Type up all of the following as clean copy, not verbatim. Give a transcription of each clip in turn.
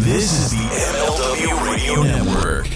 This is the MLW Radio Network.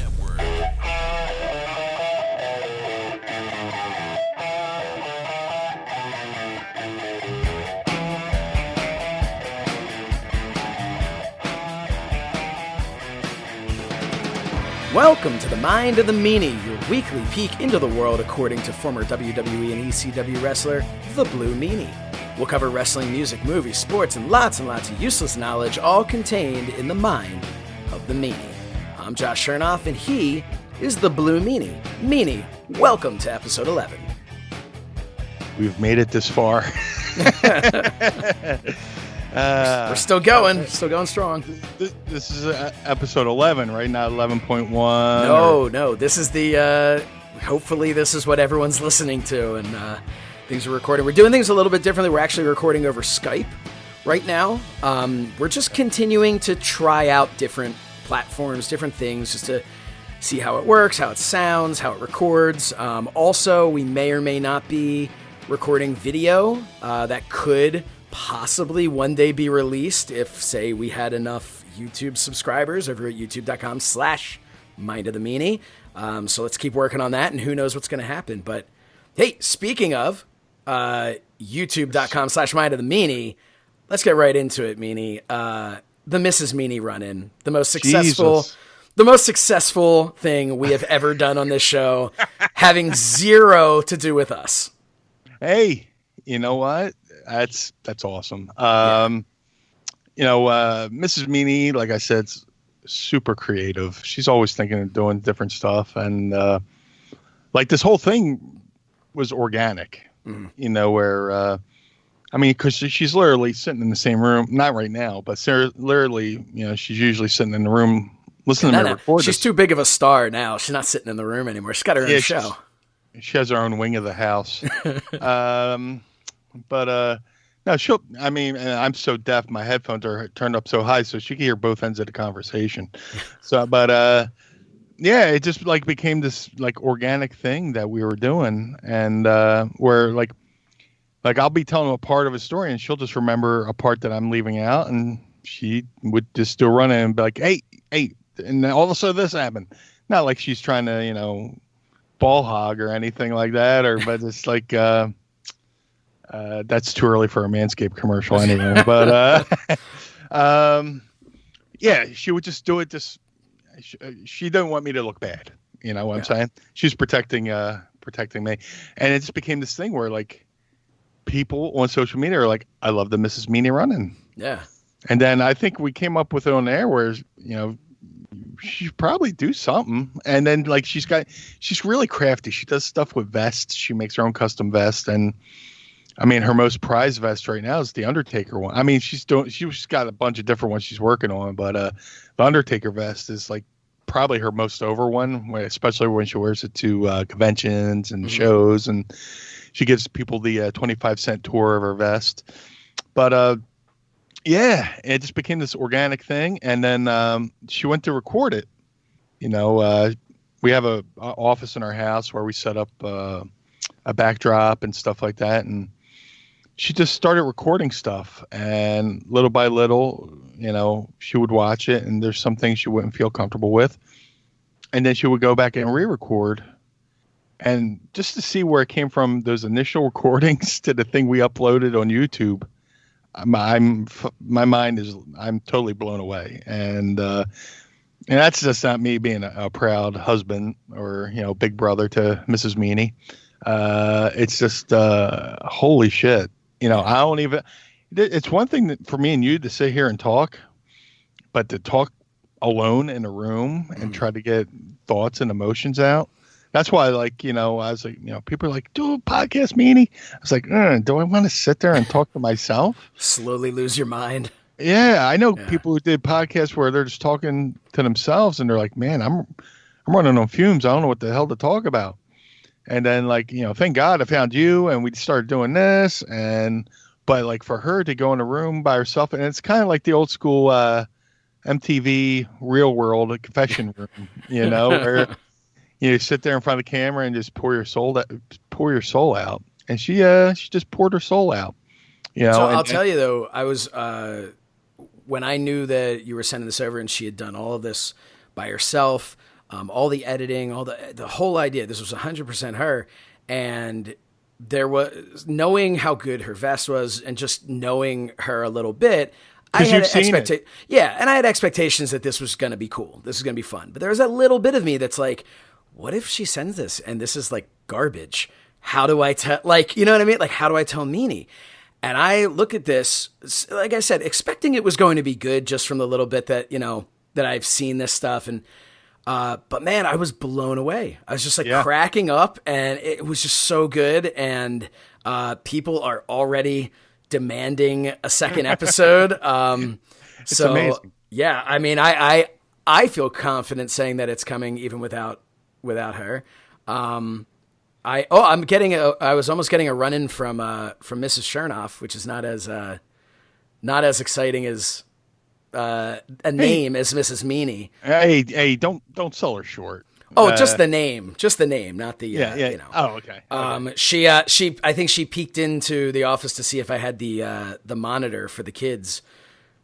Welcome to the Mind of the Meanie, your weekly peek into the world according to former WWE and ECW wrestler, the Blue Meanie. We'll cover wrestling, music, movies, sports, and lots of useless knowledge, all contained in the mind of the Meanie. I'm Josh Shernoff, and he is the Blue Meanie. Meanie, welcome to episode 11. We've made it this far. We're still going strong. This is episode 11, right? Not 11.1. No. This is the, hopefully this is what everyone's listening to, and things are recording. We're doing things a little bit differently. We're actually recording over Skype right now. We're just continuing to try out different platforms, different things, just to see how it works, how it sounds, how it records. Also, we may or may not be recording video that could possibly one day be released if, say, we had enough YouTube subscribers over at youtube.com/mindofthemeanie. So let's keep working on that, and who knows what's going to happen. But hey, speaking of youtube.com/mindofthemeanie, let's get right into it, Meanie. The Mrs. Meanie run-in, the most successful thing we have ever done on this show, having zero to do with us. Hey, you know what? That's awesome. Mrs. Meanie, like I said, is super creative. She's always thinking of doing different stuff. And like this whole thing was organic, where, because she's literally sitting in the same room, not right now, but literally, she's usually sitting in the room listening to me record. She's too big of a star now. She's not sitting in the room anymore. She's got her own show. She has her own wing of the house. But no, and I'm so deaf, my headphones are turned up so high so she can hear both ends of the conversation. So, but it just like became this like organic thing that we were doing, and where like I'll be telling a part of a story and she'll just remember a part that I'm leaving out, and she would just do a run in and be like, hey, and then all of a sudden this happened. Not like she's trying to, ball hog or anything like that, but it's like that's too early for a Manscaped commercial anyway. But she would just do it. She didn't want me to look bad. You know what I'm saying? She's protecting me, and it just became this thing where like people on social media are like, "I love the Mrs. Meanie running." Yeah. And then I think we came up with it on air where she should probably do something. And then like she's really crafty. She does stuff with vests. She makes her own custom vest, and her most prized vest right now is the Undertaker one. She's got a bunch of different ones she's working on, but the Undertaker vest is like probably her most over one, especially when she wears it to conventions and shows, and she gives people the 25-cent tour of her vest. But it just became this organic thing, and then she went to record it. We have a office in our house where we set up a backdrop and stuff like that, and she just started recording stuff, and little by little, she would watch it, and there's some things she wouldn't feel comfortable with, and then she would go back and re-record, and just to see where it came from, those initial recordings to the thing we uploaded on YouTube. I'm totally blown away, and that's just not me being a proud husband or big brother to Mrs. Meanie. It's just holy shit. I don't even. It's one thing for me and you to sit here and talk, but to talk alone in a room and try to get thoughts and emotions out. That's why, I was like, people are like, do a podcast, Meanie. I was like, do I want to sit there and talk to myself? Slowly lose your mind. Yeah, I know people who did podcasts where they're just talking to themselves, and they're like, man, I'm running on fumes. I don't know what the hell to talk about. And then, thank God I found you, and we started doing this. But like for her to go in a room by herself, and it's kind of like the old school MTV Real World confession room, where you sit there in front of the camera and just pour your soul out. And she just poured her soul out. So I'll tell you though, I was when I knew that you were sending this over and she had done all of this by herself, all the editing, all the whole idea, this was 100% her. And there was, knowing how good her vest was and just knowing her a little bit, I had and I had expectations that this was going to be cool. This is going to be fun. But there was that little bit of me that's like, what if she sends this and this is like garbage? How do I tell, like, you know what I mean? Like, how do I tell Meanie? And I look at this, like I said, expecting it was going to be good just from the little bit that, you know, that I've seen this stuff. And, but man, I was blown away. I was just like cracking up, and it was just so good. And, people are already demanding a second episode. It's amazing. Yeah, I mean, I feel confident saying that it's coming even without her. I was almost getting a run-in from Mrs. Shernoff, which is not as exciting as a name as Mrs. Meanie. Hey, don't sell her short. Oh, just the name, not the you know. Oh, okay. She I think she peeked into the office to see if I had the monitor for the kids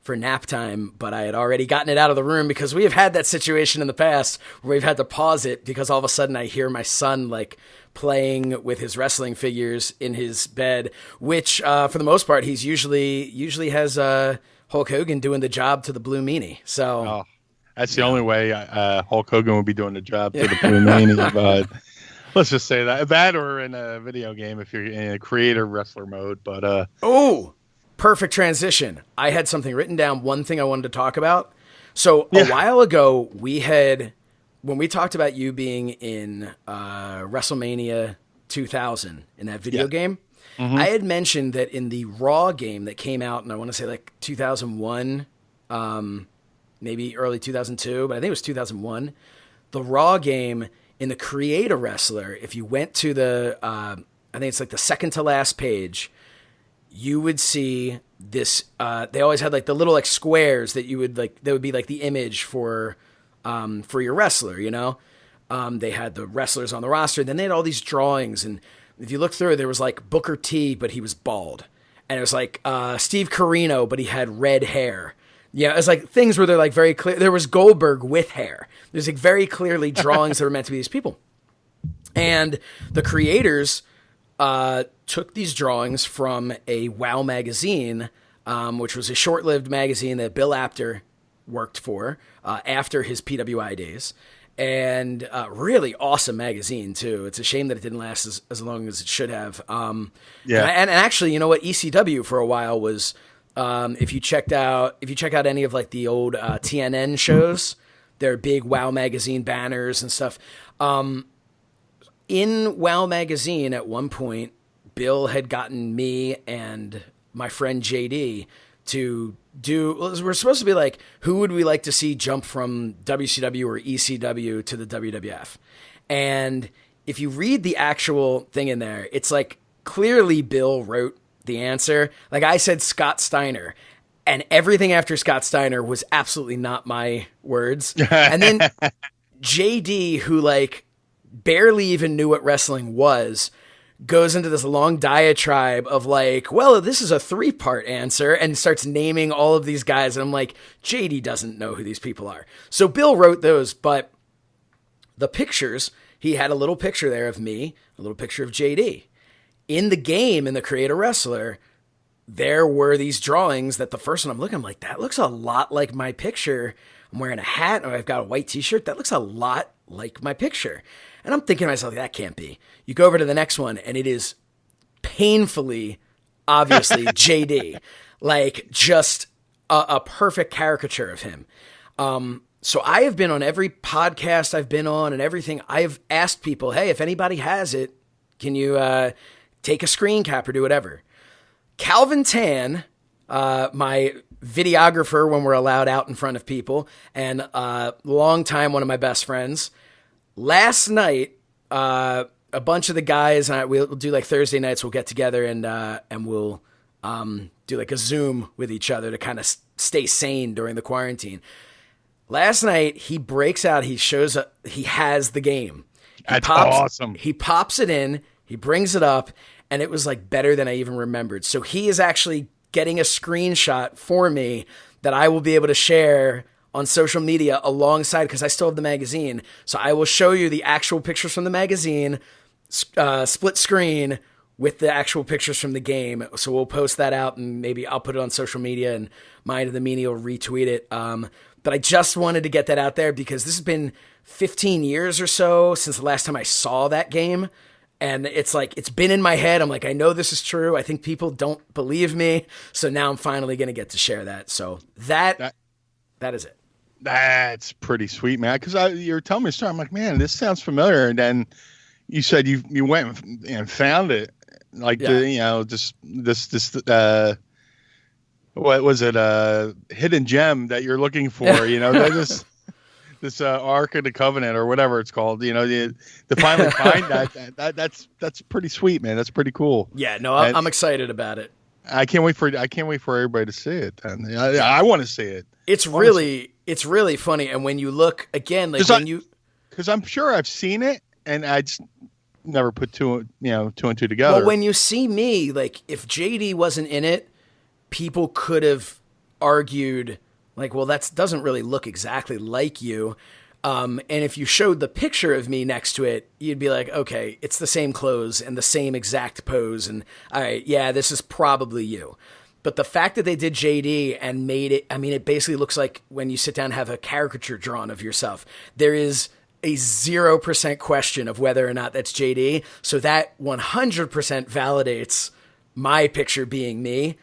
for nap time, but I had already gotten it out of the room because we have had that situation in the past where we've had to pause it because all of a sudden I hear my son like playing with his wrestling figures in his bed, which for the most part he's usually has Hulk Hogan doing the job to the Blue Meanie. So that's the only way Hulk Hogan would be doing the job to the Blue Meanie. But let's just say that or in a video game if you're in a creator wrestler mode. But perfect transition. I had something written down, one thing I wanted to talk about. So a while ago, when we talked about you being in WrestleMania 2000 in that video game, I had mentioned that in the Raw game that came out, and I want to say like 2001, maybe early 2002, but I think it was 2001, the Raw game in the Create a Wrestler, if you went to the, I think it's like the second to last page, you would see this, they always had like the little like squares that you would like, that would be like the image for your wrestler, you know? They had the wrestlers on the roster, then they had all these drawings, and if you look through it, there was like Booker T, but he was bald. And it was like Steve Corino, but he had red hair. Yeah, it was like things where they're like very clear. There was Goldberg with hair. There's like very clearly drawings that were meant to be these people. And the creators took these drawings from a WOW magazine, which was a short-lived magazine that Bill Apter worked for after his PWI days. And really awesome magazine, too. It's a shame that it didn't last as long as it should have. And actually, you know what? ECW for a while was, if you check out any of like the old TNN shows, their big WOW magazine banners and stuff. In WOW magazine at one point, Bill had gotten me and my friend JD to do, we're supposed to be like, who would we like to see jump from WCW or ECW to the WWF? And if you read the actual thing in there, it's like clearly Bill wrote the answer. Like I said, Scott Steiner, and everything after Scott Steiner was absolutely not my words. And then JD, who like barely even knew what wrestling was, goes into this long diatribe of like, well, this is a 3-part answer, and starts naming all of these guys. And I'm like, JD doesn't know who these people are. So Bill wrote those, but the pictures, he had a little picture there of me, a little picture of JD. In the game, in the Create a Wrestler, there were these drawings that the first one I'm looking, I'm like, that looks a lot like my picture. I'm wearing a hat, or I've got a white t-shirt. That looks a lot like my picture. And I'm thinking to myself, that can't be. You go over to the next one, and it is painfully, obviously, JD. Like, just a perfect caricature of him. So I have been on every podcast I've been on and everything. I've asked people, hey, if anybody has it, can you take a screen cap or do whatever? Calvin Tan, my videographer when we're allowed out in front of people, and long time one of my best friends, last night, a bunch of the guys, and we'll do like Thursday nights, we'll get together and we'll do like a Zoom with each other to kind of stay sane during the quarantine. Last night, he breaks out, he shows up, he has the game. That's awesome. He pops it in, he brings it up, and it was like better than I even remembered. So he is actually getting a screenshot for me that I will be able to share on social media alongside, because I still have the magazine. So I will show you the actual pictures from the magazine, split screen with the actual pictures from the game. So we'll post that out, and maybe I'll put it on social media, and Mind of the Meanie will retweet it. But I just wanted to get that out there because this has been 15 years or so since the last time I saw that game. And it's like, it's been in my head. I'm like, I know this is true. I think people don't believe me. So now I'm finally going to get to share that. So that is it. That's pretty sweet, man. Because you were telling me a story. I'm like, man, this sounds familiar. And then you said you went and found it. Like, this what was it? Hidden gem that you're looking for, this Ark of the Covenant or whatever it's called, to finally find that's pretty sweet, man. That's pretty cool. Yeah, no, I'm excited about it. I can't wait for everybody to see it. And I want to see it. It's really funny. And when you look again, like because I'm sure I've seen it and I just never put two and two together. Well, when you see me, like if JD wasn't in it, people could have argued like, well, that doesn't really look exactly like you. And if you showed the picture of me next to it, you'd be like, okay, it's the same clothes and the same exact pose. And all right, yeah, this is probably you. But the fact that they did JD and made it, I mean, it basically looks like when you sit down and have a caricature drawn of yourself. There is a 0% question of whether or not that's JD. So that 100% validates my picture being me.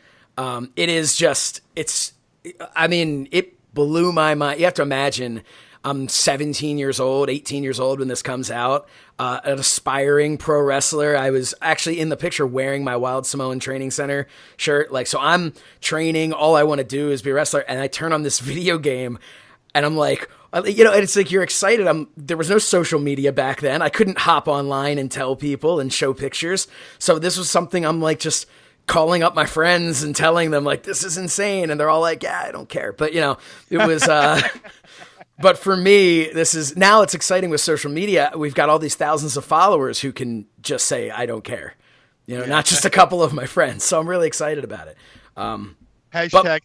It blew my mind. You have to imagine I'm 17 years old, 18 years old when this comes out, an aspiring pro wrestler. I was actually in the picture wearing my Wild Samoan Training Center shirt. Like, so I'm training. All I want to do is be a wrestler. And I turn on this video game and I'm like, and it's like, you're excited. There was no social media back then. I couldn't hop online and tell people and show pictures. So this was something I'm like, just calling up my friends and telling them like, this is insane. And they're all like, yeah, I don't care. But it was, but for me, now it's exciting with social media. We've got all these thousands of followers who can just say, I don't care, not just a couple of my friends. So I'm really excited about it. Hashtag.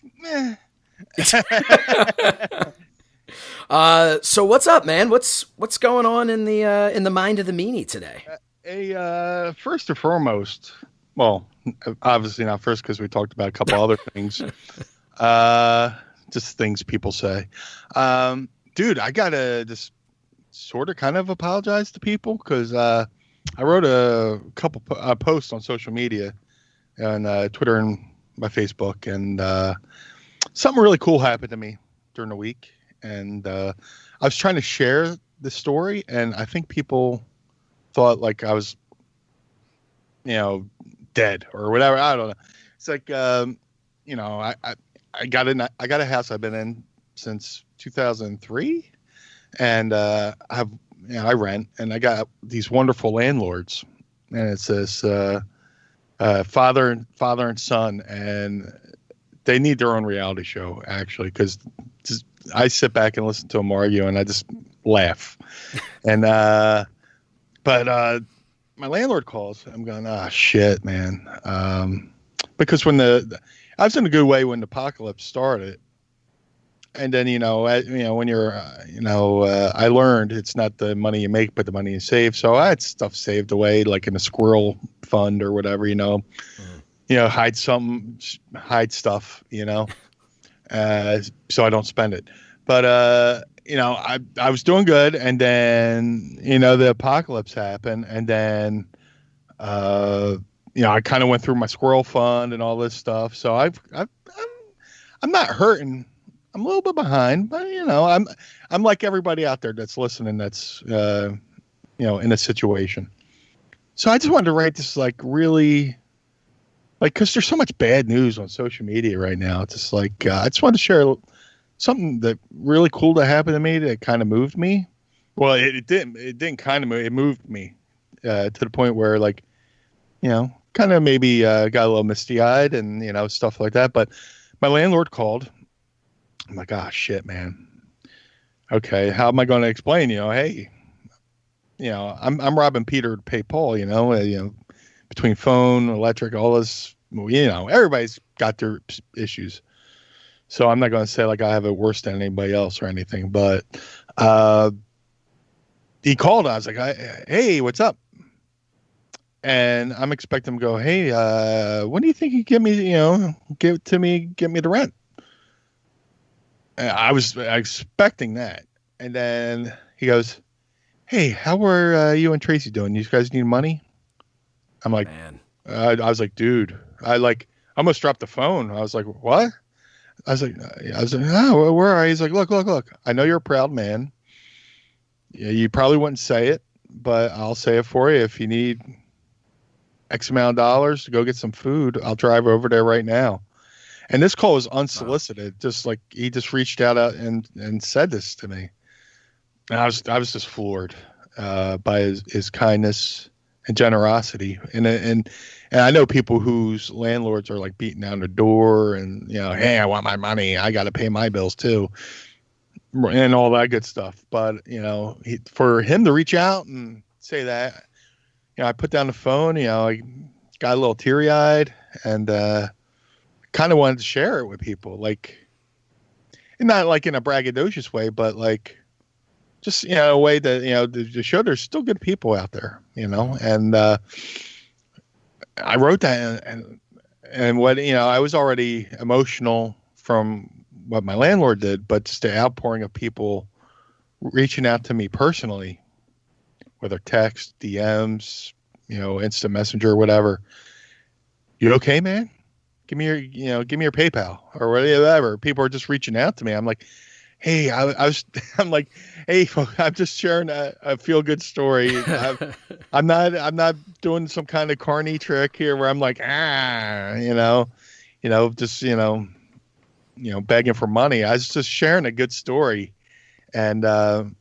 So what's up, man? What's going on in the mind of the meanie today? First and foremost, well, obviously not first because we talked about a couple other things. Just things people say. Dude, I gotta just sort of kind of apologize to people because I wrote a couple posts on social media and Twitter and my Facebook, and something really cool happened to me during the week. And I was trying to share the story, and I think people thought like I was, dead or whatever. I don't know. It's like, I got a house I've been in since 2003, and I rent, and I got these wonderful landlords, and it's this father and son, and they need their own reality show actually, because I sit back and listen to them argue, and I just laugh. And but my landlord calls. I'm going, shit, man. Because when I was in a good way when the apocalypse started, and then when you're I learned it's not the money you make but the money you save. So I had stuff saved away like in a squirrel fund or whatever. Hide stuff. So I don't spend it. But I was doing good, and then the apocalypse happened, and then I kind of went through my squirrel fund and all this stuff. So I'm not hurting. I'm a little bit behind, but I'm like everybody out there that's listening. That's in a situation. So I just wanted to write this like really. Like, because there's so much bad news on social media right now. It's just like, I just wanted to share something that really cool that happened to me that kind of moved me. Well, it didn't kind of move. It moved me to the point where, like, kind of maybe got a little misty-eyed and, stuff like that. But my landlord called. I'm like, shit, man. Okay, how am I going to explain, hey, I'm robbing Peter to pay Paul, between phone, electric, all this, everybody's got their issues. So I'm not going to say like I have it worse than anybody else or anything, but he called. I was like, hey, what's up? And I'm expecting him to go, hey, when do you think you give me, give it to me, get me the rent? And I was expecting that. And then he goes, hey, how are you and Tracy doing? You guys need money? I'm like, Man. I was like, dude, I almost dropped the phone. I was like, what? I was like, oh, where are you? He's like, look. I know you're a proud man. Yeah, you probably wouldn't say it, but I'll say it for you. If you need X amount of dollars to go get some food, I'll drive over there right now. And this call was unsolicited. Wow. Just like he just reached out and said this to me. And I was just floored by his kindness and generosity. And I know people whose landlords are like beating down their door and, hey, I want my money. I got to pay my bills too. And all that good stuff. But, for him to reach out and say that, I put down the phone, I got a little teary eyed and kind of wanted to share it with people. Like, not like in a braggadocious way, but like, just, a way that, to show there's still good people out there, and I wrote that and what, I was already emotional from what my landlord did, but just the outpouring of people reaching out to me personally, whether text, DMs, instant messenger, whatever. You okay, man? Give me your PayPal or whatever. People are just reaching out to me. I'm like, hey, I'm like, hey, I'm just sharing a feel good story. I'm not doing some kind of carny trick here where I'm like, just, begging for money. I was just sharing a good story. And, and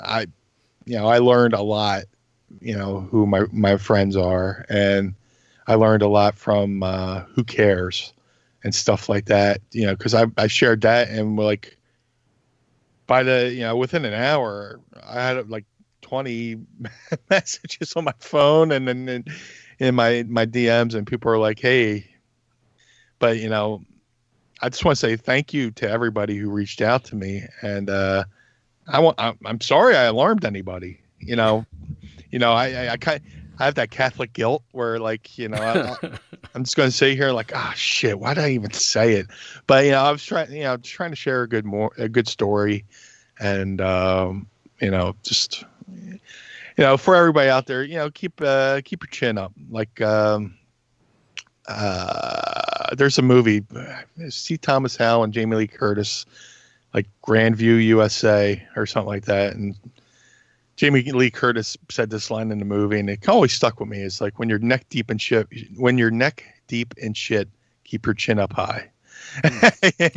I learned a lot, who my friends are. And I learned a lot from Who Cares and stuff like that, because I shared that and like by the, within an hour, I had like 20 messages on my phone and then in my DMs and people are like, hey, but, I just want to say thank you to everybody who reached out to me. And I'm sorry I alarmed anybody, I have that Catholic guilt where like, I'm just going to sit here like, shit, why did I even say it? But, I was trying to share a good story and, just, for everybody out there, keep your chin up. Like, there's a movie, C. Thomas Howell and Jamie Lee Curtis, like Grandview, USA or something like that. And Jamie Lee Curtis said this line in the movie, and it always stuck with me. It's like when you're neck deep in shit, keep your chin up high.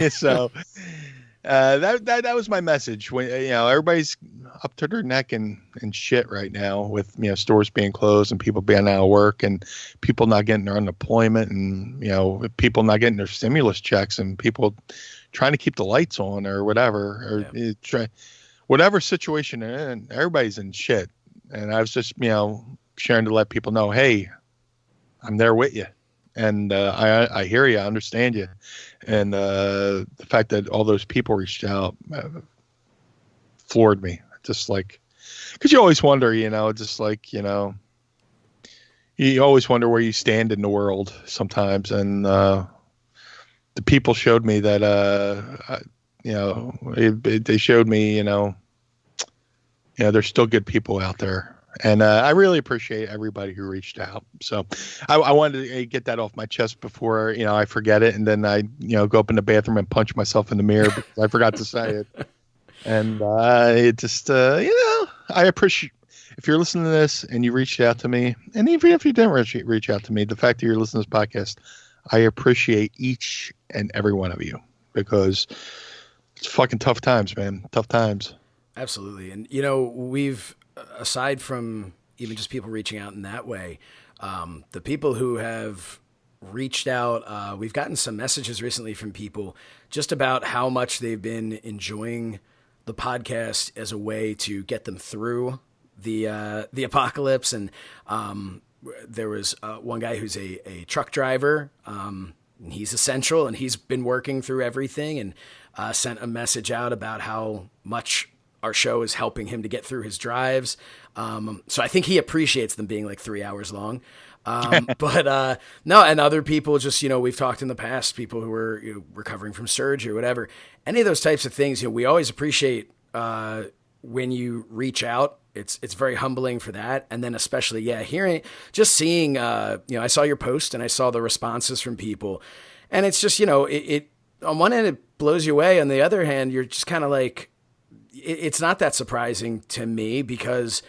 So that was my message. When everybody's up to their neck in shit right now with stores being closed and people being out of work and people not getting their unemployment and people not getting their stimulus checks and people trying to keep the lights on or whatever or whatever situation they're in, everybody's in shit. And I was just, sharing to let people know, hey, I'm there with you. And I hear you, I understand you. And the fact that all those people reached out floored me. Just like, because you always wonder, just like, you always wonder where you stand in the world sometimes. And the people showed me that, they showed me, there's still good people out there. And I really appreciate everybody who reached out. So I wanted to get that off my chest before, I forget it. And then I, go up in the bathroom and punch myself in the mirror because I forgot to say it. And it just, I appreciate if you're listening to this and you reached out to me. And even if you didn't reach out to me, the fact that you're listening to this podcast, I appreciate each and every one of you because it's fucking tough times, man. Tough times. Absolutely. And, we've, aside from even just people reaching out in that way, the people who have reached out, we've gotten some messages recently from people just about how much they've been enjoying the podcast as a way to get them through the apocalypse. And there was one guy who's a truck driver, he's essential, and he's been working through everything, and sent a message out about how much our show is helping him to get through his drives. So I think he appreciates them being like 3 hours long. But no, and other people just, we've talked in the past, people who are recovering from surgery or whatever, any of those types of things, we always appreciate when you reach out. It's very humbling for that. And then especially, seeing, I saw your post and I saw the responses from people, and it's just, it on one hand, it blows you away. On the other hand, you're just kind of like, it's not that surprising to me, because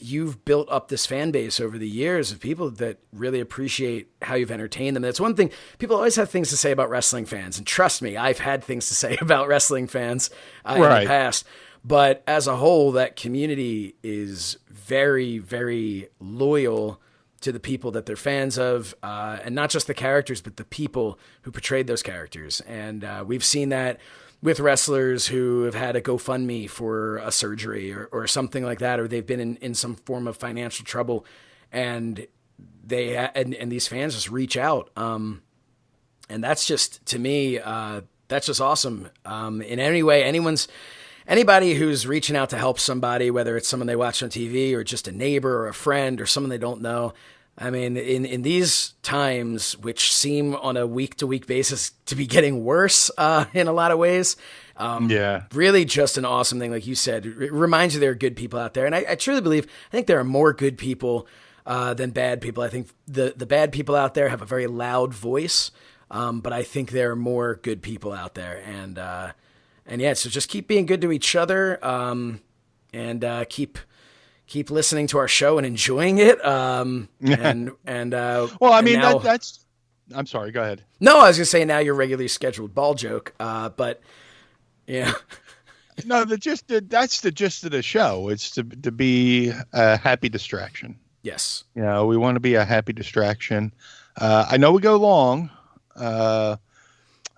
you've built up this fan base over the years of people that really appreciate how you've entertained them. That's one thing. People always have things to say about wrestling fans. And trust me, I've had things to say about wrestling fans in the past. But as a whole, that community is very, very loyal to the people that they're fans of, and not just the characters, but the people who portrayed those characters. And we've seen that with wrestlers who have had a GoFundMe for a surgery or something like that, or they've been in some form of financial trouble, and and these fans just reach out. And that's just, to me, that's just awesome. In any way, anybody who's reaching out to help somebody, whether it's someone they watch on TV or just a neighbor or a friend or someone they don't know. I mean, in these times, which seem on a week-to-week basis to be getting worse in a lot of ways, really just an awesome thing. Like you said, it reminds you there are good people out there. And I truly believe, I think there are more good people than bad people. I think the bad people out there have a very loud voice, but I think there are more good people out there. And so just keep being good to each other, and keep listening to our show and enjoying it. Well, I mean, that's, I'm sorry, go ahead. No, I was going to say now your regularly scheduled ball joke. But yeah. No, that's the gist of the show. It's to be a happy distraction. Yes. We want to be a happy distraction. I know we go long.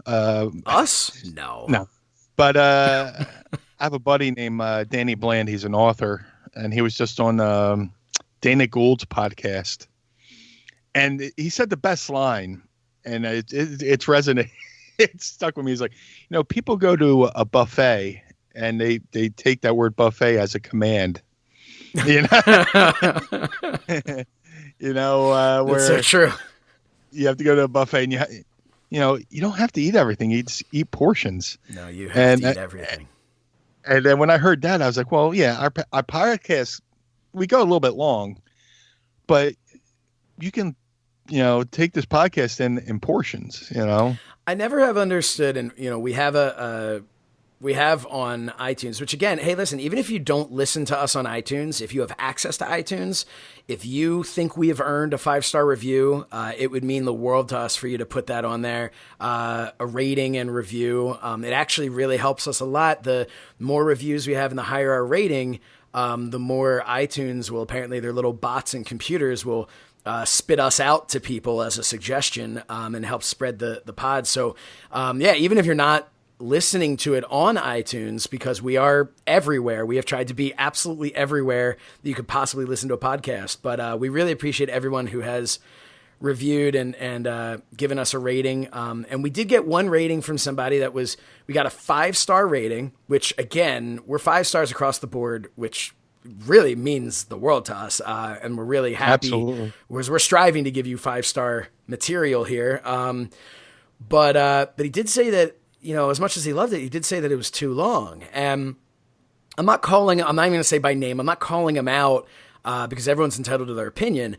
Us? No. But I have a buddy named Danny Bland. He's an author, and he was just on Dana Gould's podcast, and he said the best line, and it's resonated. It stuck with me. He's like, people go to a buffet, and they take that word buffet as a command. Where That's so true. You have to go to a buffet, and you don't have to eat everything. You just eat portions. No, you have to eat everything. And then when I heard that, I was like, well, yeah, our podcast, we go a little bit long, but you can, take this podcast in portions, I never have understood, and, we have we have on iTunes, which again, hey, listen, even if you don't listen to us on iTunes, if you have access to iTunes, if you think we have earned a 5-star review, it would mean the world to us for you to put that on there, a rating and review. It actually really helps us a lot. The more reviews we have and the higher our rating, the more iTunes will, apparently their little bots and computers will spit us out to people as a suggestion, and help spread the pod. So even if you're not listening to it on iTunes, because we are everywhere. We have tried to be absolutely everywhere that you could possibly listen to a podcast. But we really appreciate everyone who has reviewed and given us a rating. And we did get one rating from somebody we got a 5-star rating, which again, we're 5 stars across the board, which really means the world to us. And we're really happy. Absolutely. We're striving to give you 5-star material here. But he did say that, as much as he loved it, he did say that it was too long. I'm not even going to say by name. I'm not calling him out because everyone's entitled to their opinion.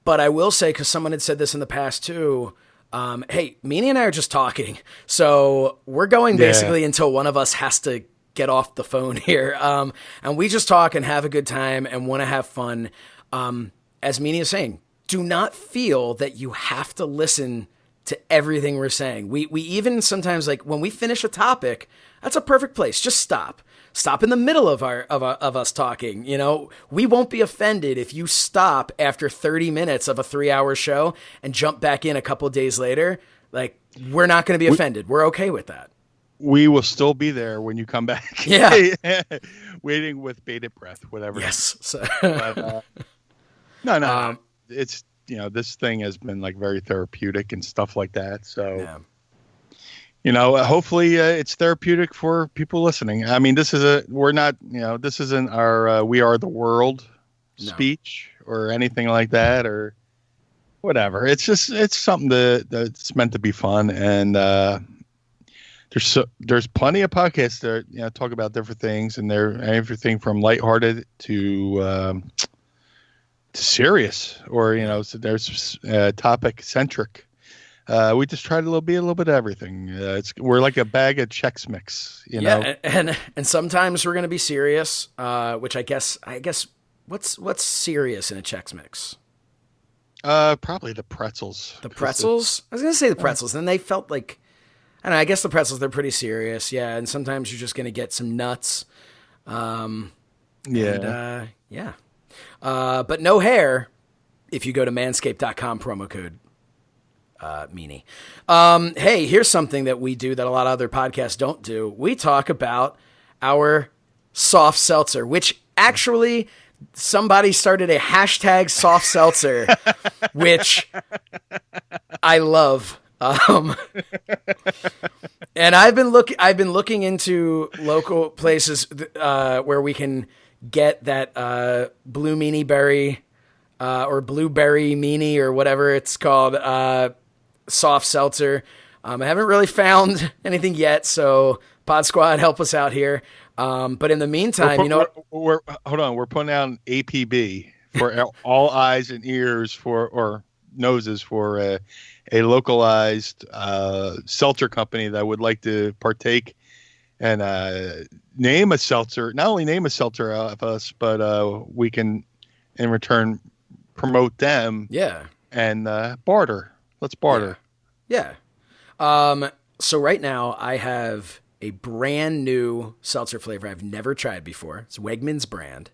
But I will say, because someone had said this in the past too, hey, Meanie and I are just talking. So we're going basically until one of us has to get off the phone here. And we just talk and have a good time and want to have fun. As Meanie is saying, do not feel that you have to listen to everything we're saying. We even sometimes, like when we finish a topic, that's a perfect place. Just stop in the middle of us talking. We won't be offended if you stop after 30 minutes of a 3-hour show and jump back in a couple days later. Like, we're not going to be offended. We're okay with that. We will still be there when you come back. Yeah. Waiting with bated breath, whatever. Yes. So but, no. this thing has been like very therapeutic and stuff like that. So, Yeah. Hopefully it's therapeutic for people listening. I mean, this isn't our We Are the World speech or anything like that or whatever. It's something that's meant to be fun. And there's plenty of podcasts that talk about different things, and they're everything from lighthearted to serious, or so there's topic centric. We just try to be a little bit of everything. We're like a bag of Chex Mix, Yeah, and sometimes we're going to be serious, which I guess what's serious in a Chex Mix? Probably the pretzels. The pretzels? I was going to say the pretzels. Then they felt like, I don't know, I guess the pretzels, they're pretty serious. Yeah. And sometimes you're just going to get some nuts. Yeah. But no hair if you go to manscaped.com, promo code meanie. Hey, here's something that we do that a lot of other podcasts don't do. We talk about our soft seltzer, which actually somebody started a hashtag soft seltzer, which I love. And I've been looking into local places where we can get that blue meanie berry or blueberry meanie or whatever it's called, soft seltzer. I haven't really found anything yet, so Pod Squad, help us out here. But in the meantime, hold on, we're putting out an APB for all eyes and ears or noses for a localized seltzer company that would like to partake and name a seltzer. Not only name a seltzer of us, but we can in return promote them. Yeah, and barter. Let's barter. Yeah. So right now I have a brand new seltzer flavor I've never tried before. It's Wegmans brand.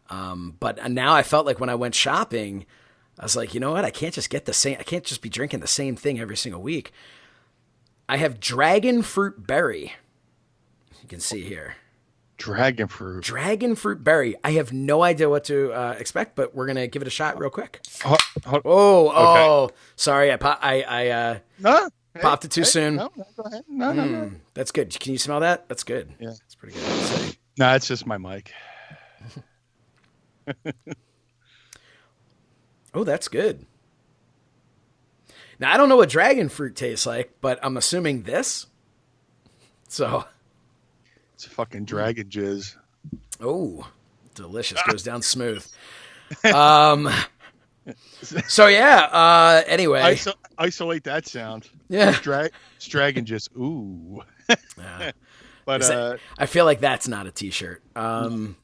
But now I felt like when I went shopping, I was like, you know what? I can't just be drinking the same thing every single week. I have dragon fruit berry. You can see here. Dragon fruit berry. I have no idea what to expect, but we're going to give it a shot real quick. Okay. Sorry. I popped it too soon. No, go ahead. No. That's good. Can you smell that? That's good. Yeah. That's pretty good. No, it's just my mic. Oh, that's good. Now, I don't know what dragon fruit tastes like, but I'm assuming this. So. It's fucking dragon jizz. Oh, delicious. Goes down smooth. So yeah. Anyway, isolate that sound. Yeah, it's dragon jizz. Ooh. But I feel like that's not a T-shirt. No,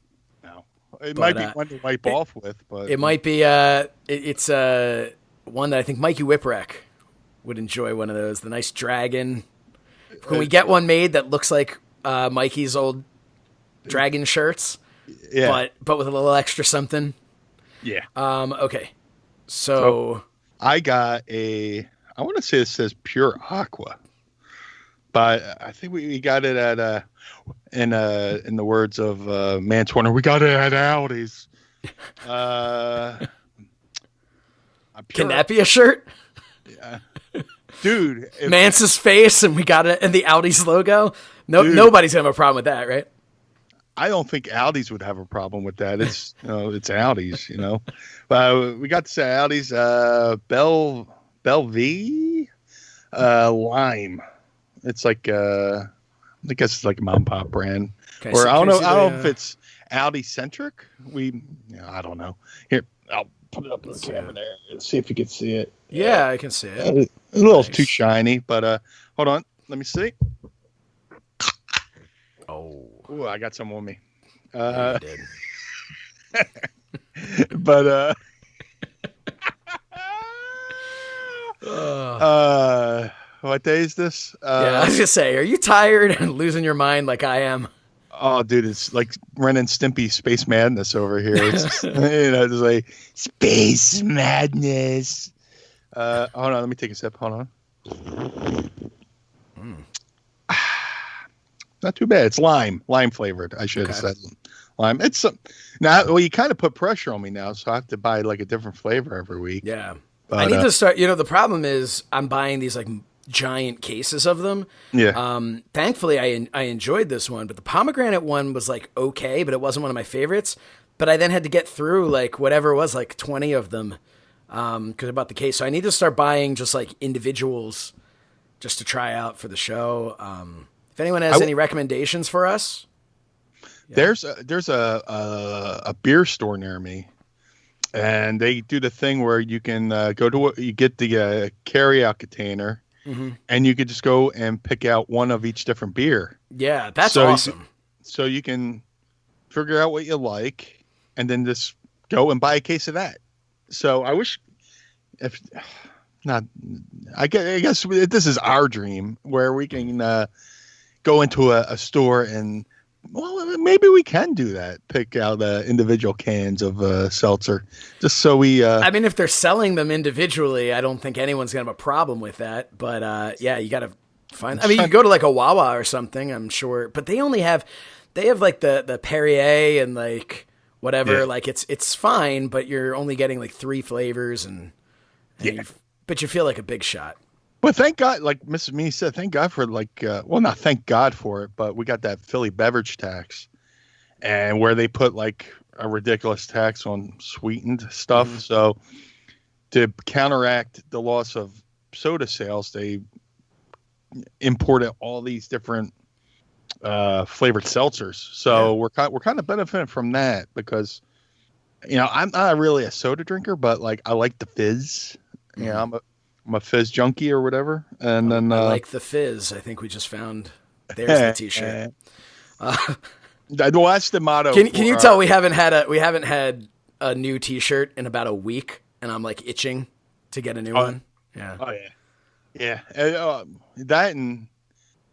it might be one to wipe off with, but it might be. It's one that I think Mikey Whipwreck would enjoy. One of those, the nice dragon. Can we get one made that looks like Mikey's old dragon shirts? Yeah, but with a little extra something. Yeah. Okay. So I got I want to say it says Pure Aqua, but I think we got it at in the words of Manswarner, we got it at Aldi's. Can that be a shirt? Yeah. Dude, Mance's face, and we got it, and the Audi's logo. Nobody's gonna have a problem with that, right? I don't think Aldi's would have a problem with that. It's it's Aldi's, we got this at Aldi's Belvie lime. It's like I guess it's like a mom and pop brand, or I don't know if it's Aldi centric. I don't know. Here, I'll put it up in the camera there and see if you can see it. Yeah, I can see it. It's a little too shiny, but hold on, let me see. Ooh, I got some on me. You did. But what day is this? I was gonna say, are you tired and losing your mind like I am? Oh, dude, it's like Ren and Stimpy Space Madness over here. It's just like Space Madness. Hold on, let me take a sip. Hold on. Not too bad. It's lime flavored. I should have said lime. It's now. Well, you kind of put pressure on me now, so I have to buy like a different flavor every week. Yeah. But, I need to start. The problem is I'm buying these like giant cases of them. Yeah. Thankfully, I enjoyed this one, but the pomegranate one was like okay, but it wasn't one of my favorites. But I then had to get through like whatever it was, like 20 of them, because I bought the case. So I need to start buying just like individuals, just to try out for the show. If anyone has any recommendations for us, there's a beer store near me. And they do the thing where you can you get the carry-out container, and you could just go and pick out one of each different beer. Yeah, that's awesome. So you can figure out what you like, and then just go and buy a case of that. So I wish, I guess this is our dream where we can go into a store and. Well, maybe we can do that. Pick out individual cans of seltzer, just so we. I mean, if they're selling them individually, I don't think anyone's gonna have a problem with that. But yeah, you gotta find. I mean, you can go to like a Wawa or something, I'm sure. But they have like the Perrier and like whatever. Yeah. Like it's fine, but you're only getting like 3 flavors but you feel like a big shot. But thank God, like Mrs. Meanie said, thank God for not thank God for it, but we got that Philly beverage tax, and where they put like a ridiculous tax on sweetened stuff. Mm-hmm. So to counteract the loss of soda sales, they imported all these different flavored seltzers. So we're kind of benefiting from that because, I'm not really a soda drinker, but like I like the fizz. Mm-hmm. I'm a fizz junkie or whatever, and then I like the fizz. I think we just found there's the T-shirt. That's the motto. Can you tell we haven't had a new T-shirt in about a week, and I'm like itching to get a new one. Yeah. Oh yeah. That and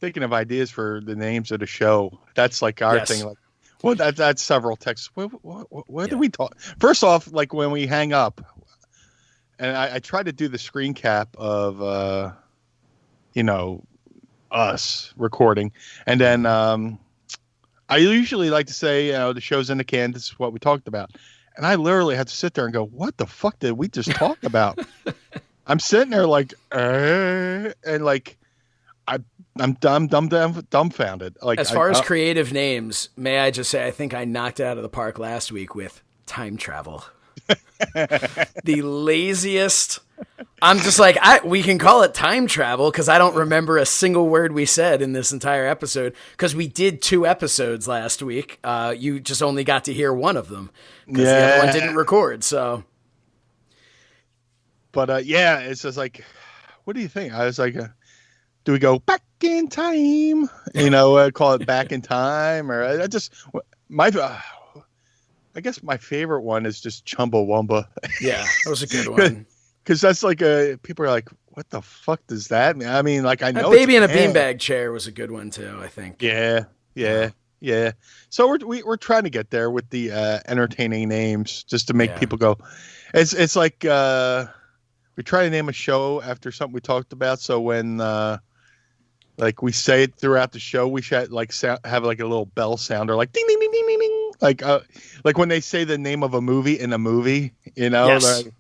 thinking of ideas for the names of the show. That's like our thing. Like, well, that's several texts. What do we talk? First off, like when we hang up. And I try to do the screen cap of, us recording. And then I usually like to say, the show's in the can. This is what we talked about. And I literally had to sit there and go, what the fuck did we just talk about? I'm sitting there like, and like, I'm dumbfounded. Like, as far as creative names, may I just say, I think I knocked it out of the park last week with time travel. The laziest. I'm just like, we can call it time travel because I don't remember a single word we said in this entire episode because we did 2 episodes last week. You just only got to hear one of them because the other one didn't record. So, but it's just like, what do you think? I was like, do we go back in time? Call it back in time, or I guess my favorite one is just Chumbawamba. Yeah, that was a good one. Because that's like people are like, what the fuck does that mean? I mean, like I know Baby in a Beanbag Chair was a good one too, I think. Yeah. So we're trying to get there with the entertaining names just to make people go. It's like we try to name a show after something we talked about. So when like we say it throughout the show, we should like have like a little bell sounder, like ding ding ding ding ding ding. Like when they say the name of a movie in a movie, Yes. Like,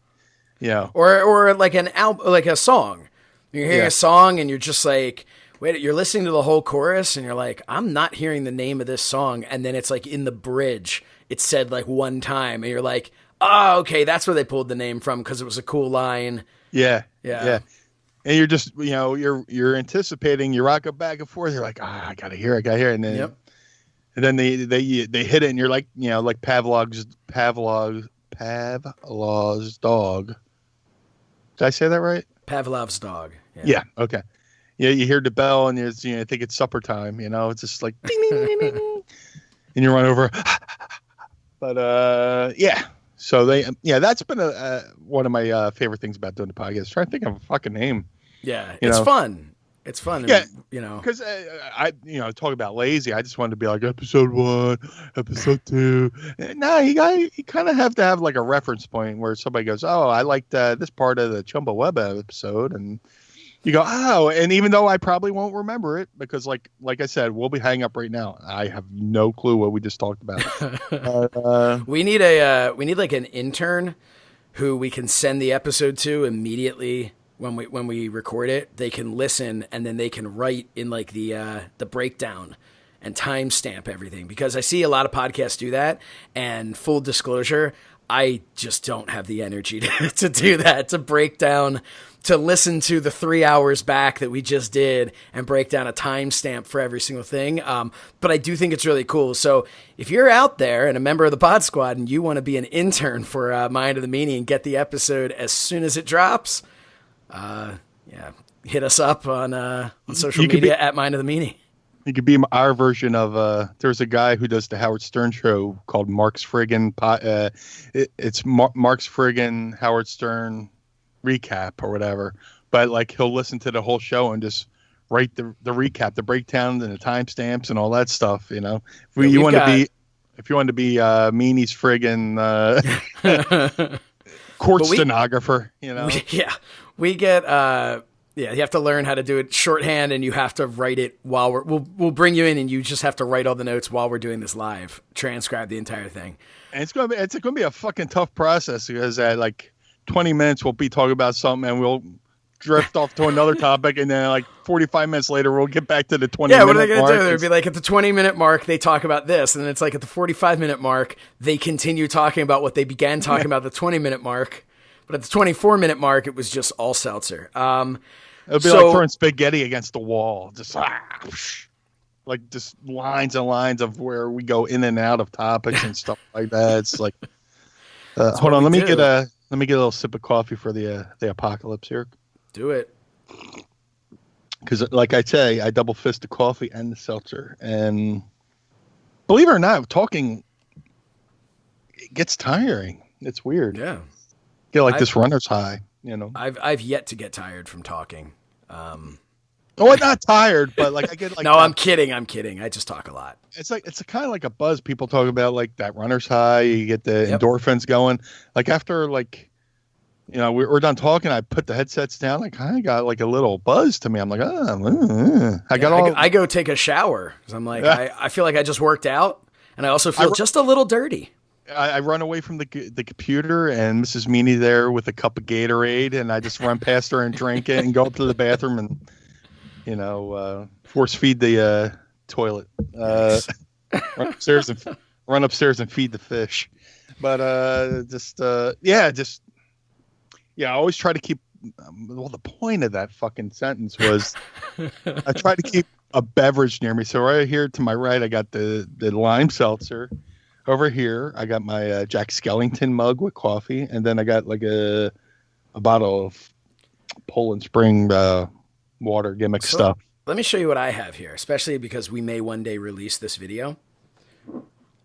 or like an album, like a song. You're hearing a song and you're just like, wait, you're listening to the whole chorus and you're like, I'm not hearing the name of this song. And then it's like in the bridge, it's said like one time and you're like, oh, okay, that's where they pulled the name from because it was a cool line. Yeah. And you're just, you're anticipating, you rock it back and forth. You're like, I gotta hear it. And then, and then they hit it and you're like, like Pavlov's dog. Did I say that right? Pavlov's dog. Yeah. Okay. Yeah. You hear the bell and you think it's supper time, it's just like ding, ding, ding, ding, ding. And you run over. But, so that's been one of my favorite things about doing the podcast. Trying to think of a fucking name. Yeah. It's fun. It's fun. Yeah. Because I talk about lazy. I just wanted to be like episode 1, episode 2. No, you kind of have to have like a reference point where somebody goes, oh, I liked this part of the Chumbawamba episode. And you go, oh, and even though I probably won't remember it because like I said, we'll be hanging up right now. I have no clue what we just talked about. We need like an intern who we can send the episode to immediately when we record it. They can listen, and then they can write in like the breakdown and timestamp everything, because I see a lot of podcasts do that. And full disclosure, I just don't have the energy to do that, to break down, to listen to the 3 hours back that we just did and break down a timestamp for every single thing. But I do think it's really cool. So if you're out there and a member of the Pod Squad and you want to be an intern for Mind of the Meanie and get the episode as soon as it drops, hit us up on social media at Mind of the Meanie. You could be our version of, there's a guy who does the Howard Stern show called Mark's Friggin' it's Mark's Friggin' Howard Stern recap or whatever. But like, he'll listen to the whole show and just write the recap, the breakdown and the timestamps and all that stuff, you know. If you want to be Meanie's friggin' court stenographer, you know. We get you have to learn how to do it shorthand, and you have to write it while we'll bring you in, and you just have to write all the notes while we're doing this live, transcribe the entire thing. And it's gonna be a fucking tough process, because at like 20 minutes we'll be talking about something and we'll drift off to another topic, and then like 45 minutes later we'll get back to the 20 minute mark. Yeah, what are they gonna do? They'd be like, at the 20-minute mark they talk about this, and then it's like at the 45-minute mark they continue talking about what they began talking about at the 20-minute mark. But at the 24-minute mark, it was just all seltzer. It would be like throwing spaghetti against the wall. Just like just lines and lines of where we go in and out of topics and stuff like that. It's like, hold on, let me get a little sip of coffee for the apocalypse here. Do it. Because like I say, I double fist the coffee and the seltzer. And believe it or not, talking, it gets tiring. It's weird. Yeah. Get like this runner's high, you know. I've yet to get tired from talking. I'm not tired, but like I get like. No, I'm kidding. I just talk a lot. It's kind of like a buzz. People talk about like that runner's high. You get the endorphins going. Like after like, you know, we're done talking, I put the headsets down. Like I got like a little buzz to me. I'm like, I go take a shower because I'm like, I feel like I just worked out, and I also feel just a little dirty. I run away from the computer, and Mrs. Meanie there with a cup of Gatorade, and I just run past her and drink it and go up to the bathroom and, you know, force feed the toilet. Run upstairs and feed the fish. But I always try to keep. Well, the point of that fucking sentence was I try to keep a beverage near me. So right here to my right, I got the lime seltzer. Over here, I got my Jack Skellington mug with coffee, and then I got like a bottle of Poland Spring water gimmick stuff. Let me show you what I have here, especially because we may one day release this video.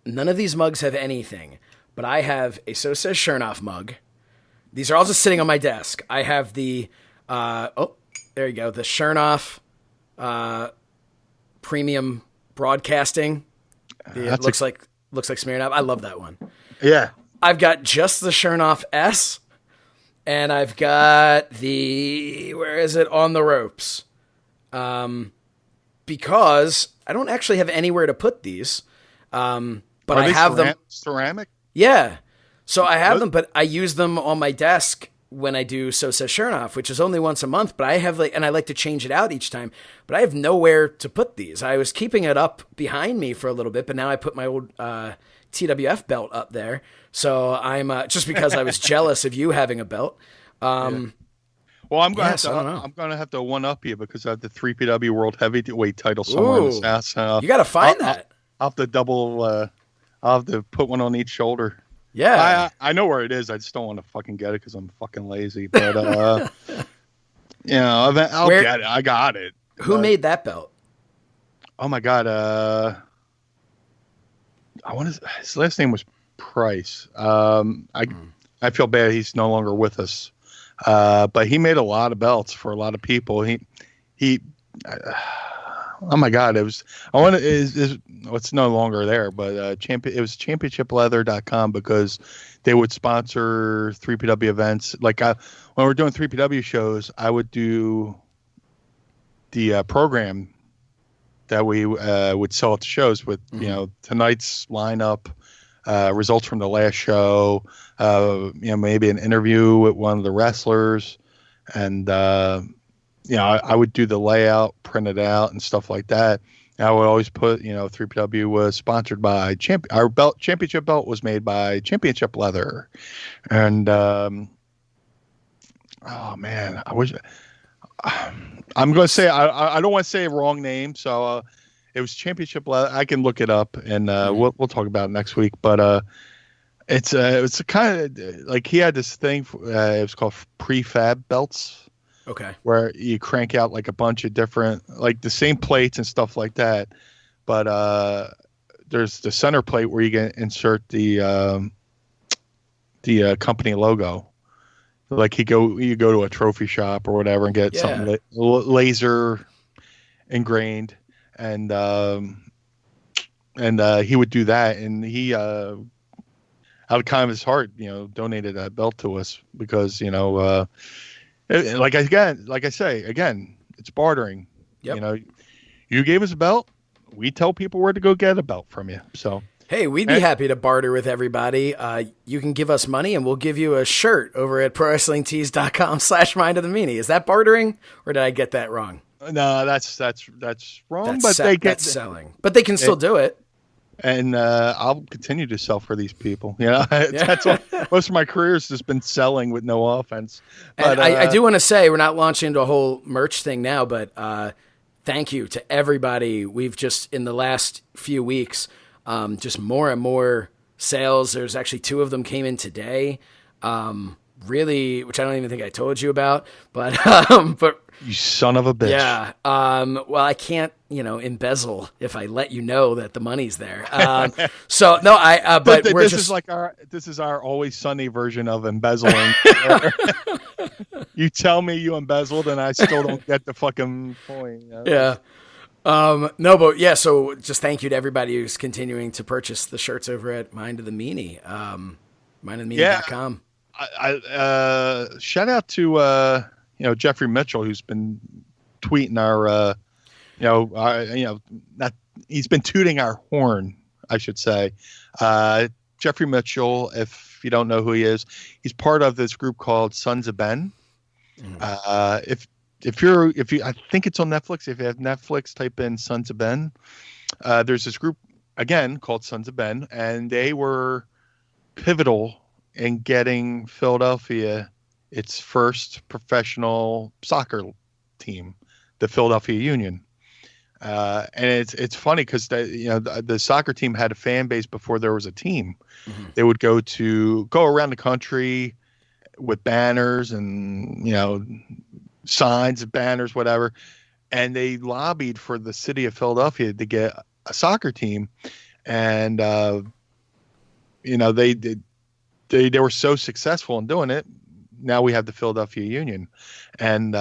None of these mugs have anything, but I have a So Says Shernoff mug. These are all just sitting on my desk. I have the, there you go, the Shernoff Premium Broadcasting. It looks like Smirnoff. I love that one. Yeah. I've got just the Shernoff S, and I've got where is it? On the Ropes. Because I don't actually have anywhere to put these. But I have them. Ceramic? Yeah. So I have them, but I use them on my desk when I do So Says Shernoff, which is only once a month, but I have and I like to change it out each time, but I have nowhere to put these. I was keeping it up behind me for a little bit, but now I put my old TWF belt up there. So I'm just because I was jealous of you having a belt. Well, I'm going to have to one up you because I have the 3PW World Heavyweight title somewhere in this house. You got to find that. I'll have to I'll have to put one on each shoulder. Yeah, I know where it is. I just don't want to fucking get it because I'm fucking lazy. But you know, I'll get it. I got it. Who made that belt? Oh my god! His last name was Price. I feel bad he's no longer with us. But he made a lot of belts for a lot of people. Oh my god! It's no longer there, but it was championshipleather.com because they would sponsor 3PW events. Like when we're doing 3PW shows, I would do the program that we would sell at the shows with, you know, tonight's lineup, results from the last show, maybe an interview with one of the wrestlers. And, I would do the layout, print it out and stuff like that. I would always put, 3PW was sponsored by our championship belt was made by Championship Leather. And, oh man, I wish I'm going to say, I don't want to say a wrong name. So, it was Championship Leather. I can look it up and, we'll talk about it next week, but, it's a kind of like he had this thing, it was called prefab belts. Okay. Where you crank out like a bunch of different, like the same plates and stuff like that. But there's the center plate where you can insert the company logo. Like you go to a trophy shop or whatever and get something laser engraved. And he would do that. And he, out of kind of his heart, donated that belt to us because, like I say, it's bartering. Yep. You gave us a belt. We tell people where to go get a belt from you. So, hey, we'd be happy to barter with everybody. You can give us money and we'll give you a shirt over at prowrestlingtees.com/mindofthemeanie. Is that bartering or did I get that wrong? No, that's wrong. That's selling, but they can still do it. And I'll continue to sell for these people. That's all, most of my career has just been selling with no offense. But and I do want to say we're not launching into a whole merch thing now, but thank you to everybody. We've just in the last few weeks, just more and more sales. There's actually 2 of them came in today. Really, which I don't even think I told you about, but you son of a bitch. Yeah. Well, I can't, embezzle if I let you know that the money's there. So no, but this is like this is our Always Sunny version of embezzling. You tell me you embezzled and I still don't get the fucking point. Yeah. No, but yeah. So just thank you to everybody who's continuing to purchase the shirts over at Mind of the Meanie, mindofthemeanie.com. I shout out to Jeffrey Mitchell, who's been tweeting our he's been tooting our horn, I should say. Jeffrey Mitchell, if you don't know who he is, he's part of this group called Sons of Ben. If you I think it's on Netflix. If you have Netflix, type in Sons of Ben. There's this group again called Sons of Ben, and they were pivotal in getting Philadelphia its first professional soccer team, the Philadelphia Union. And it's funny because the soccer team had a fan base before there was a team. Mm-hmm. They would go around the country with banners and signs, banners, whatever, and they lobbied for the city of Philadelphia to get a soccer team, and they were so successful in doing it. Now we have the Philadelphia Union, and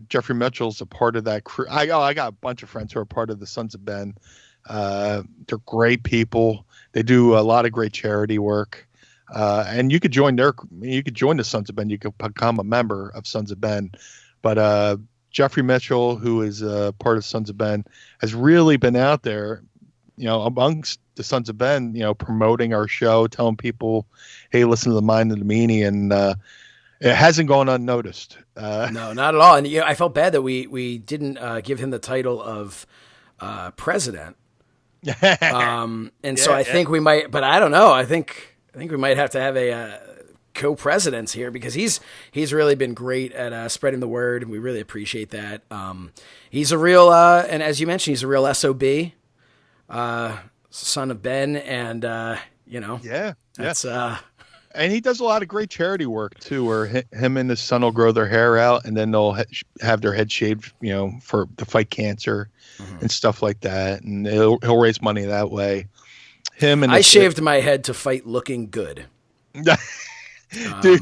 Jeffrey Mitchell's a part of that crew. I got a bunch of friends who are part of the Sons of Ben. They're great people. They do a lot of great charity work, and you could join the Sons of Ben. You could become a member of Sons of Ben. But Jeffrey Mitchell, who is part of Sons of Ben, has really been out there, amongst the Sons of Ben, promoting our show, telling people, hey, listen to the Mind of the Meanie, and it hasn't gone unnoticed. No, not at all. And I felt bad that we didn't give him the title of president. So I think we might, but I don't know. I think we might have to have a co-presidents here because he's really been great at spreading the word, and we really appreciate that. He's a real, and as you mentioned, he's a real SOB, son of Ben, and that's and he does a lot of great charity work too, where him and his son will grow their hair out, and then they'll have their head shaved, to fight cancer and stuff like that, and he'll raise money that way. I shaved my head to fight looking good. Dude,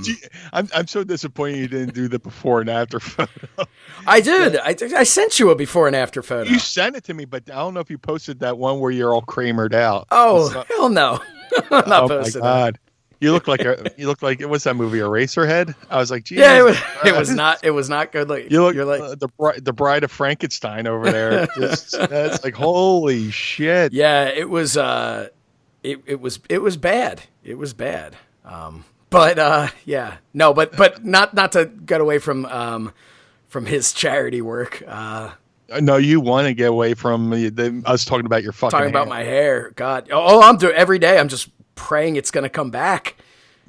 I'm so disappointed you didn't do the before and after photo. I did. I sent you a before and after photo. You sent it to me, but I don't know if you posted that one where you're all Kramered out. Oh, hell no. I'm not posting my God. That. You look like what's that movie, Eraserhead? I was like, geez. Yeah, it was not good. Like you're like the Bride of Frankenstein over there. That's like holy shit. Yeah, it was it was bad. It was bad. Yeah, no, but not to get away from his charity work. No, you want to get away from us talking about your fucking talking about hair. my hair. God, I'm doing every day. I'm just praying it's going to come back.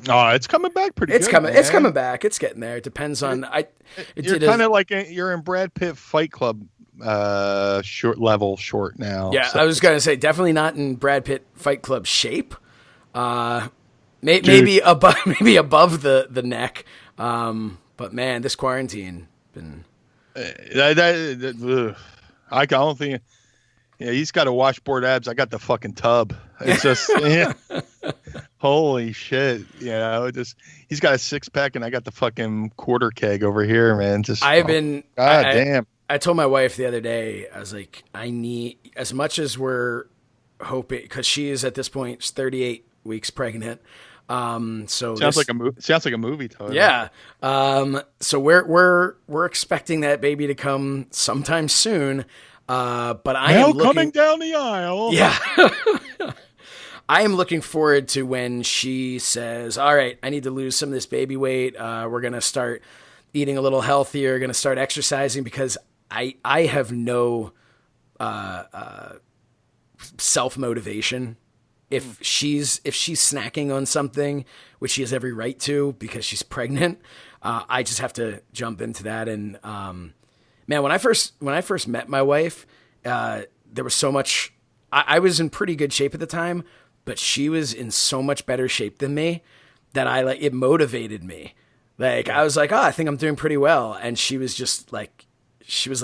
Oh, it's coming back pretty. It's good, coming. man. It's coming back. It's getting there. It depends on. You're kind of like you're in Brad Pitt Fight Club short now. Yeah, so. I was going to say definitely not in Brad Pitt Fight Club shape. Maybe above the neck. But man, this quarantine been. I don't think. Yeah, he's got a washboard abs. I got the fucking tub. It's just holy shit. You know, he's got a 6-pack and I got the fucking quarter keg over here, man. God damn. I told my wife the other day, I was like, I need, as much as we're hoping, because she is at this point 38 weeks pregnant. Sounds like a movie title. Yeah. So we're expecting that baby to come sometime soon. But I am coming down the aisle. Yeah. I am looking forward to when she says, all right, I need to lose some of this baby weight. We're going to start eating a little healthier, going to start exercising, because I have no, self-motivation. If she's snacking on something, which she has every right to because she's pregnant, I just have to jump into that. And, man, when I first met my wife, there was so much. I was in pretty good shape at the time, but she was in so much better shape than me that it motivated me. Like I was like, oh, I think I'm doing pretty well, and she was just like,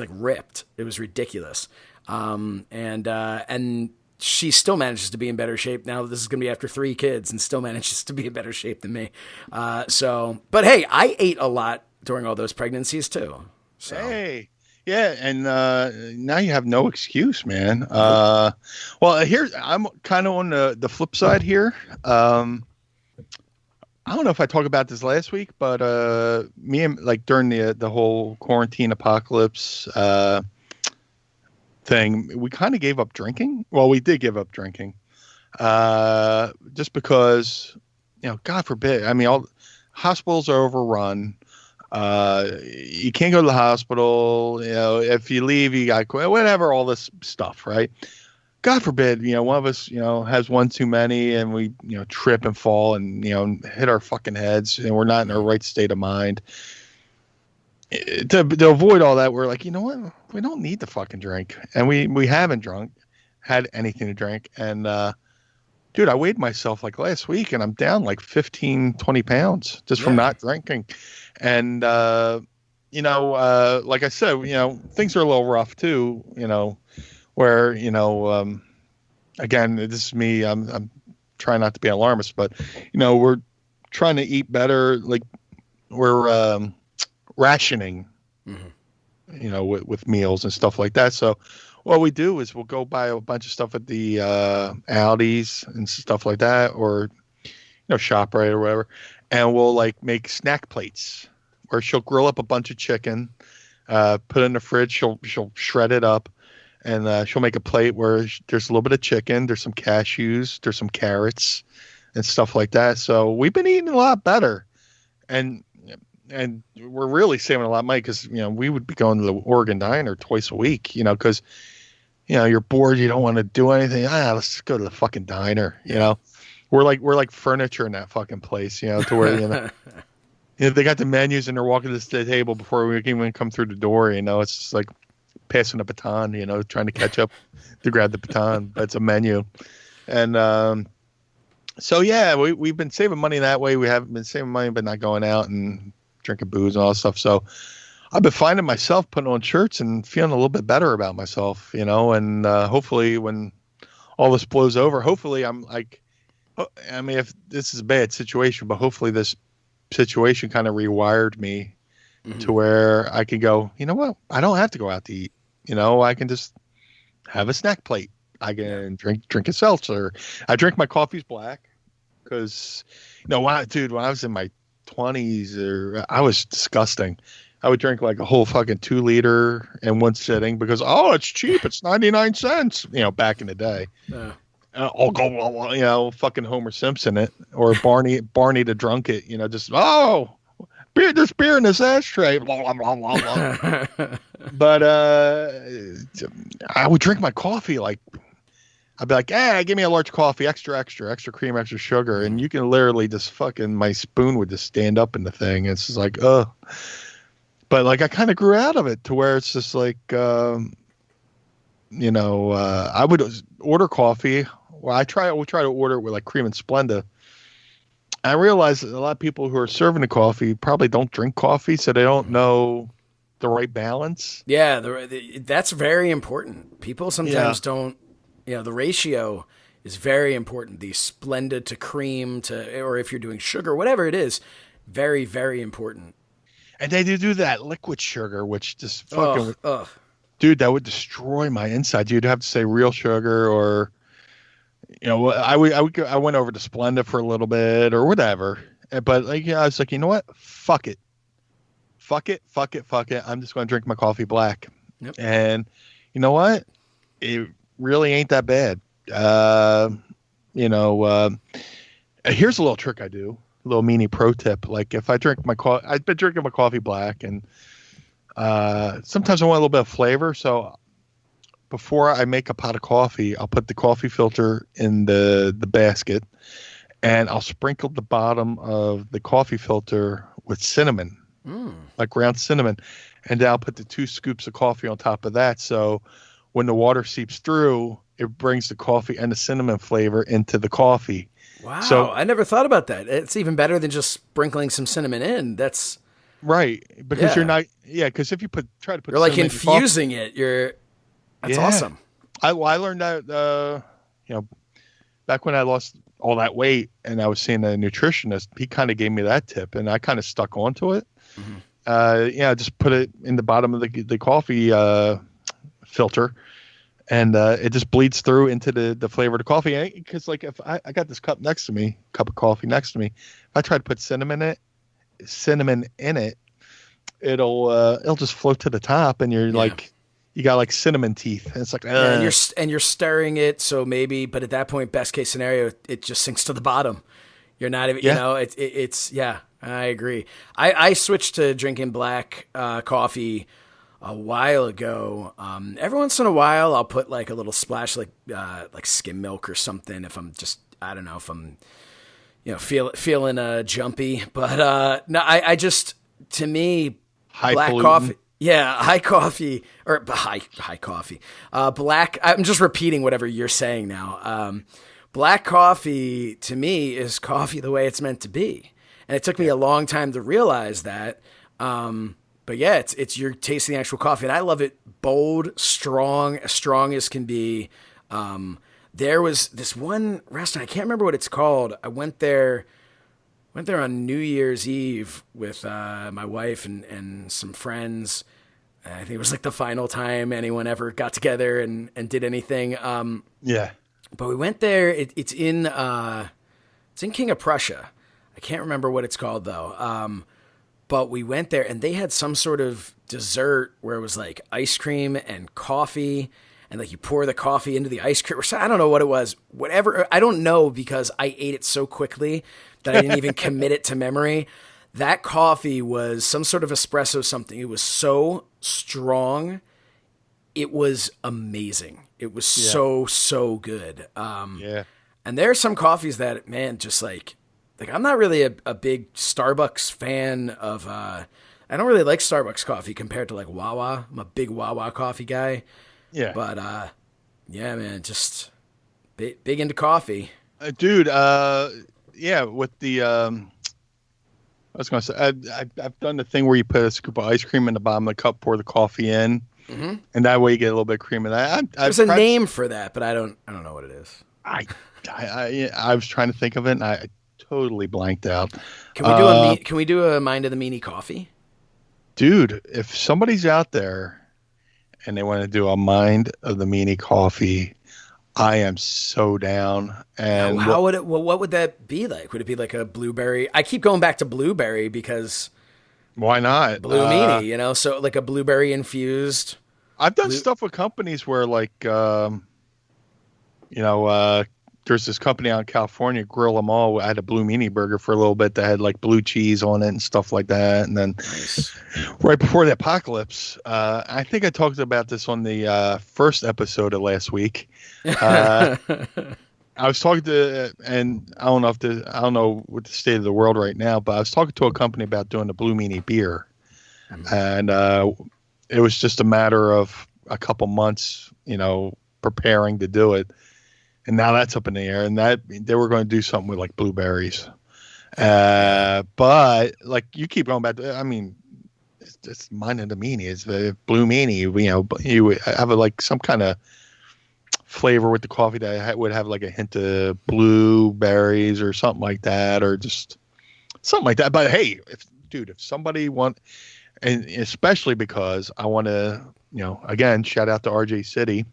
ripped. It was ridiculous. And she still manages to be in better shape now. This is going to be after 3 kids, and still manages to be in better shape than me. But hey, I ate a lot during all those pregnancies too. So. Hey, yeah, and now you have no excuse, man. Well, I'm kind of on the flip side here. I don't know if I talked about this last week, but me and during the whole quarantine apocalypse thing, we kind of gave up drinking. Well, we did give up drinking, just because, God forbid. I mean, all hospitals are overrun. You can't go to the hospital. If you leave, you got whatever, all this stuff, right? God forbid, one of us, has one too many, and we, trip and fall and, hit our fucking heads, and we're not in our right state of mind. To avoid all that, we're like, you know what? We don't need to fucking drink, and we haven't had anything to drink. And dude, I weighed myself last week, and I'm down 15, 20 pounds just from not drinking. And, like I said, things are a little rough too, where, again, this is me, I'm trying not to be alarmist, but, we're trying to eat better. We're rationing, with meals and stuff like that. So what we do is we'll go buy a bunch of stuff at the Aldi's and stuff like that, or, ShopRite or whatever. And we'll make snack plates where she'll grill up a bunch of chicken, put it in the fridge. She'll shred it up, and she'll make a plate where there's a little bit of chicken, there's some cashews, there's some carrots, and stuff like that. So we've been eating a lot better, and we're really saving a lot of money because we would be going to the Oregon Diner twice a week, because you're bored, you don't want to do anything. Let's go to the fucking diner. We're like furniture in that fucking place, to where they got the menus and they're walking to the table before we can even come through the door. It's just like passing a baton. Trying to catch up to grab the baton, but it's a menu. And so yeah, we've been saving money that way. We haven't been saving money, but not going out and drinking booze and all that stuff. So I've been finding myself putting on shirts and feeling a little bit better about myself, and hopefully when all this blows over, hopefully I'm if this is a bad situation, but hopefully this situation kind of rewired me to where I can go, you know what? I don't have to go out to eat. I can just have a snack plate. I can drink a seltzer. I drink my coffees black because, when I was in my 20s, I was disgusting. I would drink a whole fucking 2-liter in one sitting because, it's cheap. It's 99 cents, back in the day. I'll go, fucking Homer Simpson it, or Barney the drunk it, just beer. There's beer in this ashtray. Blah, blah, blah, blah, blah. But I would drink my coffee like. I'd be like, give me a large coffee, extra cream, extra sugar. And you can literally just my spoon would just stand up in the thing. It's just like, oh. But like I kind of grew out of it to where it's just like, I would order coffee. Well, I would try to order it with like cream and Splenda. I realized that a lot of people who are serving the coffee probably don't drink coffee, so they don't know the right balance. Yeah, that's very important. People sometimes don't. The ratio is very important. The Splenda to cream or if you're doing sugar, whatever it is, very, very important. And they do that liquid sugar, which just fucking, dude, that would destroy my insides. You'd have to say real sugar or, I went over to Splenda for a little bit or whatever. But I was like, you know what? Fuck it. I'm just going to drink my coffee black. Yep. And you know what? It really ain't that bad. Here's a little trick I do, a little meanie pro tip. Like if I drink I've been drinking my coffee black, and sometimes I want a little bit of flavor. So before I make a pot of coffee, I'll put the coffee filter in the basket, and I'll sprinkle the bottom of the coffee filter with cinnamon, like ground cinnamon, and then I'll put the 2 scoops of coffee on top of that. So when the water seeps through, it brings the coffee and the cinnamon flavor into the coffee. Wow. So I never thought about that. It's even better than just sprinkling some cinnamon in. That's right. Because you're not, because if you try to put you're like infusing it. That's awesome. I learned that, back when I lost all that weight and I was seeing a nutritionist, he kind of gave me that tip and I kind of stuck onto it. Mm-hmm. Just put it in the bottom of the coffee, filter, and it just bleeds through into the flavor of the coffee. Because like if I got this cup of coffee next to me, if I try to put cinnamon in it, it'll just float to the top, and you're like, you got like cinnamon teeth, and it's like, and you're stirring it, so maybe, but at that point, best case scenario, it just sinks to the bottom. You're not even, it's I agree. I switched to drinking black coffee a while ago. Every once in a while, I'll put like a little splash, like skim milk or something. If I'm just, I don't know, if I'm, feeling jumpy. But no, I just, to me, black coffee. Yeah, high coffee. Black. I'm just repeating whatever you're saying now. Black coffee to me is coffee the way it's meant to be, and it took me a long time to realize that. But yeah, it's you're tasting the actual coffee, and I love it bold, strong, as strong as can be. There was this one restaurant, I can't remember what it's called. I went there on New Year's Eve with my wife and some friends. I think it was like the final time anyone ever got together and did anything. But we went there. It's in King of Prussia. I can't remember what it's called though. But we went there and they had some sort of dessert where it was like ice cream and coffee, and like you pour the coffee into the ice cream. I don't know what it was. Whatever. I don't know because I ate it so quickly that I didn't even commit it to memory. That coffee was some sort of espresso something. It was so strong. It was amazing. It was so good. And there are some coffees that, man, just like I'm not really a big Starbucks fan of, I don't really like Starbucks coffee compared to like Wawa. I'm a big Wawa coffee guy. Yeah. But, yeah, man, just big into coffee. Dude, with the, I was going to say, I've done the thing where you put a scoop of ice cream in the bottom of the cup, pour the coffee in, and that way you get a little bit of cream in that. There's a name for that, but I don't know what it is. I was trying to think of it, and I totally blanked out. Can we do a Mind of the Meanie coffee? Dude, if somebody's out there and they want to do a Mind of the Meanie coffee, I am so down. And what would that be like? Would it be like a blueberry? I keep going back to blueberry because why not? Blue Meanie, so like a blueberry infused. I've done stuff with companies where like there's this company out in California, Grill 'Em All. I had a Blue Meanie burger for a little bit that had like blue cheese on it and stuff like that. And then right before the apocalypse, I think I talked about this on the first episode of last week. I was talking to, and I don't know what the state of the world right now, but I was talking to a company about doing a Blue Meanie beer. And it was just a matter of a couple months, preparing to do it. And now that's up in the air, and that they were going to do something with like blueberries. But like you keep going back to, it's mine and DeMeanie. It's the Blue Meanie, but you have like some kind of flavor with the coffee that would have like a hint of blueberries or something like that, or just something like that. But hey, if somebody and especially because I want to, again, shout out to RJ City,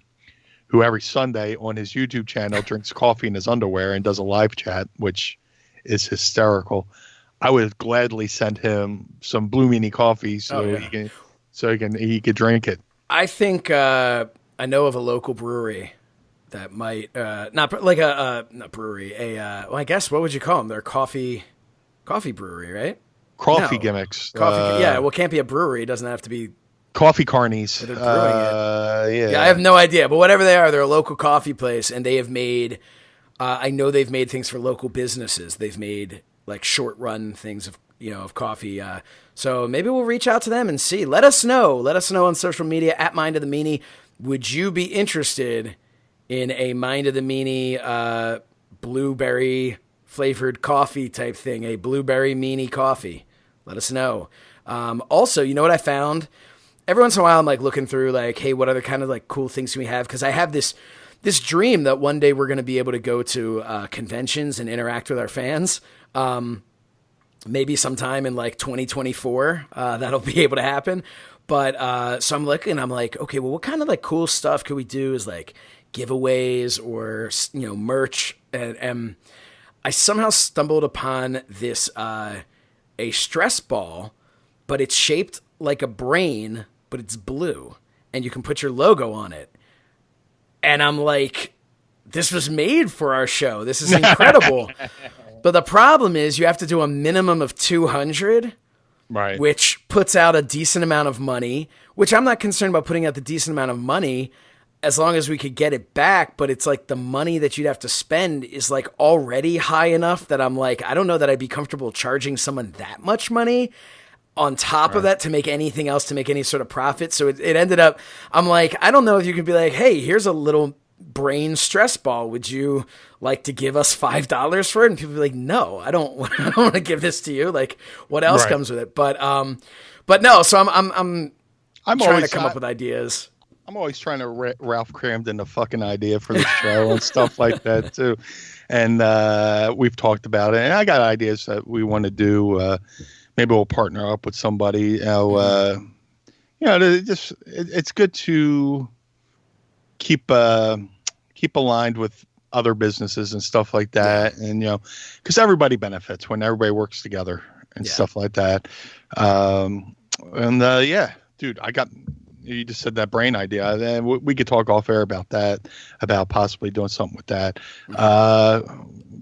who every Sunday on his YouTube channel drinks coffee in his underwear and does a live chat, which is hysterical. I would gladly send him some Blue Meanie coffee he could drink it. I think I know of a local brewery that might not like not brewery, I guess what would you call them? They're coffee brewery, right? Coffee gimmicks. Coffee, yeah. Well, it can't be a brewery. It doesn't have to be coffee carnies. They're brewing it. Yeah, I have no idea. But whatever they are, they're a local coffee place, and they have made. I know they've made things for local businesses. They've made like short run things of coffee. So maybe we'll reach out to them and see. Let us know. Let us know on social media at Mind of the Meanie. Would you be interested in a Mind of the Meanie blueberry flavored coffee type thing? A blueberry meanie coffee. Let us know. Also, you know what I found? Every once in a while, I'm like looking through like, hey, what other kind of like cool things can we have? Because I have this dream that one day we're going to be able to go to conventions and interact with our fans. Maybe sometime in like 2024, that'll be able to happen. But so I'm looking, I'm like, okay, well, what kind of like cool stuff could we do? Is like giveaways or merch, and I somehow stumbled upon this a stress ball, but it's shaped like a brain, but it's blue, and you can put your logo on it. And I'm like, this was made for our show. This is incredible. But the problem is you have to do a minimum of 200, right? Which puts out a decent amount of money, which I'm not concerned about putting out the decent amount of money as long as we could get it back. But it's like the money that you'd have to spend is like already high enough that I'm like, I don't know that I'd be comfortable charging someone that much money on top of that to make anything else, to make any sort of profit. So it ended up, I'm like, I don't know if you could be like, hey, here's a little brain stress ball. Would you like to give us $5 for it? And people be like, no, I don't want to give this to you. Like, what else comes with it? But no, so I'm trying to come up with ideas. I'm always trying to Ralph Cramden the fucking idea for the show and stuff like that too. And we've talked about it, and I got ideas that we want to do. Maybe we'll partner up with somebody. It's good to keep aligned with other businesses and stuff like that, and because everybody benefits when everybody works together and stuff like that. Dude, you just said that brain idea, and we could talk off air about that, about possibly doing something with that.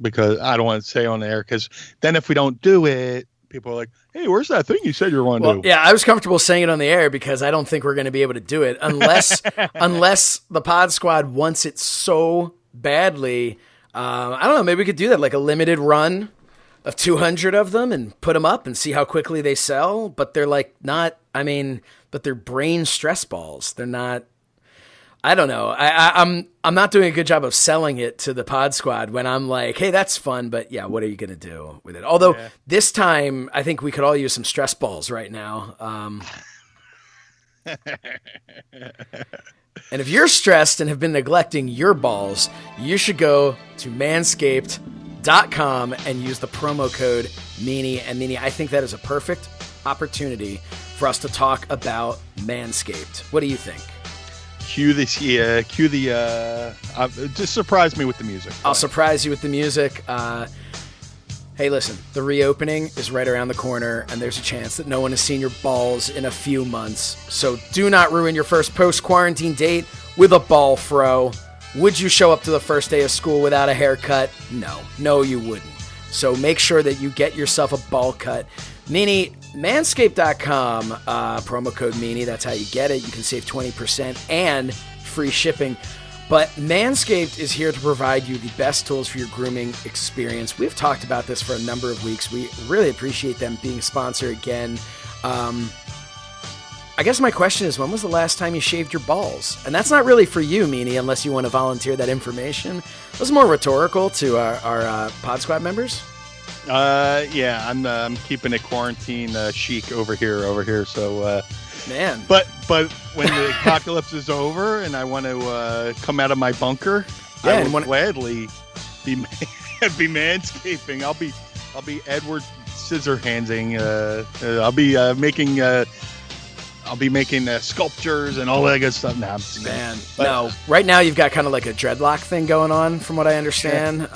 Because I don't want to say on the air, because then if we don't do it, people are like, hey, where's that thing you said you were going to do? Yeah, I was comfortable saying it on the air because I don't think we're going to be able to do it unless the Pod Squad wants it so badly. I don't know, maybe we could do that, like a limited run of 200 of them and put them up and see how quickly they sell. But they're like but they're brain stress balls. They're not, I don't know. I'm not doing a good job of selling it to the Pod Squad when I'm like, hey, that's fun, but yeah, what are you going to do with it? Although this time I think we could all use some stress balls right now. And if you're stressed and have been neglecting your balls, you should go to manscaped.com and use the promo code Meanie and Meanie. I think that is a perfect opportunity for us to talk about Manscaped. What do you think? Just surprise me with the music. I'll surprise you with the music. Hey, listen, the reopening is right around the corner, and there's a chance that no one has seen your balls in a few months. So do not ruin your first post-quarantine date with a ball fro. Would you show up to the first day of school without a haircut? No, you wouldn't. So make sure that you get yourself a ball cut. Meanie, manscaped.com, promo code Meanie, that's how you get it. You can save 20% and free shipping. But Manscaped is here to provide you the best tools for your grooming experience. We've talked about this for a number of weeks. We really appreciate them being a sponsor again. I guess my question is, when was the last time you shaved your balls? And that's not really for you, Meanie, unless you want to volunteer that information. It was more rhetorical to our Pod Squad members. Yeah, I'm keeping it quarantine chic over here. So, man. But when the apocalypse is over and I want to come out of my bunker, I will gladly be manscaping. I'll be Edward Scissorhandsing. I'll be making sculptures and all that good stuff now. No. Right now you've got kind of like a dreadlock thing going on, from what I understand.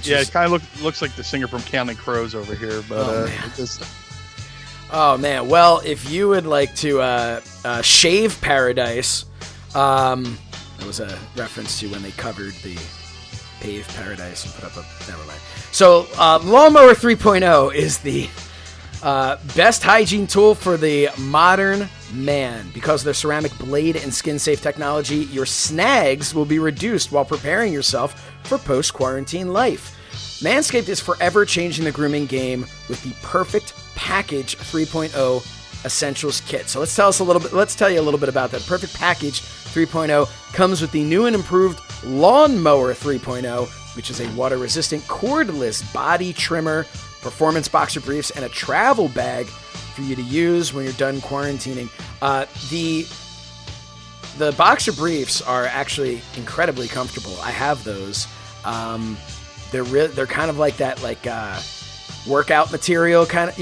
Yeah. It kind of looks like the singer from Counting Crows over here, but oh man. Well, if you would like to shave Paradise, that was a reference to when they covered the Pave Paradise and put up a. Never mind. So, Lawnmower 3.0 is the best hygiene tool for the modern man. Because of their ceramic blade and skin-safe technology, your snags will be reduced while preparing yourself for post-quarantine life. Manscaped is forever changing the grooming game with the Perfect Package 3.0 Essentials Kit. So let's tell you a little bit about that. Perfect Package 3.0 comes with the new and improved Lawnmower 3.0, which is a water-resistant cordless body trimmer, performance boxer briefs, and a travel bag for you to use when you're done quarantining. The boxer briefs are actually incredibly comfortable. I have those. They're kind of like that, workout material, kind of,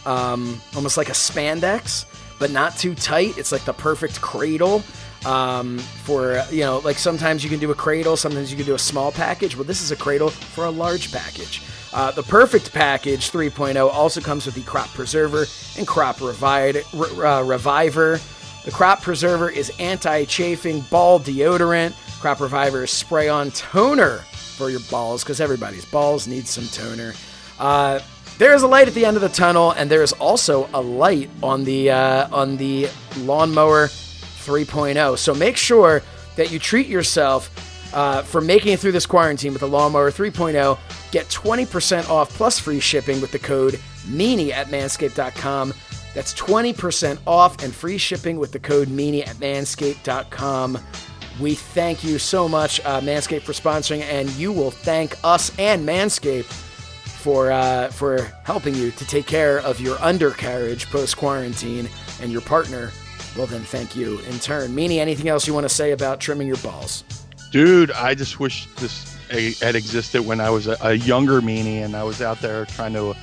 almost like a spandex, but not too tight. It's like the perfect cradle for, sometimes you can do a cradle, sometimes you can do a small package. Well, this is a cradle for a large package. The Perfect Package 3.0 also comes with the Crop Preserver and Crop Reviver. The Crop Preserver is anti-chafing ball deodorant. Crop Reviver is spray-on toner for your balls, because everybody's balls need some toner. There is a light at the end of the tunnel, and there is also a light on the Lawnmower 3.0. So make sure that you treat yourself for making it through this quarantine with the Lawnmower 3.0. Get 20% off plus free shipping with the code Meanie at manscaped.com. That's 20% off and free shipping with the code Meanie at manscaped.com. We thank you so much, Manscaped, for sponsoring, and you will thank us and Manscaped for helping you to take care of your undercarriage post-quarantine, and your partner will then thank you in turn. Meanie, anything else you want to say about trimming your balls? Dude, I just wish this had existed when I was a younger Meanie and I was out there trying to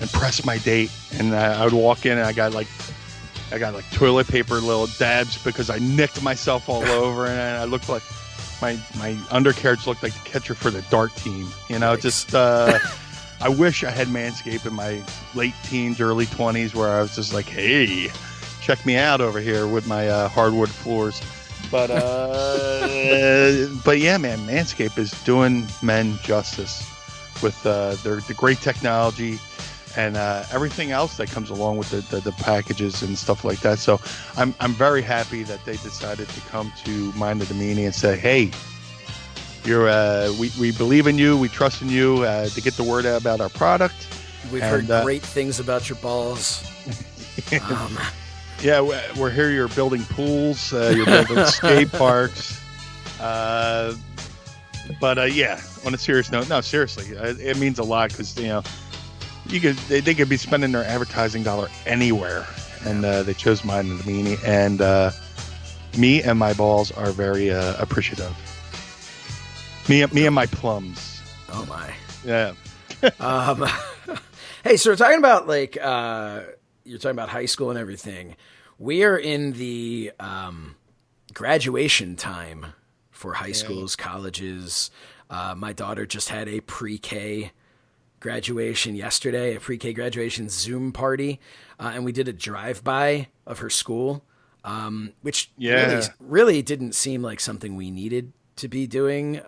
impress my date, and I would walk in and I got like toilet paper little dabs because I nicked myself all over, and I looked like my undercarriage looked like the catcher for the dart team. Nice. I wish I had Manscaped in my late teens, early 20s, where I was just like, hey, check me out over here with my hardwood floors. But yeah, man, Manscaped is doing men justice with the great technology and everything else that comes along with the packages and stuff like that. So I'm very happy that they decided to come to Mind of the Meanie and say, hey, we believe in you, we trust in you to get the word out about our product. We've heard great things about your balls. Yeah, we're here. You're building pools. You're building skate parks. But yeah, on a serious note, no, seriously, it means a lot because they could be spending their advertising dollar anywhere, and they chose Mind of the Meanie, and me and my balls are very appreciative. Me and my plums. Oh my. Yeah. Hey, so we're talking about you're talking about high school and everything. We are in the graduation time for high schools, colleges. My daughter just had a pre-K graduation yesterday, a pre-K graduation Zoom party, and we did a drive-by of her school, which really didn't seem like something we needed to be doing,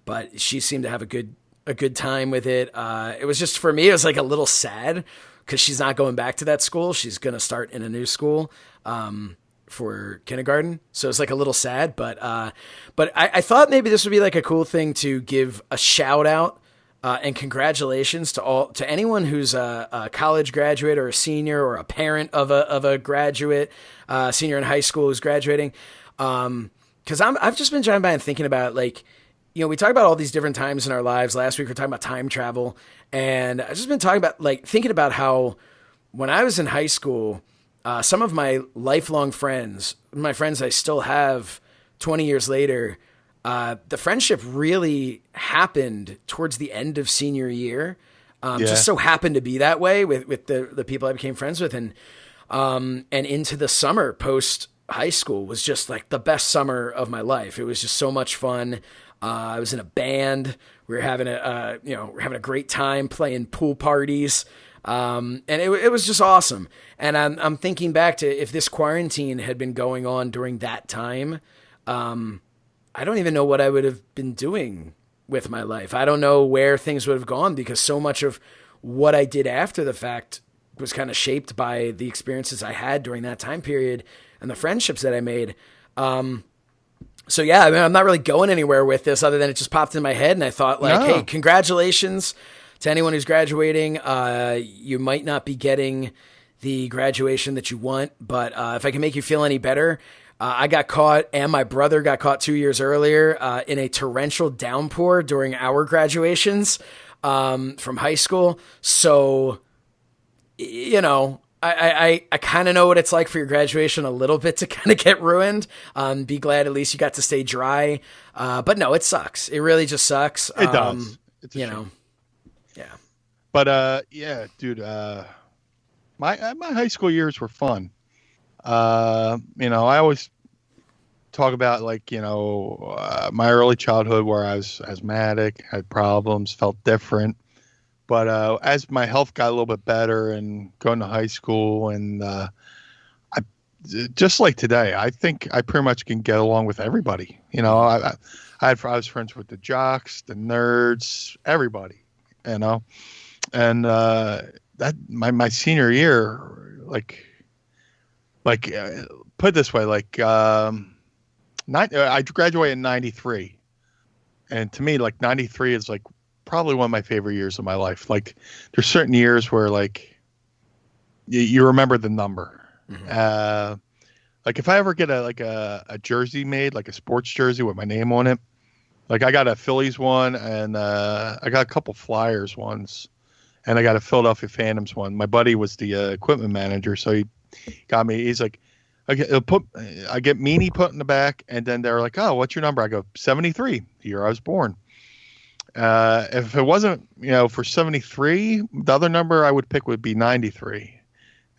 but she seemed to have a good time with it. It was just, for me, it was like a little sad because she's not going back to that school. She's going to start in a new school for kindergarten. So it's like a little sad, but I thought maybe this would be like a cool thing to give a shout out and congratulations to anyone who's a college graduate or a senior or a parent of a graduate, senior in high school who's graduating. Cause I've just been driving by and thinking about, like, you know, we talk about all these different times in our lives. Last week we were talking about time travel, and I've just been talking about, like, thinking about how when I was in high school, some of my lifelong friends, my friends I still have 20 years later, the friendship really happened towards the end of senior year. Just so happened to be that way with the people I became friends with. And into the summer post high school was just like the best summer of my life. It was just so much fun. I was in a band. We were having a great time playing pool parties. And it was just awesome. And I'm thinking back to if this quarantine had been going on during that time, I don't even know what I would have been doing with my life. I don't know where things would have gone, because so much of what I did after the fact was kind of shaped by the experiences I had during that time period and the friendships that I made. So yeah, I mean, I'm not really going anywhere with this other than it just popped in my head. And I thought, like, hey, congratulations to anyone who's graduating. You might not be getting the graduation that you want, but if I can make you feel any better, I got caught, and my brother got caught 2 years earlier in a torrential downpour during our graduations from high school. So, you know, I kind of know what it's like for your graduation a little bit to kind of get ruined. Be glad at least you got to stay dry. But no, it sucks. It really just sucks. It does. It's a shame. Yeah. But yeah, dude, my high school years were fun. You know, I always talk about, like, you know, my early childhood where I was asthmatic, had problems, felt different. But as my health got a little bit better and going to high school, and I just like today, I think I pretty much can get along with everybody. You know, I was friends with the jocks, the nerds, everybody. You know, and that my senior year, like put it this way, like I graduated in '93, and to me, like, '93 is like probably one of my favorite years of my life. Like, there's certain years where, like, you remember the number. Mm-hmm. Like, if I ever get a jersey made, like a sports jersey with my name on it, like, I got a Phillies one, and I got a couple Flyers ones, and I got a Philadelphia Phantoms one. My buddy was the equipment manager, so he got me. He's like, I get Meanie put in the back, and then they're like, "Oh, what's your number?" I go, 73, the year I was born. If it wasn't, you know, for 73, the other number I would pick would be 93.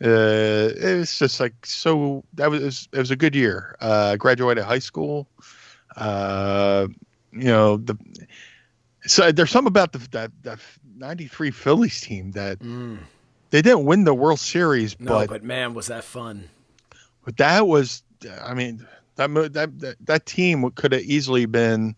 It was just like, so it was a good year. Graduated high school. You know, so there's something about that 93 Phillies team that they didn't win the World Series, but man, was that fun. But that was, I mean, that team could have easily been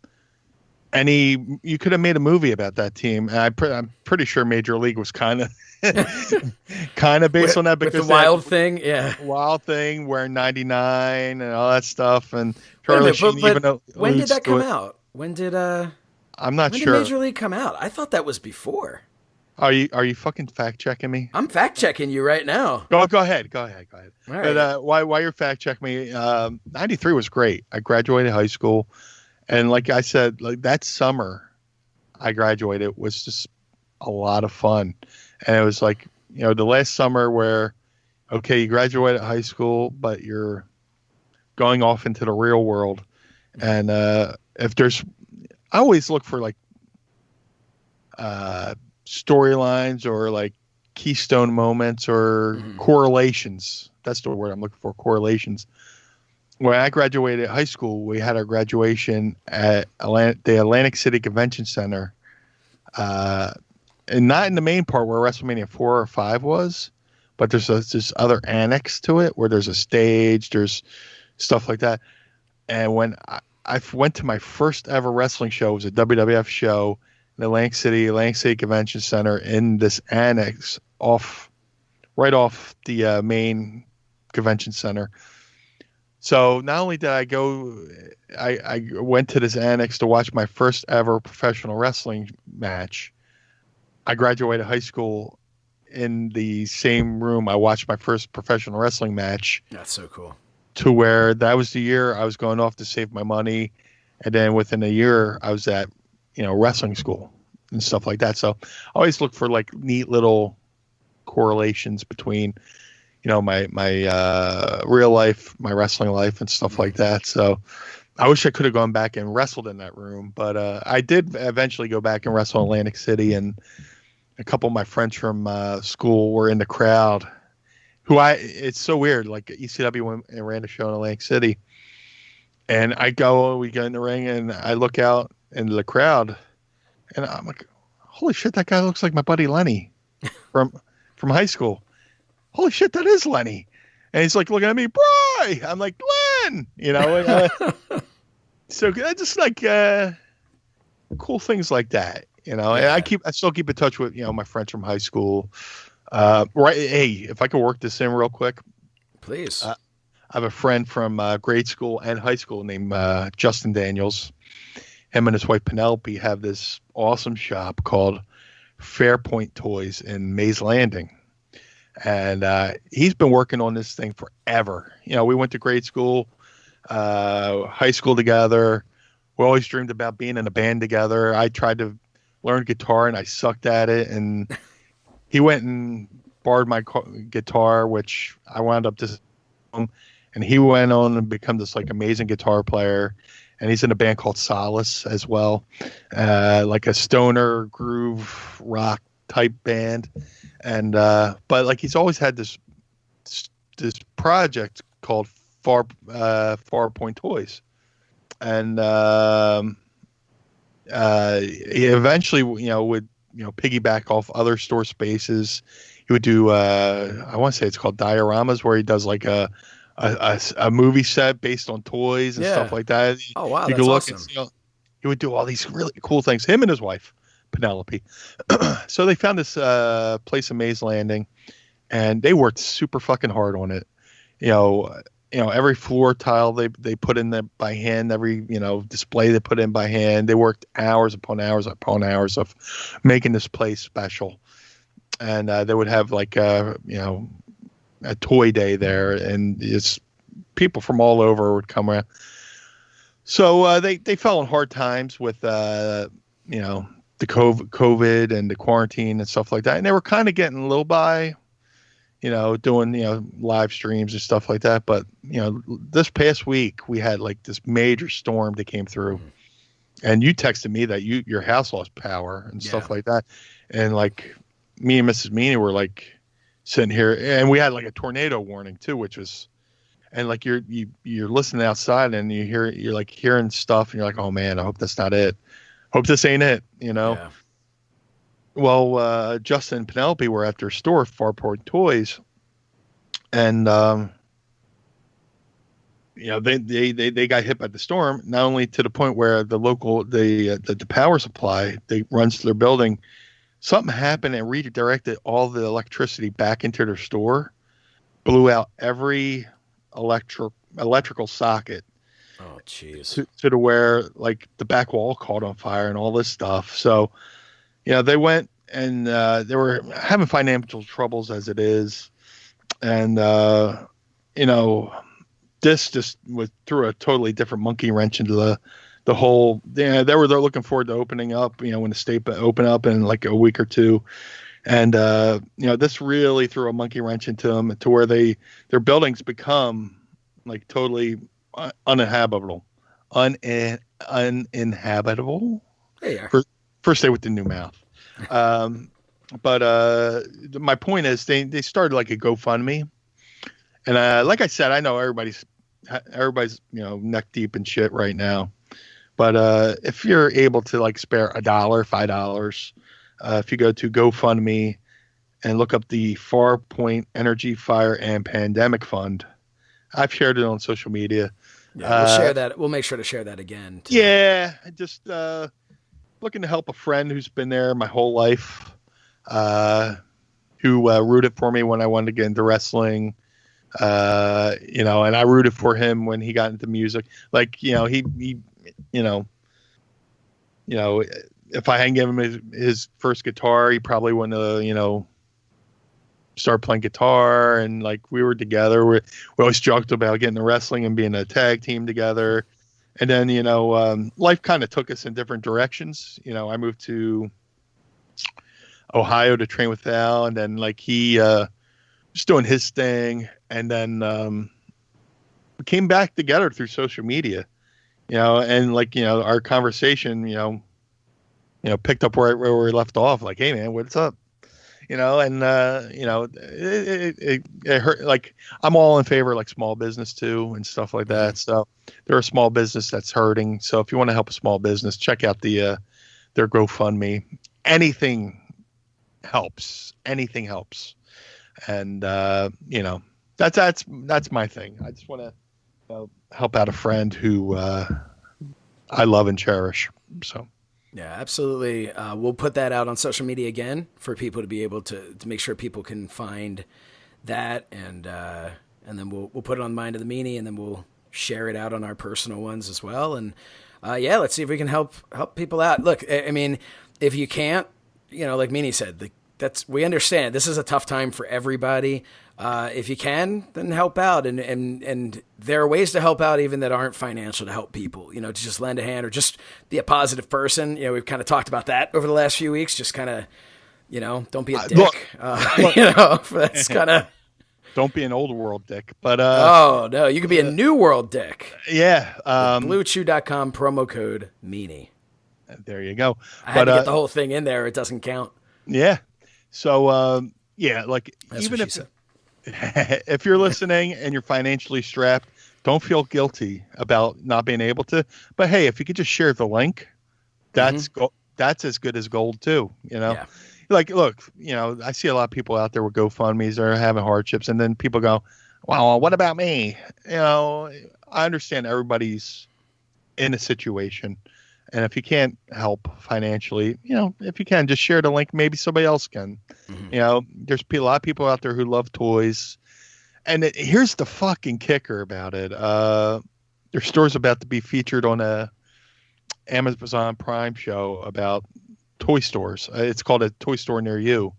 you could have made a movie about that team. And I'm pretty sure Major League was kind of based on that, because with the Wild Thing, yeah, Wild Thing, wearing 99 and all that stuff. And Charlie Sheen, when did that come out? When did I'm not sure. When did Major League come out? I thought that was before. Are you fucking fact checking me? I'm fact checking you right now. Go ahead. All right. But while you're fact checking me, 93 was great. I graduated high school, and like I said, like, that summer I graduated was just a lot of fun. And it was like, you know, the last summer where, okay, you graduated high school, but you're going off into the real world. And if there's, I always look for, like, storylines or, like, keystone moments or correlations. That's the word I'm looking for, correlations. When I graduated high school, we had our graduation at the Atlantic City Convention Center, and not in the main part where WrestleMania 4 or 5 was, but there's this other annex to it where there's a stage, there's stuff like that. And when I went to my first ever wrestling show. It was a WWF show in Atlantic City Convention Center in this annex right off the main convention center. So not only did I go, I went to this annex to watch my first ever professional wrestling match. I graduated high school in the same room I watched my first professional wrestling match. That's so cool. To where that was the year I was going off to save my money. And then within a year I was at, wrestling school and stuff like that. So I always look for like neat little correlations between, my real life, my wrestling life and stuff like that. So I wish I could have gone back and wrestled in that room, but I did eventually go back and wrestle in Atlantic City, and a couple of my friends from school were in the crowd. It's so weird. Like ECW went and ran a show in Atlantic City, and we get in the ring, and I look out into the crowd, and I'm like, "Holy shit, that guy looks like my buddy Lenny from high school. Holy shit, that is Lenny." And he's like looking at me, "Bry." I'm like, "Len," So I just like cool things like that, And I still keep in touch with my friends from high school. Right? Hey, if I could work this in real quick, please. I have a friend from grade school and high school named Justin Daniels. Him and his wife Penelope have this awesome shop called Fairpoint Toys in Mays Landing. And he's been working on this thing forever. We went to grade school, high school together. We always dreamed about being in a band together. I tried to learn guitar and I sucked at it. And he went and borrowed my guitar, which I wound up just, and he went on and become this like amazing guitar player. And he's in a band called Solace as well, like a stoner groove rock type band. And but like he's always had this project called Farpoint Toys, and he eventually would piggyback off other store spaces. He would do I want to say it's called dioramas, where he does like a movie set based on toys and stuff like that. Oh wow, you that's could awesome. And, he would do all these really cool things. Him and his wife Penelope. So they found this place in Mays Landing, and they worked super fucking hard on it. Every floor tile they put in there by hand, every display they put in by hand. They worked hours upon hours upon hours of making this place special. And they would have like a toy day there, and it's people from all over would come around. So they fell on hard times with the COVID and the quarantine and stuff like that. And they were kind of getting a little by, doing, live streams and stuff like that. But, this past week we had like this major storm that came through, and you texted me that your house lost power and stuff like that. And like me and Mrs. Meanie were like sitting here, and we had like a tornado warning too, which was, and like you're listening outside and you're like hearing stuff and you're like, oh man, I hope that's not it. Hope this ain't it, Yeah. Well, Justin and Penelope were at their store, Farpoint Toys, and they got hit by the storm. Not only to the point where the power supply that runs to their building, something happened and redirected all the electricity back into their store, blew out every electrical socket. Oh, jeez. To where like the back wall caught on fire and all this stuff. So, they went and they were having financial troubles as it is. And, this just threw a totally different monkey wrench into the whole, they're looking forward to opening up, when the state open up in like a week or two. And, this really threw a monkey wrench into them to where their buildings become like totally uninhabitable. Uninhabitable. There. First day with the new mouth. But my point is they started like a GoFundMe, and like I said, I know everybody's neck deep in shit right now. But if you're able to like spare $1, $5, if you go to GoFundMe and look up the Farpoint Energy, Fire, and Pandemic Fund, I've shared it on social media. Yeah, we'll share that. We'll make sure to share that again. Too. Yeah, just looking to help a friend who's been there my whole life, who rooted for me when I wanted to get into wrestling. And I rooted for him when he got into music. Like, he if I hadn't given him his first guitar, he probably wouldn't have, start playing guitar. And like, we were together. We always joked about getting into wrestling and being a tag team together. And then, life kind of took us in different directions. I moved to Ohio to train with Al, and then like he was doing his thing. And then we came back together through social media, and like, our conversation, picked up where we left off. Like, hey man, what's up? And it hurt. Like, I'm all in favor of like small business too and stuff like that. So they're a small business that's hurting. So if you want to help a small business, check out their GoFundMe. Anything helps. Anything helps. And that's my thing. I just want to help out a friend who I love and cherish. So. Yeah, absolutely. We'll put that out on social media again for people to be able to make sure people can find that, and then we'll put it on Mind of the Meanie, and then we'll share it out on our personal ones as well. And let's see if we can help people out. Look, I mean, if you can't, like Meanie said, we understand this is a tough time for everybody. If you can, then help out. And there are ways to help out even that aren't financial to help people, to just lend a hand or just be a positive person. We've kind of talked about that over the last few weeks. Just kind of, don't be a dick. That's kind of. Don't be an old world dick, but oh no, you could be a new world dick. Yeah. BlueChew.com promo code Meanie. There you go. I had to get the whole thing in there. It doesn't count. Yeah. So like, that's even if you're listening and you're financially strapped, don't feel guilty about not being able to. But hey, if you could just share the link, that's as good as gold too. Yeah. Like, look, I see a lot of people out there with GoFundMe's that are having hardships, and then people go, "Well, what about me?" I understand everybody's in a situation, and if you can't help financially, if you can, just share the link. Maybe somebody else can. There's a lot of people out there who love toys. And here's the fucking kicker about it. Their store's about to be featured on a Amazon Prime show about toy stores. It's called A Toy Store Near You.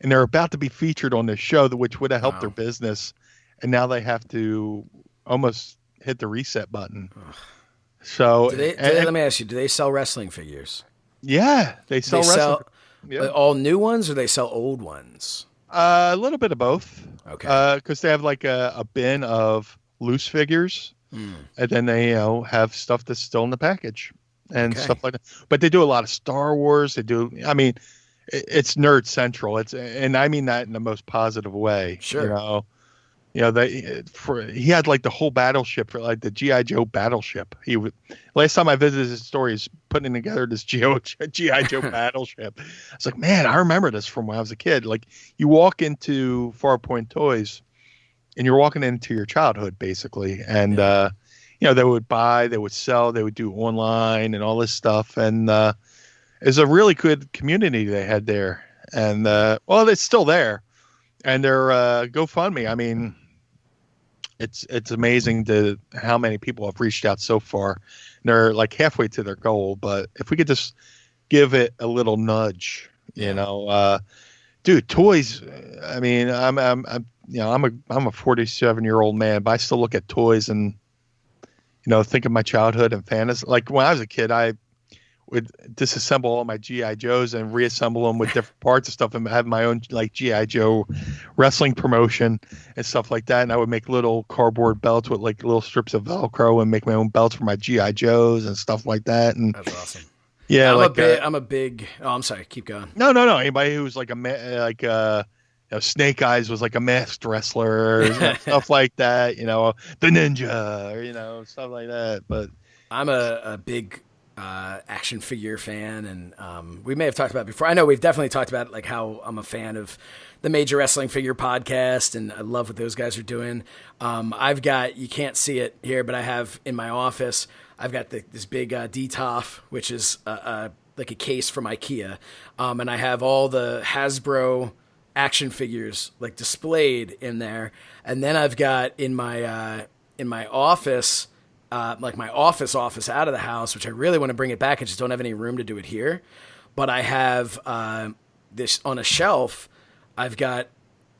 And they're about to be featured on this show, which would have helped their business. And now they have to almost hit the reset button. So let me ask you, do they sell wrestling figures? Yeah, they sell wrestling. All new ones, or they sell old ones? A little bit of both. Okay. Because they have like a bin of loose figures, and then they have stuff that's still in the package and stuff like that. But they do a lot of Star Wars. They do. I mean, it's nerd central. And I mean that in the most positive way. Sure. He had like the whole battleship for like the G.I. Joe battleship. Last time I visited his store, he's putting together this G.I. Joe battleship. I was like, man, I remember this from when I was a kid. Like, you walk into Farpoint Toys and you're walking into your childhood basically. And, they would buy, they would sell, they would do online and all this stuff. And it's a really good community they had there. And, it's still there. And their GoFundMe, I mean, it's amazing how many people have reached out so far. They're like halfway to their goal, but if we could just give it a little nudge, dude, toys. I mean, I'm a 47-year-old man, but I still look at toys and think of my childhood and fantasy. Like when I was a kid, I would disassemble all my G.I. Joes and reassemble them with different parts and stuff, and have my own like G.I. Joe wrestling promotion and stuff like that. And I would make little cardboard belts with like little strips of Velcro and make my own belts for my G.I. Joes and stuff like that. And that's awesome. Yeah, I'm a big. Oh, I'm sorry. Keep going. No. Anybody who's like Snake Eyes was like a masked wrestler, stuff like that. The ninja, or stuff like that. But I'm a big action figure fan, and we may have talked about it before. I know we've definitely talked about like how I'm a fan of the Major Wrestling Figure podcast, and I love what those guys are doing. I've got, you can't see it here, but I have in my office, I've got this big DTOF, which is like a case from IKEA, and I have all the Hasbro action figures like displayed in there, and then I've got in my office. Like my office out of the house, which I really want to bring it back. I just don't have any room to do it here. But I have this on a shelf. I've got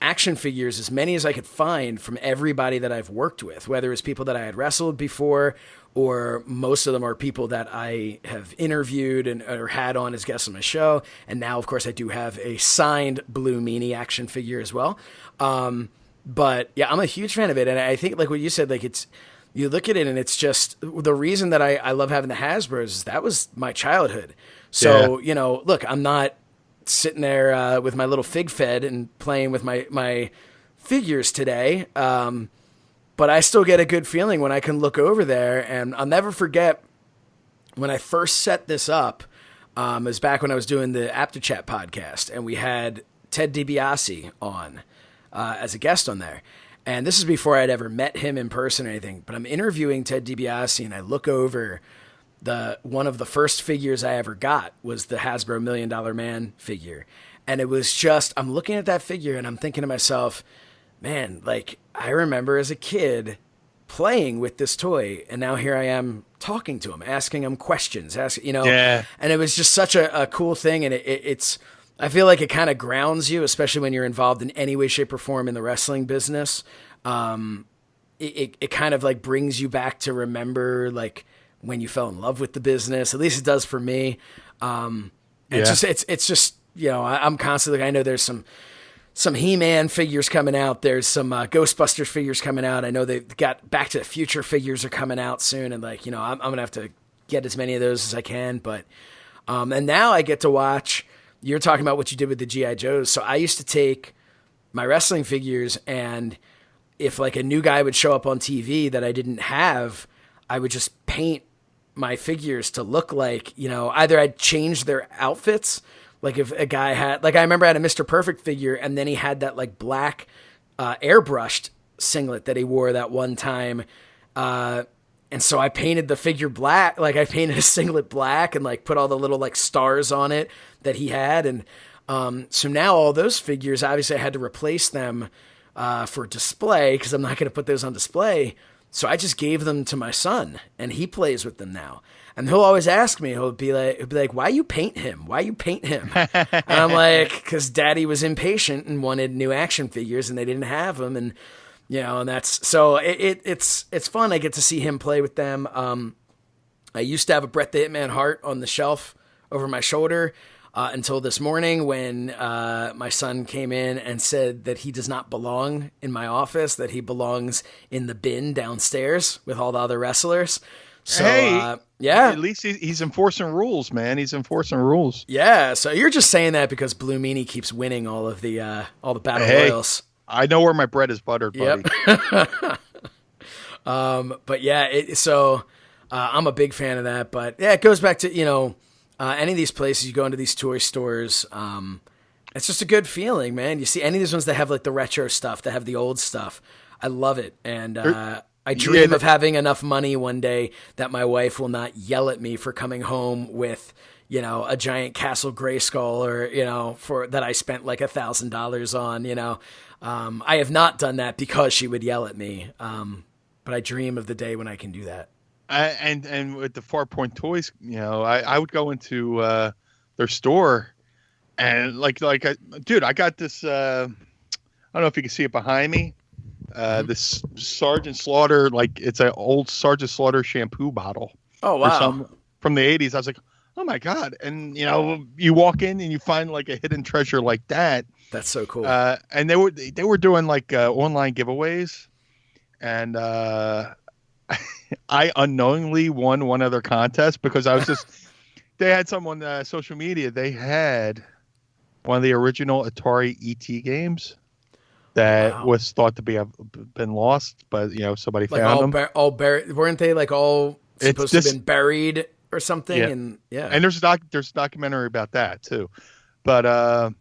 action figures, as many as I could find from everybody that I've worked with, whether it's people that I had wrestled before, or most of them are people that I have interviewed or had on as guests on my show. And now, of course, I do have a signed Blue Meanie action figure as well. But yeah, I'm a huge fan of it. And I think like what you said, like you look at it and it's just the reason that I love having the Hasbros is that was my childhood. So, you know, look, I'm not sitting there with my little fig fed and playing with my figures today. But I still get a good feeling when I can look over there, and I'll never forget when I first set this up. It was back when I was doing the AptoChat podcast, and we had Ted DiBiase on as a guest on there. And this is before I'd ever met him in person or anything, but I'm interviewing Ted DiBiase, and I look over one of the first figures I ever got was the Hasbro $1 Million Man figure. And it was just, I'm looking at that figure and I'm thinking to myself, man, like I remember as a kid playing with this toy, and now here I am talking to him, asking him questions, and it was just such a cool thing. And it's, I feel like it kind of grounds you, especially when you're involved in any way, shape, or form in the wrestling business. It kind of like brings you back to remember like when you fell in love with the business. At least it does for me. It's just, you know, I'm constantly, I know there's some He-Man figures coming out. There's some Ghostbusters figures coming out. I know they've got Back to the Future figures are coming out soon. And like, you know, I'm going to have to get as many of those as I can. But, and now I get to watch. You're talking about what you did with the G.I. Joes. So I used to take my wrestling figures, and if like a new guy would show up on TV that I didn't have, I would just paint my figures to look like, you know, either I'd change their outfits. Like if a guy had, like I remember I had a Mr. Perfect figure, and then he had that like black airbrushed singlet that he wore that one time. And so I painted the figure black, like I painted a singlet black and like put all the little like stars on it that he had. And so now all those figures, obviously I had to replace them for display because I'm not going to put those on display. So I just gave them to my son, and he plays with them now. And he'll always ask me, he'll be like, why you paint him? Why you paint him? And I'm like, because Daddy was impatient and wanted new action figures, and they didn't have them. And, you know, and that's, so it's fun. I get to see him play with them. I used to have a Bret the Hitman Hart on the shelf over my shoulder until this morning when my son came in and said that he does not belong in my office, that he belongs in the bin downstairs with all the other wrestlers. So, yeah. At least he's enforcing rules, man. He's enforcing rules. Yeah. So you're just saying that because Blue Meanie keeps winning all the battle royals. I know where my bread is buttered, buddy. Yep. But yeah, I'm a big fan of that. But yeah, it goes back to, you know, any of these places you go into these toy stores. It's just a good feeling, man. You see any of these ones that have like the retro stuff, that have the old stuff. I love it. And, I dream of having enough money one day that my wife will not yell at me for coming home with, you know, a giant Castle Grayskull or, you know, for that I spent like $1,000 on, you know. I have not done that because she would yell at me. But I dream of the day when I can do that. And with the Farpoint Toys, you know, I would go into their store and dude, I got this, I don't know if you can see it behind me. This Sergeant Slaughter, like it's an old Sergeant Slaughter shampoo bottle. Oh, wow. From the 80s. I was like, oh my God. And, you know, you walk in and you find like a hidden treasure like that. That's so cool. And they were doing like online giveaways. And I unknowingly won one of their contests because I was just, they had someone on social media. They had one of the original Atari ET games. That was thought to be been lost, but you know somebody like found them. All buried, weren't they? Like all supposed to have been buried or something. Yeah. And yeah. And there's a documentary about that too. But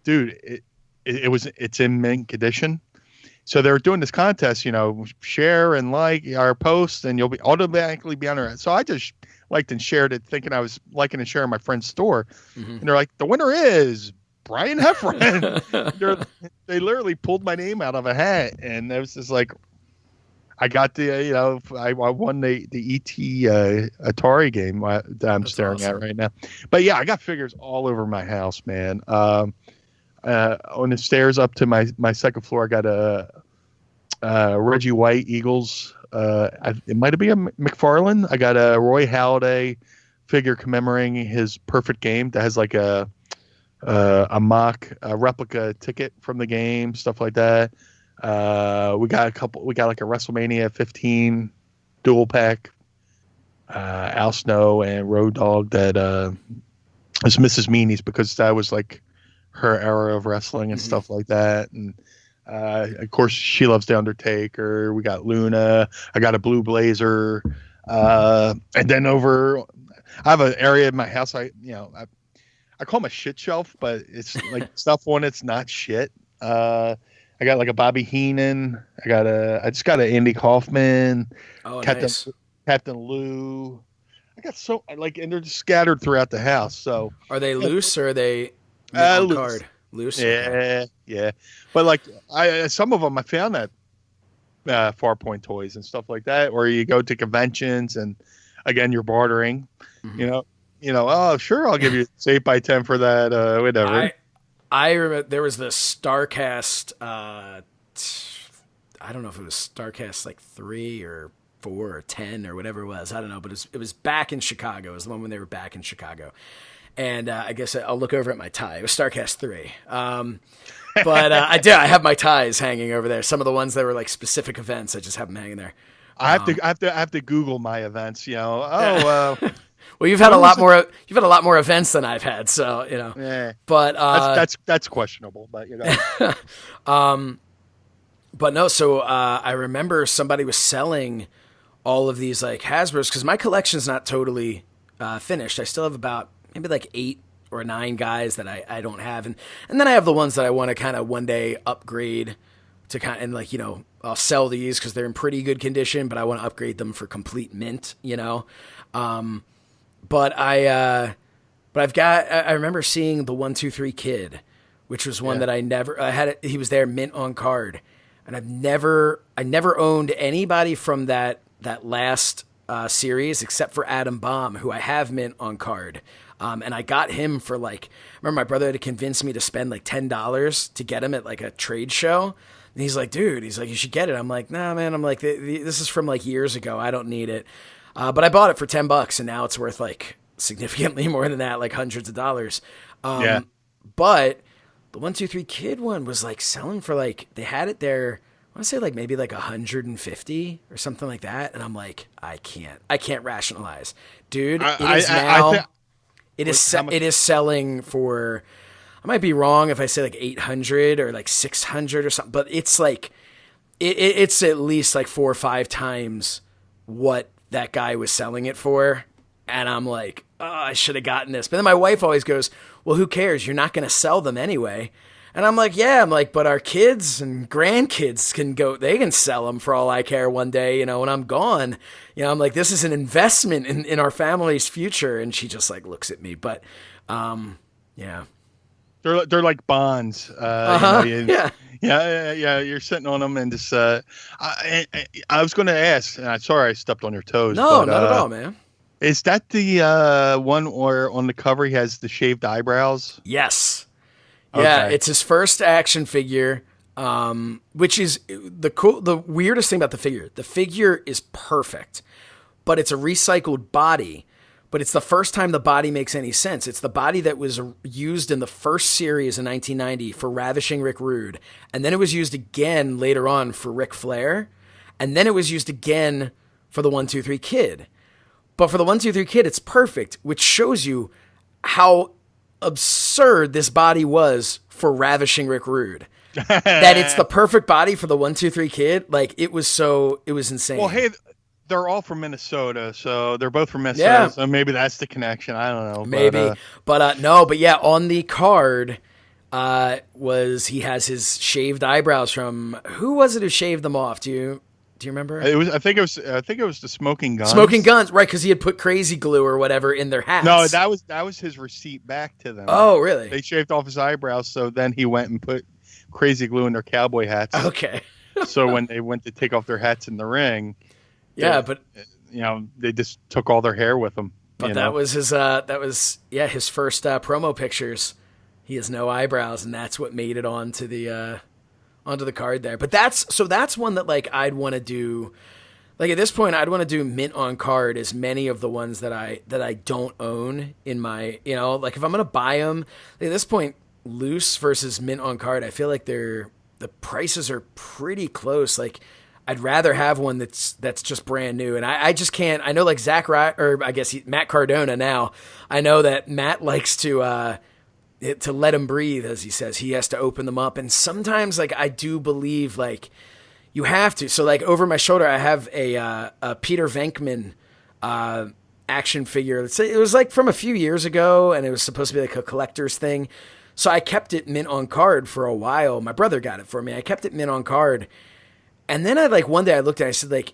dude, it's in mint condition. So they're doing this contest, share and like our post, and you'll be automatically be on there. So I just liked and shared it, thinking I was liking and sharing my friend's store. And they're like, the winner is Brian Heffron. They literally pulled my name out of a hat, and it was just like, I got the, I won the ET Atari game that I'm staring at right now. But yeah, I got figures all over my house, man. On the stairs up to my second floor, I got a Reggie White Eagles. It might be a McFarlane. I got a Roy Halladay figure commemorating his perfect game that has like a mock replica ticket from the game, stuff like that. We got like a WrestleMania 15 dual pack, Al Snow and Road Dogg that is Mrs. Meanie's, because that was like her era of wrestling and stuff like that. And of course, she loves the Undertaker. We got Luna. I got a blue blazer. And then I have an area in my house. I call my shit shelf, but it's like stuff on it's not shit. I got like a Bobby Heenan. I just got an Andy Kaufman. Oh, nice. Captain Lou. I got and they're just scattered throughout the house. So are they loose or are they loose? Card? Loose? Yeah, okay. Yeah. But like some of them I found at Farpoint Toys and stuff like that, or you go to conventions and again you're bartering. Oh sure, I'll give you 8x10 for that. Whatever. I remember there was the Starcast. I don't know if it was Starcast like 3 or 4 or 10 or whatever it was. I don't know, but it was back in Chicago. It was the one when they were back in Chicago. And I guess I'll look over at my tie. It was Starcast 3. But I have my ties hanging over there. Some of the ones that were like specific events, I just have them hanging there. I have to Google my events. Well, you've had a lot more. You've had a lot more events than I've had, so Yeah. But that's questionable. But But no. So I remember somebody was selling all of these like Hasbro's, because my collection's not totally finished. I still have about maybe like 8 or 9 guys that I don't have, and then I have the ones that I want to kind of one day upgrade to kind of, and like I'll sell these because they're in pretty good condition, but I want to upgrade them for complete mint. But I remember seeing the 1-2-3 Kid, which was one that I had. He was there mint on card, and I never owned anybody from that last series except for Adam Bomb, who I have mint on card. And I got him for I remember my brother had to convince me to spend like $10 to get him at like a trade show. And he's like, dude, you should get it. I'm like, nah, man. I'm like, this is from like years ago. I don't need it. But I bought it for $10 and now it's worth like significantly more than that, like hundreds of dollars. But the 1-2-3 Kid one was like selling for like, they had it there, I want to say like maybe like 150 or something like that. And I'm like, I can't rationalize, dude. It is selling for, I might be wrong if I say like 800 or like 600 or something, but it's like, it's at least like 4 or 5 times what that guy was selling it for. And I'm like, oh, I should have gotten this. But then my wife always goes, well, who cares? You're not going to sell them anyway. And I'm like, yeah, but our kids and grandkids they can sell them for all I care one day, when I'm gone. I'm like, this is an investment in our family's future. And she just like looks at me, but yeah. They're like bonds. Yeah. You're sitting on them and just. I was going to ask, and I'm sorry I stepped on your toes. No, not at all, man. Is that the one where on the cover he has the shaved eyebrows? Yes. Okay. Yeah, it's his first action figure, which is the weirdest thing about the figure. The figure is perfect, but it's a recycled body. But it's the first time the body makes any sense. It's the body that was used in the first series in 1990 for Ravishing Rick Rude. And then it was used again later on for Ric Flair. And then it was used again for the 1-2-3 Kid. But for the 1-2-3 Kid, it's perfect, which shows you how absurd this body was for Ravishing Rick Rude. That it's the perfect body for the 1-2-3 Kid. Like, it was insane. Well, hey, they're all from Minnesota, so they're both from Minnesota. Yeah. So maybe that's the connection. I don't know. Maybe, but yeah, on the card he has his shaved eyebrows from, who was it who shaved them off? Do you remember? I think it was the Smoking Guns. Smoking Guns, right? Because he had put crazy glue or whatever in their hats. No, that was his receipt back to them. Oh, really? They shaved off his eyebrows, so then he went and put crazy glue in their cowboy hats. Okay. So when they went to take off their hats in the ring, they just took all their hair with them. But that was his first promo pictures. He has no eyebrows, and that's what made it onto the card there. But that's one that like I'd want to do. Like at this point, I'd want to do mint on card as many of the ones that I don't own in my, like if I'm gonna buy them at this point, loose versus mint on card, I feel like the prices are pretty close. Like I'd rather have one that's just brand new, and I just can't. I know like Matt Cardona now. I know that Matt likes to let him breathe, as he says. He has to open them up, and sometimes like I do believe like you have to. So like over my shoulder, I have a Peter Venkman action figure. It was like from a few years ago, and it was supposed to be like a collector's thing. So I kept it mint on card for a while. My brother got it for me. I kept it mint on card. And then one day I looked at it, I said like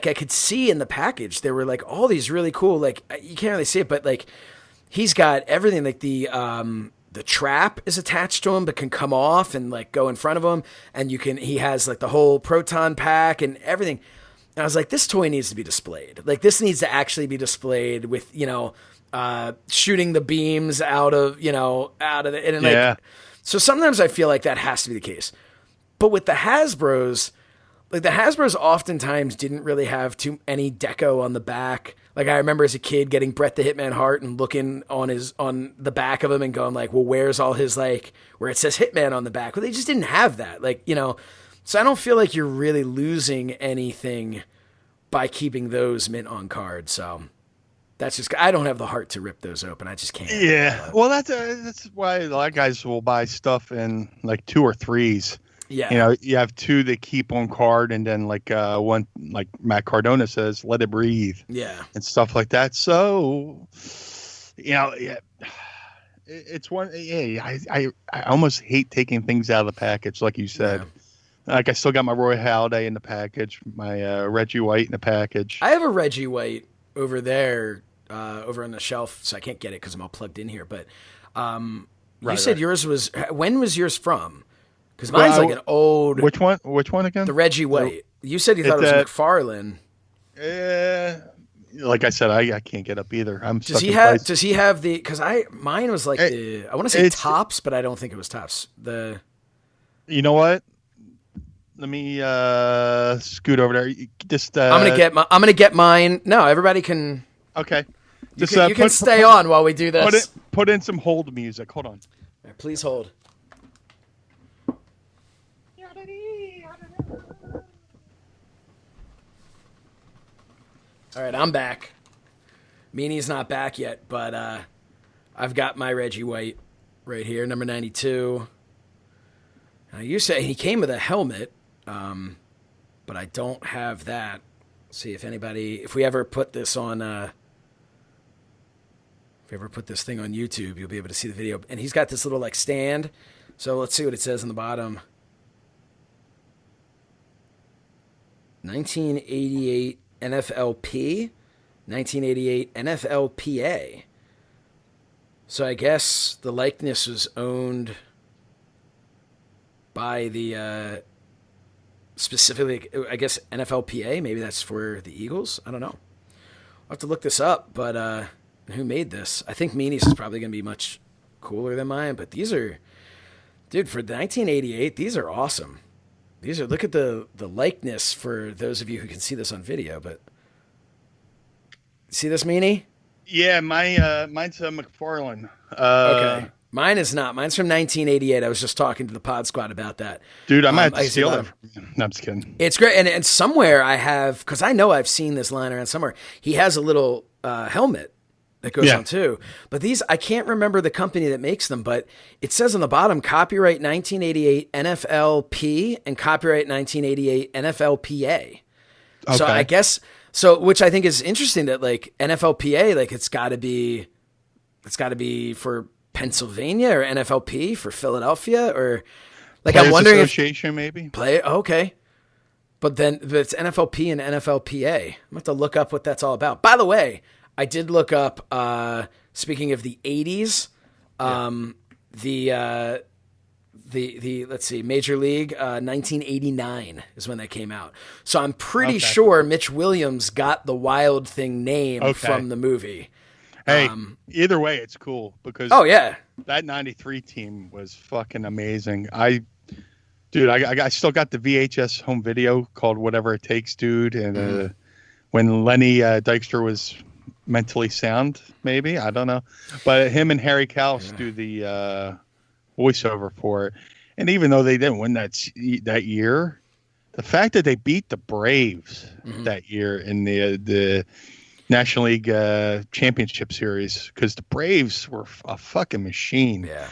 I could see in the package, there were like all these really cool, like you can't really see it, but like he's got everything, like the trap is attached to him, but can come off and like go in front of him. And he has like the whole proton pack and everything. And I was like, this toy needs to be displayed. Like this needs to actually be displayed with, shooting the beams out of it. And like, so sometimes I feel like that has to be the case. But with the Hasbros, like the Hasbros oftentimes didn't really have any deco on the back. Like I remember as a kid getting Bret the Hitman Hart and looking on the back of him and going like, well, where's all his like, where it says Hitman on the back? Well, they just didn't have that. Like, so I don't feel like you're really losing anything by keeping those mint on card. So that's just, I don't have the heart to rip those open. I just can't. Yeah. Well, that's why a lot of guys will buy stuff in like 2 or 3s. Yeah. You have 2 that keep on card, and then like one, like Matt Cardona says, let it breathe. Yeah. And stuff like that. So, it's one. Yeah. I almost hate taking things out of the package, like you said. Yeah. Like I still got my Roy Halladay in the package, my Reggie White in the package. I have a Reggie White over there, over on the shelf, so I can't get it because I'm all plugged in here. But you said yours was. When was yours from? Because mine's like an old. Which one? Which one again? The Reggie White. You said you thought it was McFarlane. Like I said, I can't get up either. Does he have the? Because mine was like I want to say Tops, but I don't think it was Tops. You know what? Let me scoot over there. Just I'm gonna get mine. No, everybody can. Okay. You can stay on while we do this. Put in some hold music. Hold on. Right, please hold. All right, I'm back. Meanie's not back yet, but I've got my Reggie White right here, number 92. Now, you say he came with a helmet, but I don't have that. Let's see if we ever put this on, if we ever put this thing on YouTube, you'll be able to see the video. And he's got this little like stand. So let's see what it says on the bottom. 1988 NFLP, 1988 NFLPA. So I guess the likeness was owned by the specifically, I guess, NFLPA. Maybe that's for the Eagles. I don't know. I'll have to look this up, but who made this? I think Meanie's is probably going to be much cooler than mine, but these are, dude, for 1988, these are awesome. Look at the likeness for those of you who can see this on video, but see this, Meanie? Yeah, mine's a McFarlane. Okay. Mine is not. Mine's from 1988. I was just talking to the Pod Squad about that. Dude, I might have to steal that from you. No, I'm just kidding. It's great. And somewhere I have, because I know I've seen this line around somewhere, he has a little helmet that goes on too. But these, I can't remember the company that makes them, but it says on the bottom, copyright 1988 NFLP and copyright 1988 NFLPA. Okay. So I guess So, which I think is interesting that like NFLPA, like it's got to be for Pennsylvania or NFLP for Philadelphia or like Players I'm wondering Association maybe. Okay. But it's NFLP and NFLPA. I'm going to have to look up what that's all about. By the way, I did look up, speaking of the 80s, let's see, Major League, 1989 is when that came out. So I'm pretty sure Mitch Williams got the Wild Thing name from the movie. Hey, either way, it's cool because that 93 team was fucking amazing. I still got the VHS home video called Whatever It Takes, Dude. And when Lenny Dykstra was mentally sound, maybe, I don't know. But him and Harry Kalas do the voiceover for it. And even though they didn't win that year, the fact that they beat the Braves that year in the National League Championship Series, because the Braves were a fucking machine. Yeah.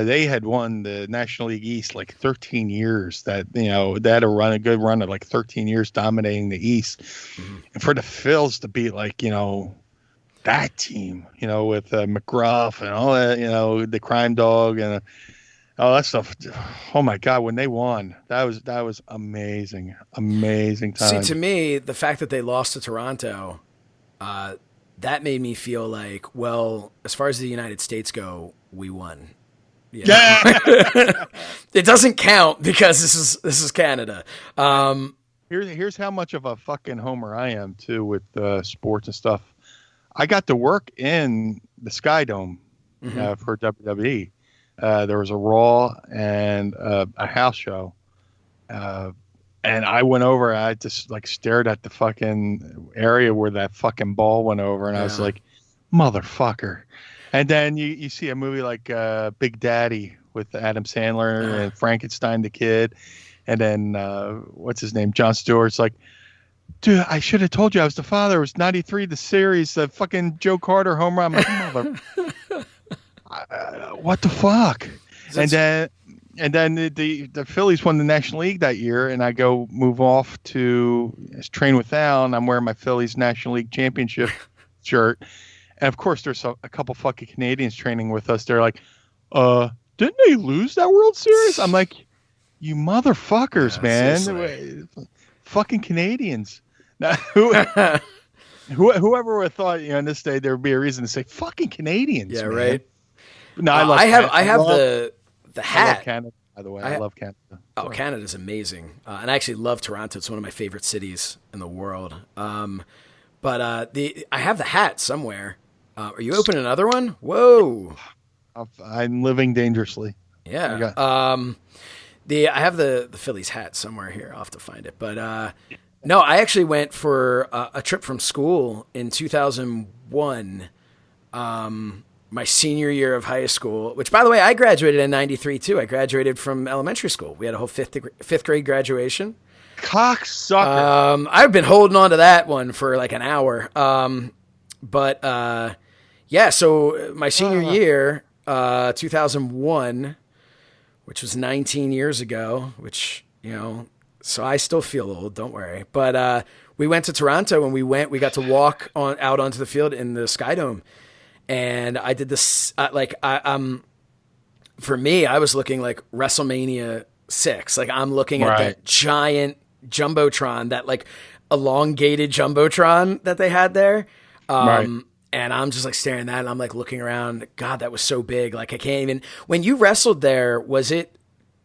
They had won the National League East like 13 years. They had a good run of like 13 years dominating the East. And for the Phils to beat like, that team, with McGruff and all that, the Crime Dog and all that stuff. Oh my God, when they won, that was amazing. Amazing time. See, to me, the fact that they lost to Toronto, that made me feel like, well, as far as the United States go, we won. Yeah. It doesn't count because this is Canada. Here's how much of a fucking homer I am too with sports and stuff. I got to work in the Skydome for WWE. There was a Raw and a house show, and I went over. I just like stared at the fucking area where that fucking ball went over, and I was like, "Motherfucker." And then you see a movie like Big Daddy with Adam Sandler and Frankenstein the Kid. And then, what's his name? Jon Stewart's like, dude, I should have told you I was the father. It was 93, the series, the fucking Joe Carter home run. I'm like, what the fuck? And then the Phillies won the National League that year. And I go move off to train with Al. And I'm wearing my Phillies National League Championship shirt. And of course, there's a couple fucking Canadians training with us. They're like, didn't they lose that World Series? I'm like, you motherfuckers, man. Seriously. Fucking Canadians. Now, whoever would have thought, in this day, there would be a reason to say fucking Canadians. Yeah, man. Right. No, I have the hat. I love Canada, by the way. I love Canada. Oh, Canada's amazing. And I actually love Toronto. It's one of my favorite cities in the world. But I have the hat somewhere. Are you opening another one? Whoa! I'm living dangerously. Yeah. I have the Phillies hat somewhere here. I'll have to find it. But no, I actually went for a trip from school in 2001, my senior year of high school. Which, by the way, I graduated in '93 too. I graduated from elementary schoal. We had a whole fifth grade graduation. Cocksucker. I've been holding on to that one for like an hour. So my senior year, 2001, which was 19 years ago, which, so I still feel old, don't worry. But we went to Toronto and we got to walk out onto the field in the Skydome. And I did this, for me, I was looking like WrestleMania 6. Like I'm looking at that giant Jumbotron, that like elongated Jumbotron that they had there. And I'm just like staring at that and I'm like looking around. God, that was so big. Like I can't even, when you wrestled there, was it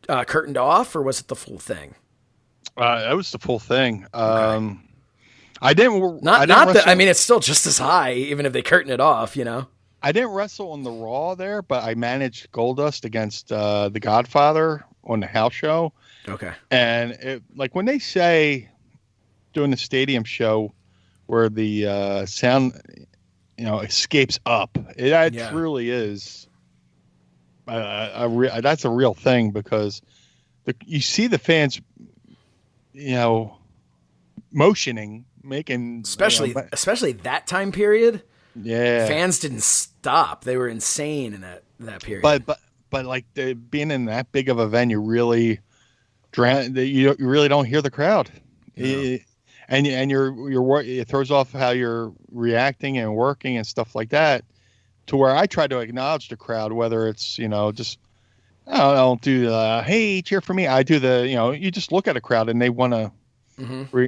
curtained off or was it the full thing? That was the full thing. Okay. I didn't it's still just as high, even if they curtain it off, I didn't wrestle on the Raw there, but I managed Goldust against the Godfather on the house show. Okay. And like when they say doing the stadium show where the sound, escapes up, it truly is. That's a real thing because you see the fans, motioning, making especially that time period. Yeah, fans didn't stop; they were insane in that period. But like being in that big of a venue, really, you really don't hear the crowd. No. and it throws off how you're reacting and working and stuff like that. To where I try to acknowledge the crowd, whether it's just I don't do the hey, cheer for me. I do the you just look at a crowd and they want to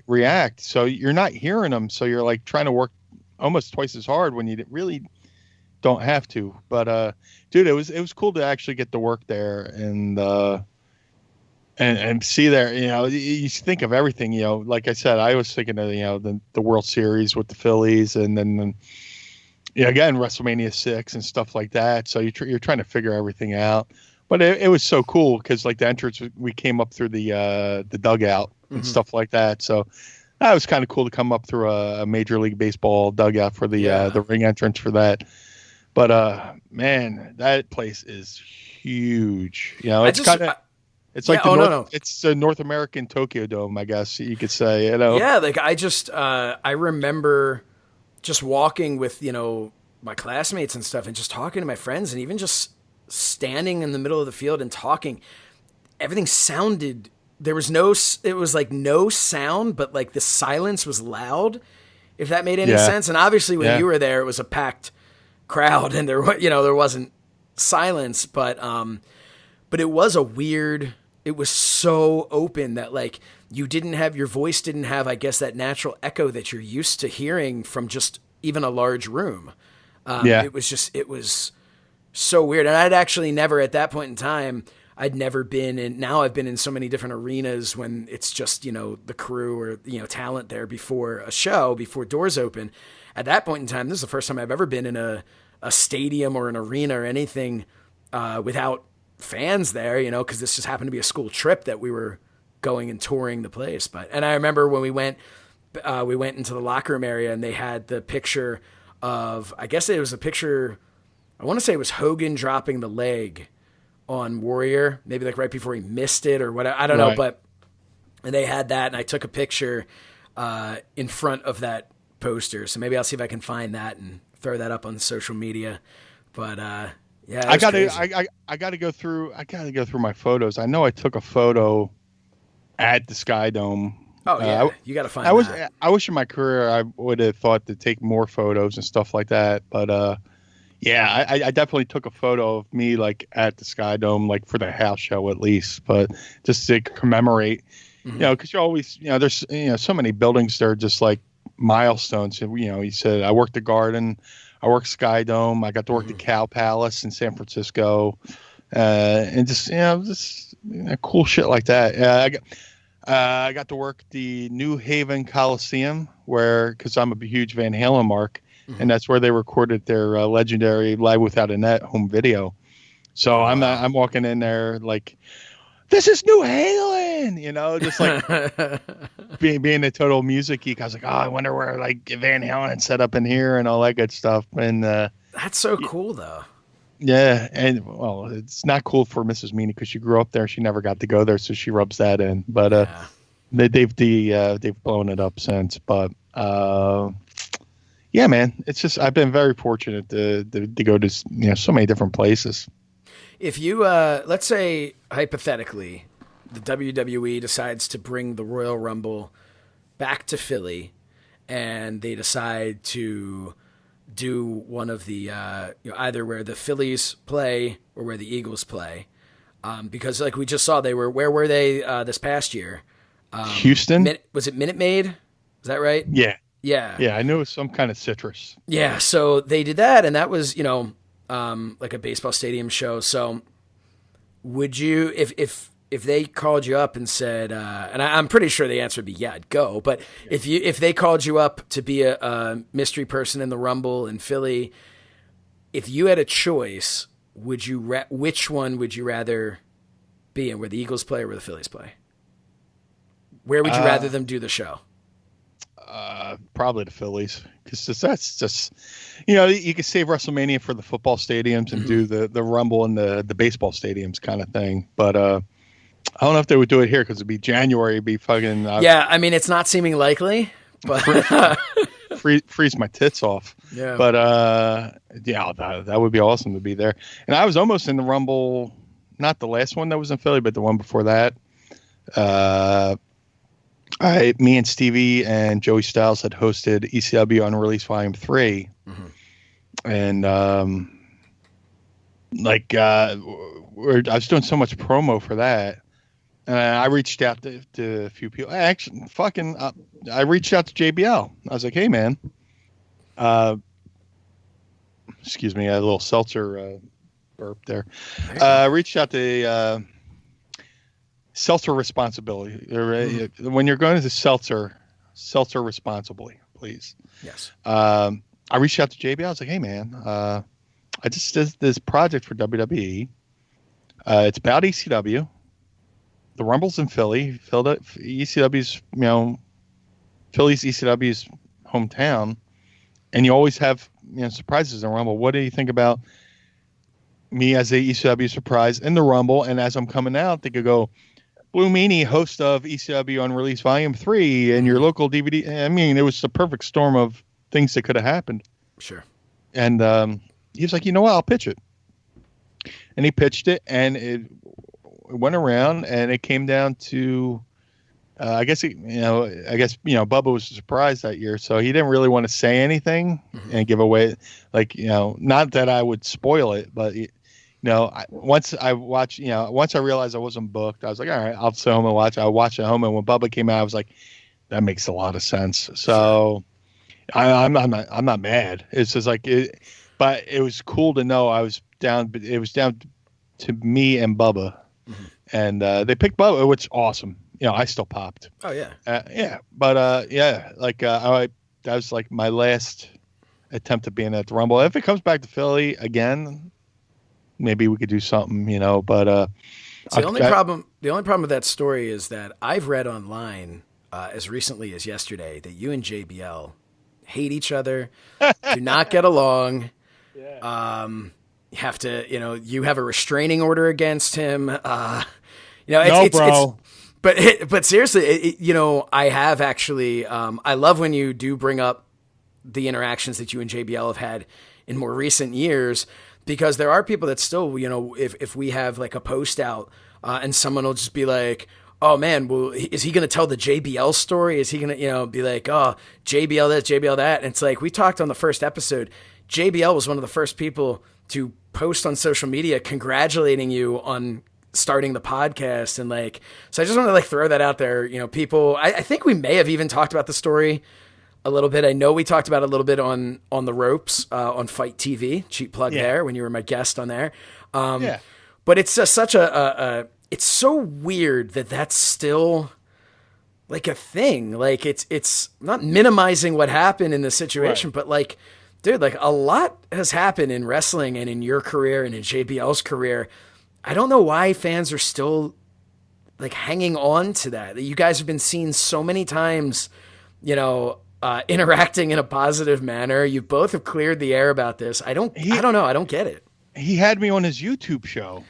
react. So you're not hearing them. So you're like trying to work almost twice as hard when you really don't have to. But dude, it was cool to actually get to work there and see there. You think of everything. Like I said, I was thinking of the World Series with the Phillies, and then again WrestleMania 6 and stuff like that. So you're trying to figure everything out. But it was so cool because like the entrance, we came up through the dugout and stuff like that. So that was kind of cool to come up through a Major League Baseball dugout for the ring entrance for that. But man, that place is huge. It's it's a North American Tokyo Dome, I guess you could say. Yeah, like I remember just walking with my classmates and stuff, and just talking to my friends, and even just standing in the middle of the field and talking. Everything sounded. It was like no sound, but like the silence was loud, if that made any sense. And obviously when you were there, it was a packed crowd and there wasn't silence, but it was it was so open that like your voice didn't have, I guess, that natural echo that you're used to hearing from just even a large room. It was so weird. And I'd actually never, at that point in time, I'd never been in. Now I've been in so many different arenas when it's just, the crew or, talent there before a show, before doors open. At that point in time, this is the first time I've ever been in a stadium or an arena or anything without fans there, because this just happened to be a school trip that we were going and touring the place. And I remember when we went into the locker room area and they had the picture of, I guess it was a picture, I want to say it was Hogan dropping the leg on Warrior, maybe like right before he missed it or whatever. I don't know, but and they had that, and I took a picture in front of that poster. So maybe I'll see if I can find that and throw that up on social media. But yeah, I gotta go through my photos. I know I took a photo at the Skydome. Oh yeah, you got to find that. I wish in my career I would have thought to take more photos and stuff like that, but yeah, I definitely took a photo of me like at the Skydome, like for the house show at least, but just to commemorate, because you always, there's, so many buildings that are just like milestones. You said I worked the Garden, I worked Skydome, I got to work the Cow Palace in San Francisco, and just, just cool shit like that. I got to work the New Haven Coliseum because I'm a huge Van Halen mark. And that's where they recorded their legendary Live Without a Net home video. So I'm walking in there like, this is New Halen, just like being a total music geek. I was like, oh, I wonder where like Van Halen set up in here and all that good stuff. And that's so cool though. Yeah, and well, it's not cool for Mrs. Meanie because she grew up there. She never got to go there, so she rubs that in. But they've blown it up since. But yeah, man, it's just I've been very fortunate to go to so many different places. If you let's say hypothetically, the WWE decides to bring the Royal Rumble back to Philly, and they decide to do one of the either where the Phillies play or where the Eagles play, because like we just saw, where were they this past year? Houston. Was it Minute Maid? Is that right? Yeah. Yeah. Yeah, I knew it was some kind of citrus. Yeah, so they did that, and that was, like a baseball stadium show. So would you, if they called you up and said, and I'm pretty sure the answer would be, yeah, I'd go. But if they called you up to be a mystery person in the Rumble in Philly, if you had a choice, which one would you rather be in, where the Eagles play or where the Phillies play? Where would you rather them do the show? Probably the Phillies, because that's just, you could save WrestleMania for the football stadiums and do the Rumble in the baseball stadiums kind of thing. But I don't know if they would do it here because it'd be January. It'd be fucking. Yeah, I mean, it's not seeming likely, but freeze my tits off. Yeah. But yeah, that would be awesome to be there. And I was almost in the Rumble, not the last one that was in Philly, but the one before that. Me and Stevie and Joey Styles had hosted ECW Unreleased Volume 3. And I was doing so much promo for that. And I reached out to a few people. I reached out to JBL. I was like, hey, man. Excuse me, a little seltzer burp there. Reached out to seltzer responsibility. When you're going to seltzer responsibly, please. Yes. I reached out to JBL. I was like, hey, man, I just did this project for WWE. It's about ECW. The Rumble's in Philly. ECW's, Philly's ECW's hometown. And you always have, surprises in Rumble. What do you think about me as a ECW surprise in the Rumble? And as I'm coming out, they could go, Blue Meanie, host of ECW Unreleased Volume 3 and your local DVD. I mean, it was the perfect storm of things that could have happened. Sure. And he was like, you know what? I'll pitch it. And he pitched it, and it went around, and it came down to, I guess Bubba was surprised that year, so he didn't really want to say anything and give away, not that I would spoil it, but once I realized I wasn't booked, I was like, all right, I'll sit home and watch. I watched at home, and when Bubba came out, I was like, that makes a lot of sense. So I'm not mad. It's just like it, but it was cool to know I was down. It was down to me and Bubba, and they picked Bubba, which is awesome. I still popped. Oh yeah. Yeah. But that was like my last attempt at being at the Rumble. If it comes back to Philly again, maybe we could do something, but the only problem with that story is that I've read online as recently as yesterday that you and JBL hate each other, do not get along. Yeah. You have to, you have a restraining order against him. Bro. But seriously, I have actually, I love when you do bring up the interactions that you and JBL have had in more recent years, because there are people that still, if we have like a post out and someone will just be like, oh man, well, is he going to tell the JBL story? Is he going to, be like, oh, JBL this, JBL that? And it's like, we talked on the first episode, JBL was one of the first people to post on social media congratulating you on starting the podcast. And so I just want to throw that out there. People, I think we may have even talked about the story a little bit. I know we talked about it a little bit on the ropes, on FITE TV, cheap plug there when you were my guest on there. But it's just such it's so weird that that's still a thing. It's not minimizing what happened in the situation, but dude, a lot has happened in wrestling and in your career and in JBL's career. I don't know why fans are still hanging on to that. You guys have been seen so many times, interacting in a positive manner. You both have cleared the air about this. I don't know. I don't get it. He had me on his YouTube show.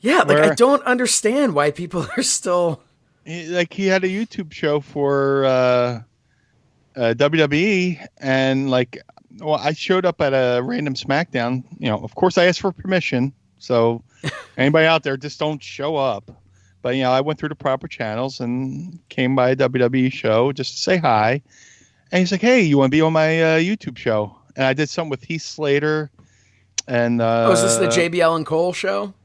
Yeah. I don't understand why people are still he had a YouTube show for, WWE, and I showed up at a random SmackDown, of course I asked for permission. So anybody out there, just don't show up. But, I went through the proper channels and came by a WWE show just to say hi. And he's like, hey, you want to be on my YouTube show? And I did something with Heath Slater. And is this the JBL and Cole show?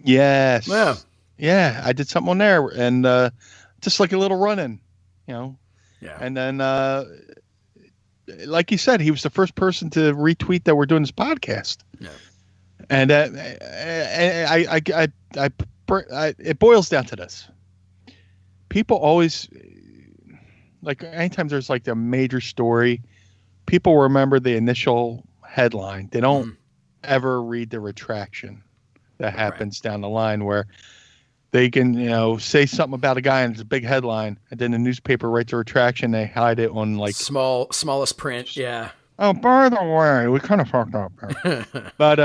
Yes. Yeah. Yeah, I did something on there. And just a little run-in, Yeah. And then, like you said, he was the first person to retweet that we're doing this podcast. Yeah. And it boils down to this. People always, anytime there's a major story, people remember the initial headline. They don't ever read the retraction that happens down the line, where they can, say something about a guy and it's a big headline, and then the newspaper writes a retraction. They hide it on smallest print. Yeah. Oh, by the way, we kind of fucked up. But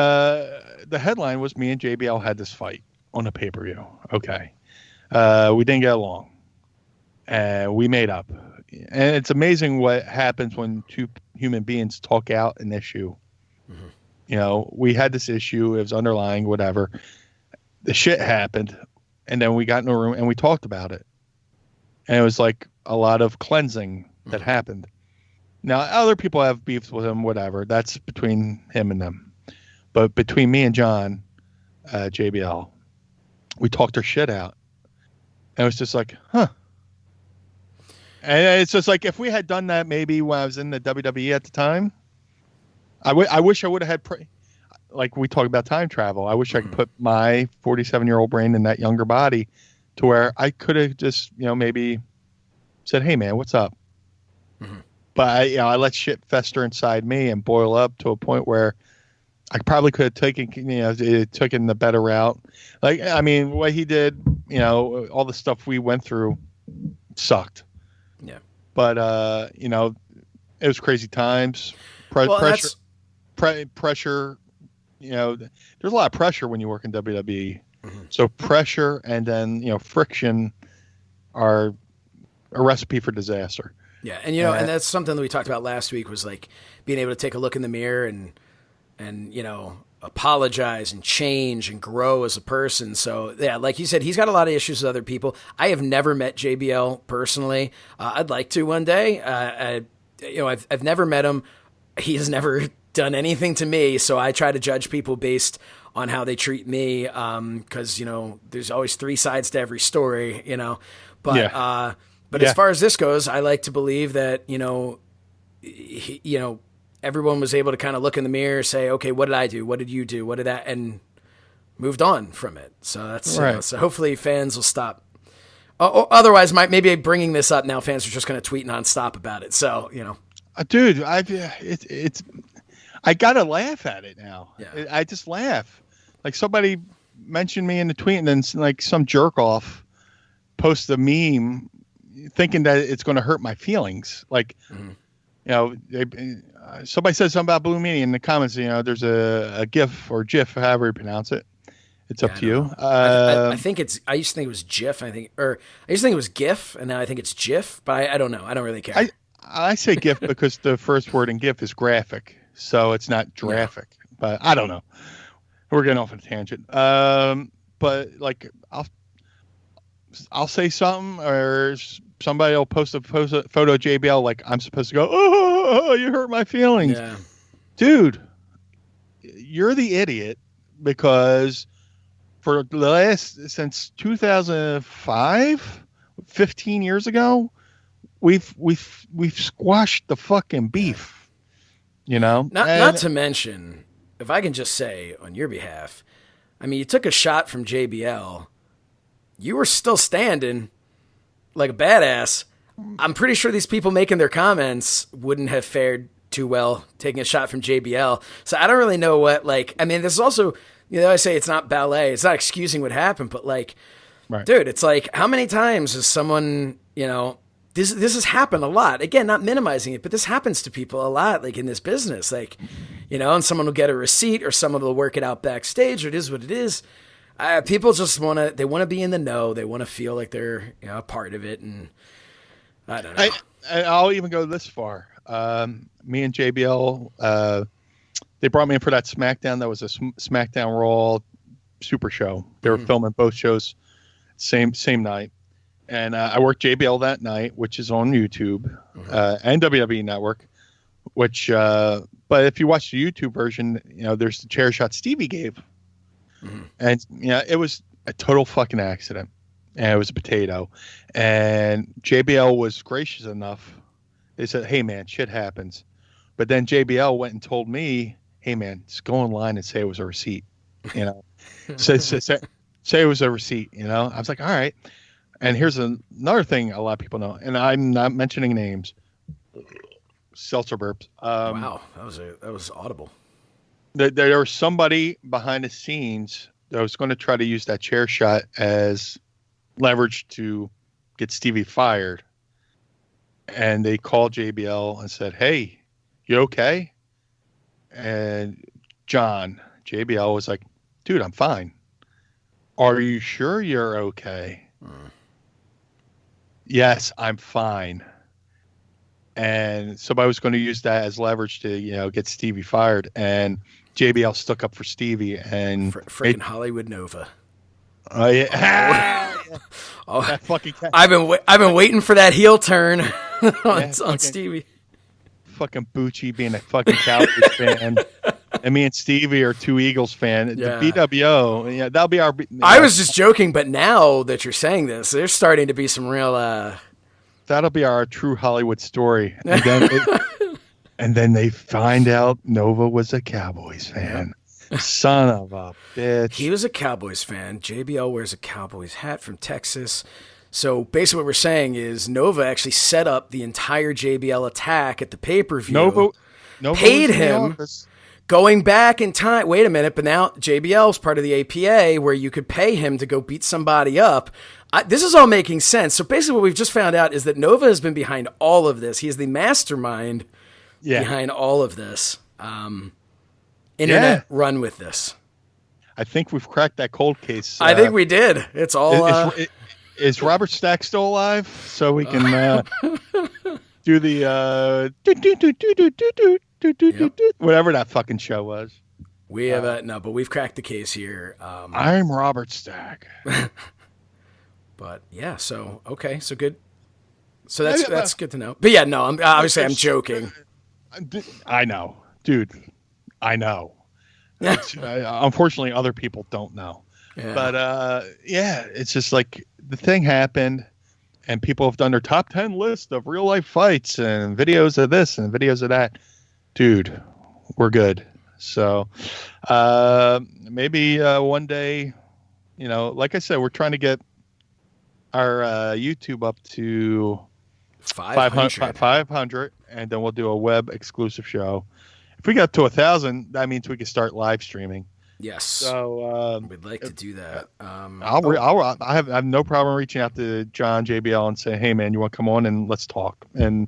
the headline was me and JBL had this fight on a pay-per-view. Okay. We didn't get along. We made up. And it's amazing what happens when two human beings talk out an issue. We had this issue. It was underlying, whatever. The shit happened. And then we got in a room and we talked about it. And it was like a lot of cleansing that happened. Now, other people have beefs with him, whatever. That's between him and them. But between me and John, JBL, we talked our shit out. And it was just like, huh. And it's just like, if we had done that maybe when I was in the WWE at the time, I wish I would have had, like we talk about time travel. I wish I could put my 47-year-old brain in that younger body to where I could have just, maybe said, hey, man, what's up? But I let shit fester inside me and boil up to a point where I probably could have taken the better route. Like, I mean, what he did, all the stuff we went through sucked. Yeah. But, it was crazy times. Pressure. There's a lot of pressure when you work in WWE. So pressure and then, friction are a recipe for disaster. Yeah, and and that's something that we talked about last week was like being able to take a look in the mirror and apologize and change and grow as a person. So yeah, like you said, he's got a lot of issues with other people. I have never met JBL personally. I'd like to one day. I've never met him. He has never done anything to me, so I try to judge people based on how they treat me. Because there's always three sides to every story. But. Yeah. But as far as this goes, I like to believe that, everyone was able to kind of look in the mirror, say, okay, what did I do? What did you do? What did that? And moved on from it. So that's, right. So hopefully fans will stop. Otherwise, maybe bringing this up now, fans are just going to tweet nonstop about it. So, Dude, I got to laugh at it now. Yeah. I just laugh. Like somebody mentioned me in the tweet and then like some jerk off posts a meme thinking that it's going to hurt my feelings. Like, somebody said something about Blue Meanie in the comments. There's a GIF or GIF, however you pronounce it. It's up to you. I think I used to think it was GIF. I used to think it was GIF, and now I think it's GIF. But I don't know. I don't really care. I say GIF because the first word in GIF is graphic, so it's not graphic. Yeah. But I don't know. We're getting off on a tangent. But like I'll say something, or somebody will post a photo of JBL like I'm supposed to go, oh, you hurt my feelings. Yeah. Dude, you're the idiot because for the since 2005, 15 years ago, we've squashed the fucking beef, Not to mention, if I can just say on your behalf, I mean, you took a shot from JBL. You were still standing like a badass. I'm pretty sure these people making their comments wouldn't have fared too well taking a shot from JBL. So I don't really know what, this is also, I say it's not ballet. It's not excusing what happened, but right. Dude, it's like, how many times has someone, this has happened a lot. Again, not minimizing it, but this happens to people a lot, like in this business, and someone will get a receipt or someone will work it out backstage, or it is what it is. People just want to be in the know. They want to feel like they're a part of it. And I don't know. I'll even go this far. Me and JBL, they brought me in for that SmackDown. That was a SmackDown Raw Super Show. They were filming both shows same night. And I worked JBL that night, which is on YouTube and WWE Network, which, but if you watch the YouTube version, there's the chair shot Stevie gave. And it was a total fucking accident, and it was a potato. And JBL was gracious enough. They said, "Hey man, shit happens." But then JBL went and told me, "Hey man, just go online and say it was a receipt." Say it was a receipt. I was like, "All right." And here's another thing a lot of people know, and I'm not mentioning names. Seltzer burps. Wow, that was audible. There was somebody behind the scenes that was going to try to use that chair shot as leverage to get Stevie fired. And they called JBL and said, "Hey, you okay?" And JBL was like, "Dude, I'm fine." "Are you sure you're okay?" "Yes, I'm fine." And somebody was going to use that as leverage to, get Stevie fired. And JBL stuck up for Stevie and freaking Hollywood Nova. Oh yeah. Oh, that fucking cat. I've been waiting for that heel turn on Stevie. Fucking Bucci being a fucking Cowboys fan, and me and Stevie are two Eagles fan. Yeah. The BWO, yeah, that'll be our. I was just joking, but now that you're saying this, there's starting to be some real. That'll be our true Hollywood story, and then they find out Nova was a Cowboys fan. Son of a bitch. He was a Cowboys fan. JBL wears a Cowboys hat from Texas. So basically what we're saying is Nova actually set up the entire JBL attack at the pay-per-view. Nova paid him going back in time. Wait a minute, but now JBL is part of the APA where you could pay him to go beat somebody up. This is all making sense. So basically what we've just found out is that Nova has been behind all of this. He is the mastermind behind all of this. Internet run with this. I think we've cracked that cold case. I think we did. It's all... Is Robert Stack still alive? So we can do the whatever that fucking show was. We have no, but we've cracked the case here. I'm Robert Stack. But yeah, so okay, so good. So that's good to know. But yeah, no, I'm joking. I know, dude. I know. Unfortunately, other people don't know. Yeah. But it's just like the thing happened, and people have done their top 10 list of real life fights and videos of this and videos of that. Dude, we're good. So maybe one day, like I said, we're trying to get our YouTube up to 500, and then we'll do a web exclusive show. If we get to 1,000, that means we can start live streaming. Yes. So we'd like to do that. I have no problem reaching out to John JBL and saying, "Hey, man, you want to come on and let's talk?" And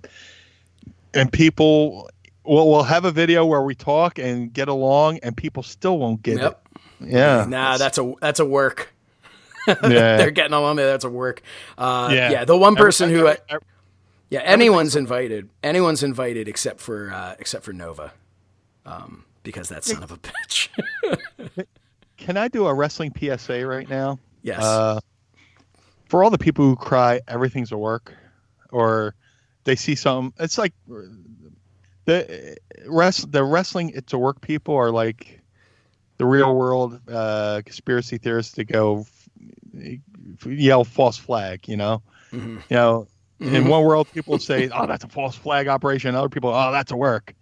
people, we'll have a video where we talk and get along, and people still won't get it. Yeah. Nah, that's a work. They're getting along there. That's a work. The one person anyone's invited. Anyone's invited except for Nova. Because that son of a bitch. Can I do a wrestling PSA right now? Yes. For all the people who cry, everyth's a work, or they see something. It's like the wrestling it's a work people are like the real world conspiracy theorists that go yell false flag. Mm-hmm. In one world people say, "Oh, that's a false flag operation." Other people, "Oh, that's a work."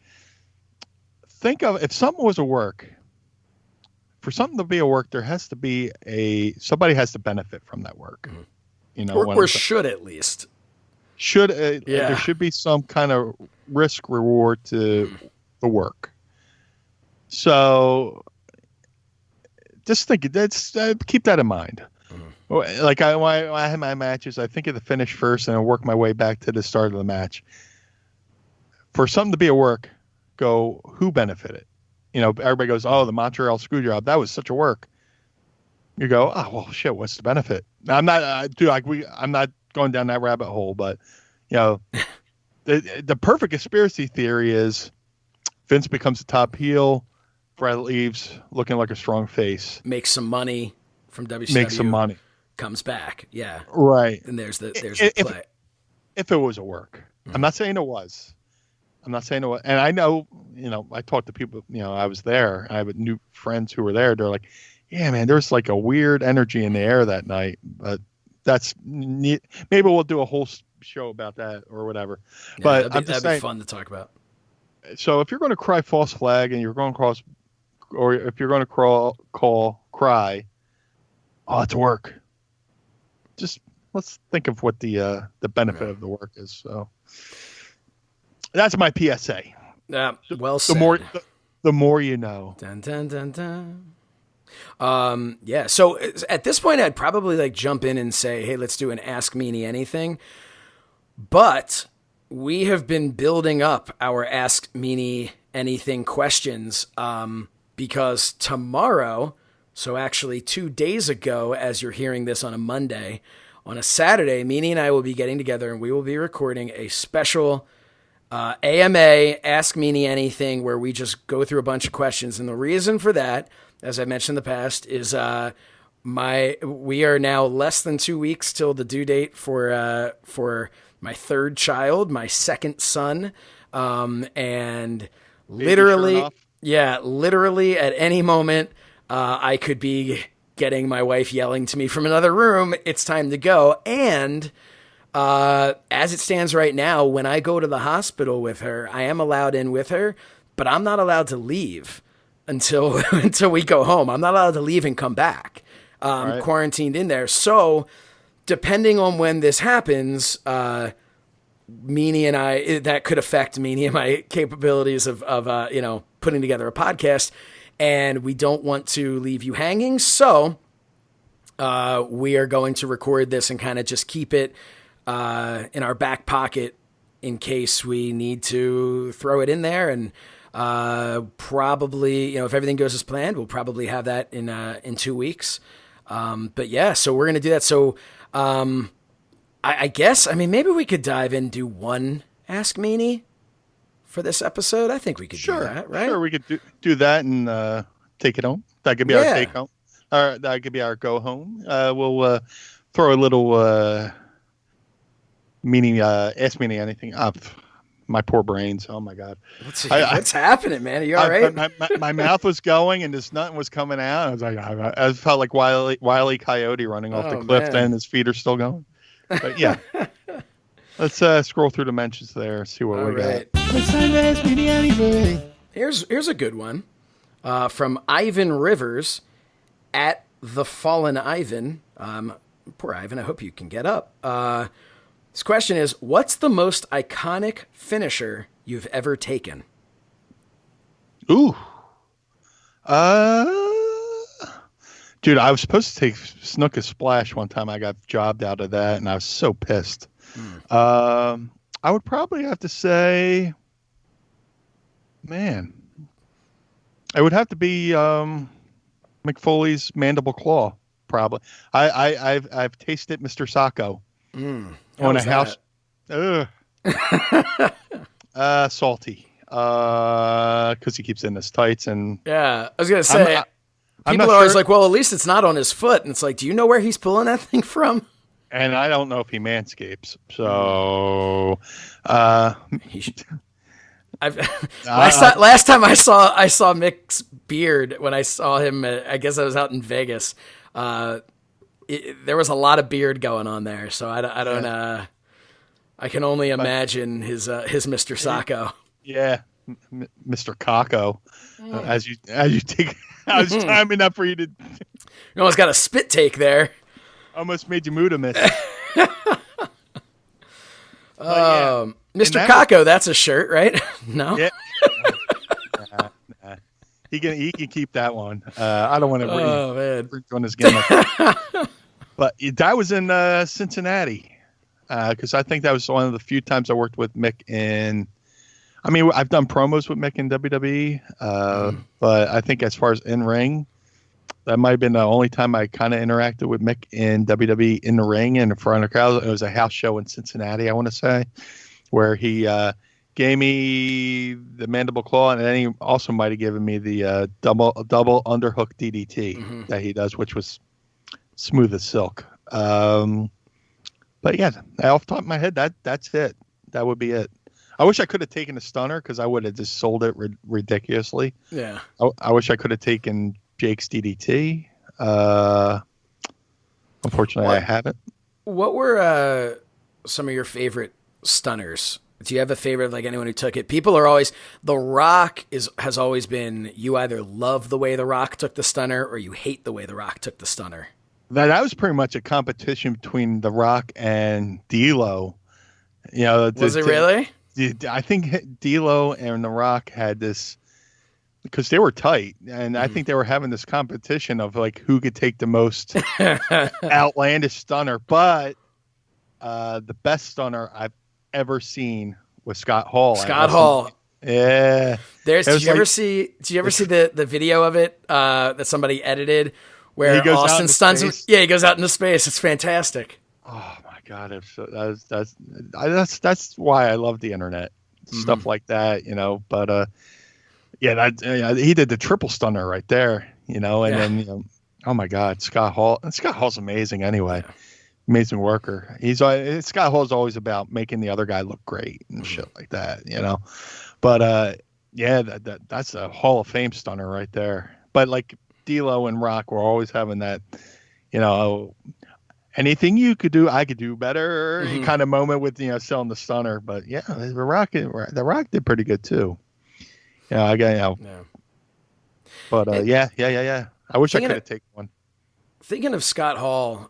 Think of if something was a work. For something to be a work, there has to be somebody has to benefit from that work. Or should at least. There should be some kind of risk reward to the work. So just keep that in mind. Mm-hmm. Like when I have my matches, I think of the finish first and I work my way back to the start of the match. For something to be a work, go who benefited. Everybody goes, "Oh, the Montreal screw job, that was such a work." You go, "Oh, well, shit, what's the benefit?" Now, I'm not going down that rabbit hole, but the perfect conspiracy theory is Vince becomes the top heel, Brad leaves looking like a strong face, makes some money from WCW, makes some money, comes back, right. And there's the play. If it was a work, I'm not saying it was. I'm not saying it was, and I know, I talked to people, I was there. I have new friends who were there. They're like, "Yeah, man, there's like a weird energy in the air that night." But that's neat. Maybe we'll do a whole show about that or whatever. Yeah, but that'd be fun to talk about. So if you're going to cry false flag and you're going to or if you're going to cry, "Oh, it's work." Just let's think of what the benefit of the work is. So. That's my PSA. Yeah, well said. The more you know. Dun, dun, dun, dun. So at this point, I'd probably jump in and say, "Hey, let's do an Ask Meanie Anything." But we have been building up our Ask Meanie Anything questions because tomorrow, so actually 2 days ago, as you're hearing this on a Monday, on a Saturday, Meanie and I will be getting together and we will be recording a special AMA, Ask Meanie Anything, where we just go through a bunch of questions. And the reason for that, as I mentioned in the past, is we are now less than 2 weeks till the due date for my third child, my second son. And literally at any moment, I could be getting my wife yelling to me from another room, it's time to go. And, as it stands right now, when I go to the hospital with her, I am allowed in with her, but I'm not allowed to leave until we go home. I'm not allowed to leave and come back. Right. Quarantined in there. So depending on when this happens, Meanie and I, that could affect Meanie and my capabilities of putting together a podcast, and we don't want to leave you hanging. So we are going to record this and kind of just keep it in our back pocket in case we need to throw it in there. And probably, if everything goes as planned, we'll probably have that in 2 weeks. But yeah, so we're going to do that. So I guess, maybe we could dive in and do one Ask Meanie for this episode. I think we could do that, right? Sure, we could do that and take it home. That could be our take home. Or that could be our go home. We'll throw a little Meanie, Ask Meanie anything up. My poor brains. Oh my God. What's happening, man? Are you all right? My mouth was going and this nothing was coming out. I was like, I felt like Wile E. Coyote running off the cliff, and his feet are still going. But yeah, let's scroll through the mentions there, see what we got. It's time to ask me anything. Here's a good one from Ivan Rivers at the Fallen Ivan. Poor Ivan. I hope you can get up. This question is: what's the most iconic finisher you've ever taken? Ooh. Dude, I was supposed to take Snook a Splash one time. I got jobbed out of that, and I was so pissed. I would probably have to say, man, it would have to be McFoley's Mandible Claw. Probably. I've tasted Mr. Sacco on a house. Salty. Because he keeps in his tights and. Yeah, I was gonna say. People are always like, well, at least it's not on his foot. And it's like, do you know where he's pulling that thing from? And I don't know if he manscapes. So, last time I saw Mick's beard when I saw him, I guess I was out in Vegas. There was a lot of beard going on there. So I don't, I can only imagine his Mr. Sacco. Yeah. Mr. Cocko. As you take. I was timing up for you to. You almost got a spit take there. Almost made you mood a miss. Mr. Cocko, that's a shirt, right? No. Yeah. Nah. He can keep that one. I don't want to breathe on his gimmick. But that was in Cincinnati, because I think that was one of the few times I worked with Mick in. I've done promos with Mick in WWE, but I think as far as in ring, that might have been the only time I kind of interacted with Mick in WWE in the ring and in front of the crowd. It was a house show in Cincinnati, I want to say, where he gave me the Mandible Claw, and then he also might have given me the double underhook DDT that he does, which was smooth as silk. But yeah, off the top of my head, that's it. That would be it. I wish I could have taken a stunner because I would have just sold it ridiculously. Yeah. I wish I could have taken Jake's DDT. Unfortunately, I haven't. What were some of your favorite stunners? Do you have a favorite, like anyone who took it? People are always, The Rock has always been, you either love the way The Rock took the stunner or you hate the way The Rock took the stunner. That was pretty much a competition between The Rock and D'Lo. Was it really? I think D'Lo and The Rock had this because they were tight, and I think they were having this competition of like who could take the most outlandish stunner. But the best stunner I've ever seen was Scott Hall. Scott Hall. Yeah. Did you ever see the video of it that somebody edited where Austin stuns him? Yeah, he goes out into space. It's fantastic. Oh my God, that's why I love the internet, stuff like that, But he did the triple stunner right there, and then Oh my God, Scott Hall. And Scott Hall's amazing anyway. Yeah. Amazing worker. Scott Hall's always about making the other guy look great and shit like that, you know. But yeah, that's a Hall of Fame stunner right there. But like D'Lo and Rock were always having that, you know, anything you could do, I could do better kind of moment with, you know, selling the stunner. But yeah, the Rock did pretty good too. Yeah, I got, you know. Yeah. But yeah. I wish I could have taken one. Thinking of Scott Hall,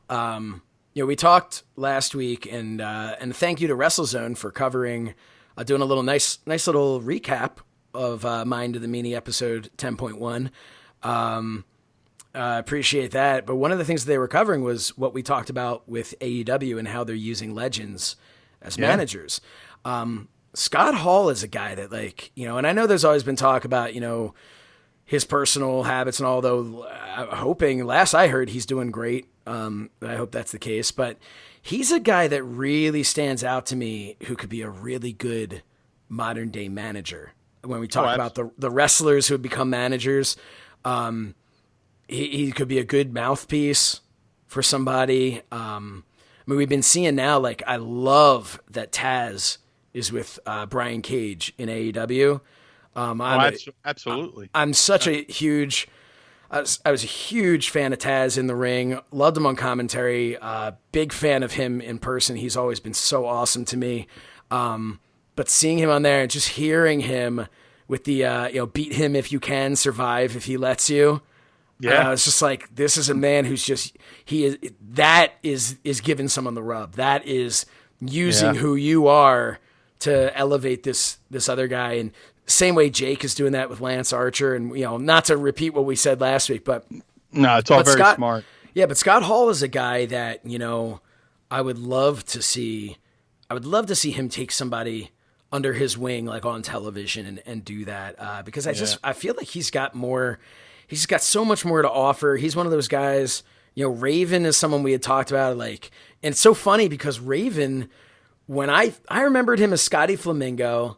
you know, we talked last week, and thank you to WrestleZone for covering, doing a little nice little recap of Mind of the Meanie episode 10.1. Appreciate that. But one of the things they were covering was what we talked about with AEW and how they're using legends as managers. Scott Hall is a guy that, like, you know, and I know there's always been talk about, you know, his personal habits and all, though hoping, last I heard, he's doing great. I hope that's the case, but he's a guy that really stands out to me who could be a really good modern day manager. When we talk about the wrestlers who have become managers, he could be a good mouthpiece for somebody. I mean, we've been seeing now, like, I love that Taz is with Brian Cage in AEW. Absolutely. I'm such a huge, I was a huge fan of Taz in the ring. Loved him on commentary. Big fan of him in person. He's always been so awesome to me. But seeing him on there and just hearing him with the, you know, beat him if you can, survive if he lets you. Yeah. It's just like, this is a man who's just, that is giving someone the rub. That is using who you are to elevate this other guy. And same way Jake is doing that with Lance Archer. And, you know, not to repeat what we said last week, but no, it's all very smart. Yeah. But Scott Hall is a guy that, you know, I would love to see him take somebody under his wing, like on television and do that. Because I feel like he's got so much more to offer. He's one of those guys, you know, Raven is someone we had talked about, like, and it's so funny because Raven, when I remembered him as Scotty Flamingo,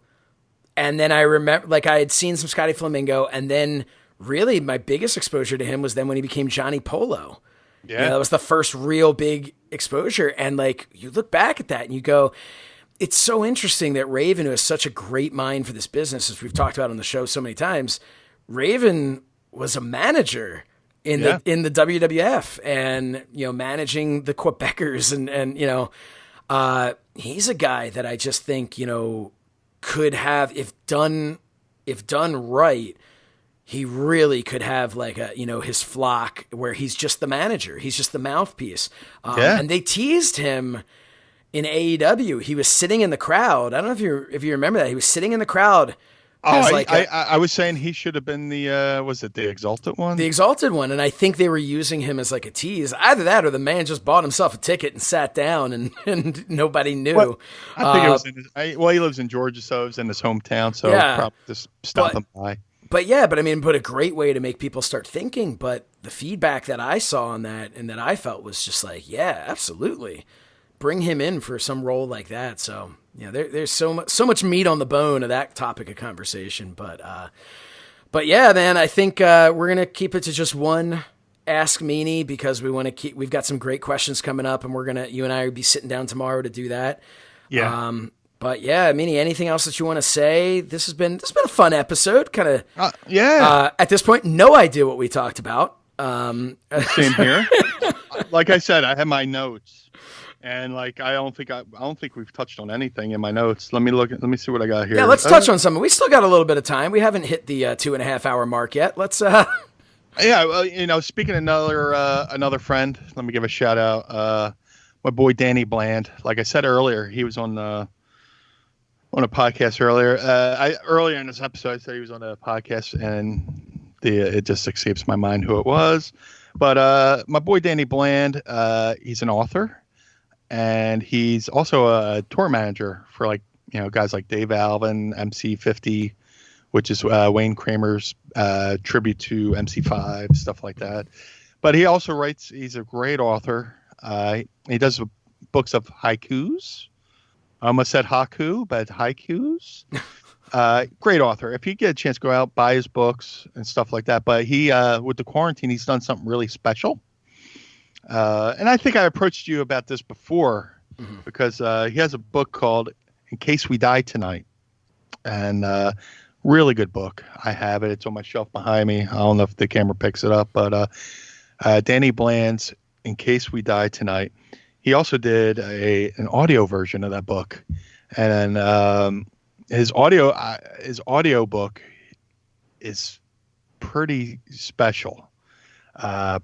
and then I remember, like, I had seen some Scotty Flamingo, and then really my biggest exposure to him was then when he became Johnny Polo. Yeah. You know, that was the first real big exposure. And, like, you look back at that and you go, it's so interesting that Raven, who has such a great mind for this business, as we've talked about on the show so many times, Raven was a manager in the WWF and, you know, managing the Quebecers and you know, he's a guy that I just think, you know, could have, if done right, he really could have, like, a, you know, his flock where he's just the manager. He's just the mouthpiece. And they teased him in AEW. He was sitting in the crowd. I don't know if you remember that. He was sitting in the crowd. I was saying he should have been the, was it the Exalted one? The Exalted one. And I think they were using him as like a tease. Either that or the man just bought himself a ticket and sat down and nobody knew. Well, I think it was he lives in Georgia, so it was in his hometown. So probably just stop him by. But I mean, a great way to make people start thinking. But the feedback that I saw on that and that I felt was just like, yeah, absolutely. Bring him in for some role like that. So, yeah, there's so much meat on the bone of that topic of conversation. But yeah, man, I think we're gonna keep it to just one Ask Meanie because we've got some great questions coming up, and you and I will be sitting down tomorrow to do that. Yeah. But yeah, Meanie, anything else that you want to say? This has been a fun episode. Kind of. At this point, no idea what we talked about. Same here. Like I said, I have my notes. And like I don't think we've touched on anything in my notes. Let me see what I got here. Yeah, let's touch on something. We still got a little bit of time. We haven't hit the 2.5 hour mark yet. Let's Yeah, well, you know, speaking of another friend, let me give a shout out. My boy Danny Bland. Like I said earlier, he was on a podcast earlier. Earlier in this episode I said he was on a podcast and it just escapes my mind who it was. But my boy Danny Bland, he's an author. And he's also a tour manager for, like, you know, guys like Dave Alvin, MC50, which is Wayne Kramer's tribute to MC5, stuff like that. But he also writes, he's a great author. He does books of haikus. I almost said Haku, but haikus. Great author. If you get a chance, go out, buy his books and stuff like that. But he, with the quarantine, he's done something really special. And I think I approached you about this before because he has a book called In Case We Die Tonight. And really good book. I have it. It's on my shelf behind me. I don't know if the camera picks it up, but Danny Bland's In Case We Die Tonight. He also did an audio version of that book. And his audio book is pretty special.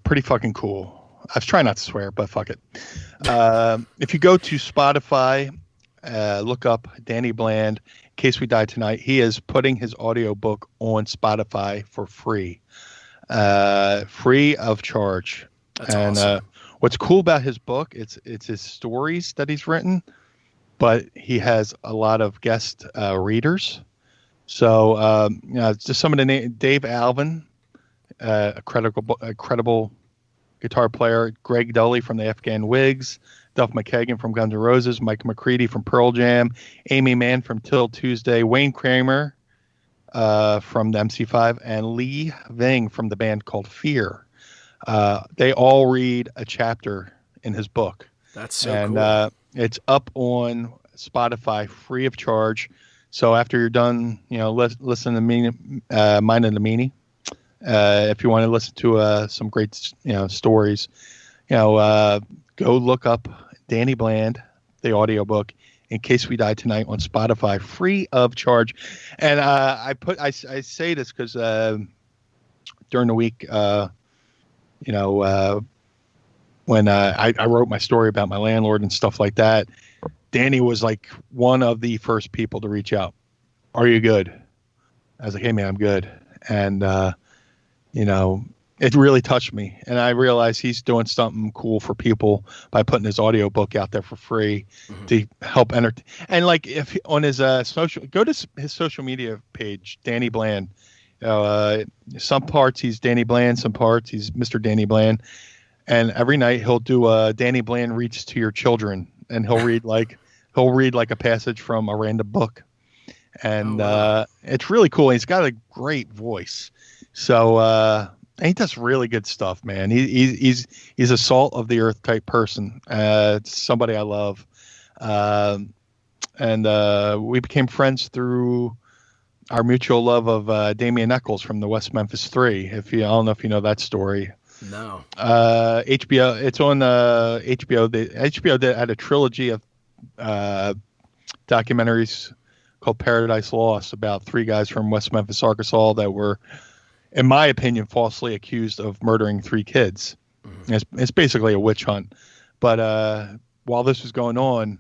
Pretty fucking cool. I was trying not to swear, but fuck it. If you go to Spotify, look up Danny Bland, In Case We Die Tonight, he is putting his audiobook on Spotify for free. Free of charge. That's awesome. What's cool about his book, it's his stories that he's written, but he has a lot of guest readers. So, just some of the names: Dave Alvin, a credible guitar player; Greg Dully from the Afghan Wigs; Duff McKagan from Guns N' Roses; Mike McCready from Pearl Jam; Amy Mann from Till Tuesday; Wayne Kramer from the MC5; and Lee Ving from the band called Fear. They all read a chapter in his book. That's so cool. It's up on Spotify free of charge. So after you're done, listen to Mine and DeMeanie. If you want to listen to some great, stories, go look up Danny Bland, the audiobook, In Case We Die Tonight on Spotify, free of charge. And I say this because during the week, when I wrote my story about my landlord and stuff like that, Danny was like one of the first people to reach out. Are you good? I was like, hey man, I'm good. And, it really touched me. And I realized he's doing something cool for people by putting his audiobook out there for free to help entertain. And like if on his go to his social media page, Danny Bland, some parts he's Danny Bland, some parts he's Mr. Danny Bland. And every night he'll do Danny Bland reads to your children, and he'll read like a passage from a random book. And it's really cool. He's got a great voice. So he does really good stuff, man. He's a salt of the earth type person. It's somebody I love. And we became friends through our mutual love of Damian Eccles from the West Memphis 3. I don't know if you know that story. No. HBO. It's on HBO. HBO had a trilogy of documentaries called Paradise Lost about 3 guys from West Memphis, Arkansas that were, in my opinion, falsely accused of murdering 3 kids. It's basically a witch hunt. But while this was going on,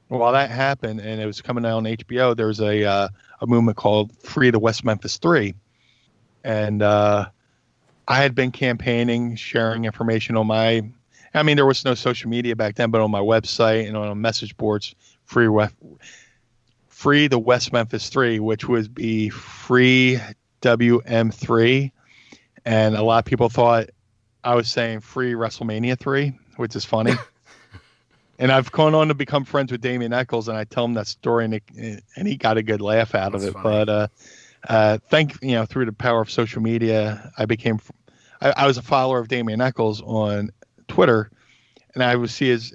while that happened and it was coming out on HBO, there was a movement called Free the West Memphis 3. And I had been campaigning, sharing information on there was no social media back then, but on my website and on message boards, Free the West Memphis 3, which would be Free WM3. And a lot of people thought I was saying Free WrestleMania 3, which is funny. And I've gone on to become friends with Damian Eccles, and I tell him that story, and he got a good laugh out of it. Funny. But through the power of social media, I was a follower of Damian Eccles on Twitter, and I would see his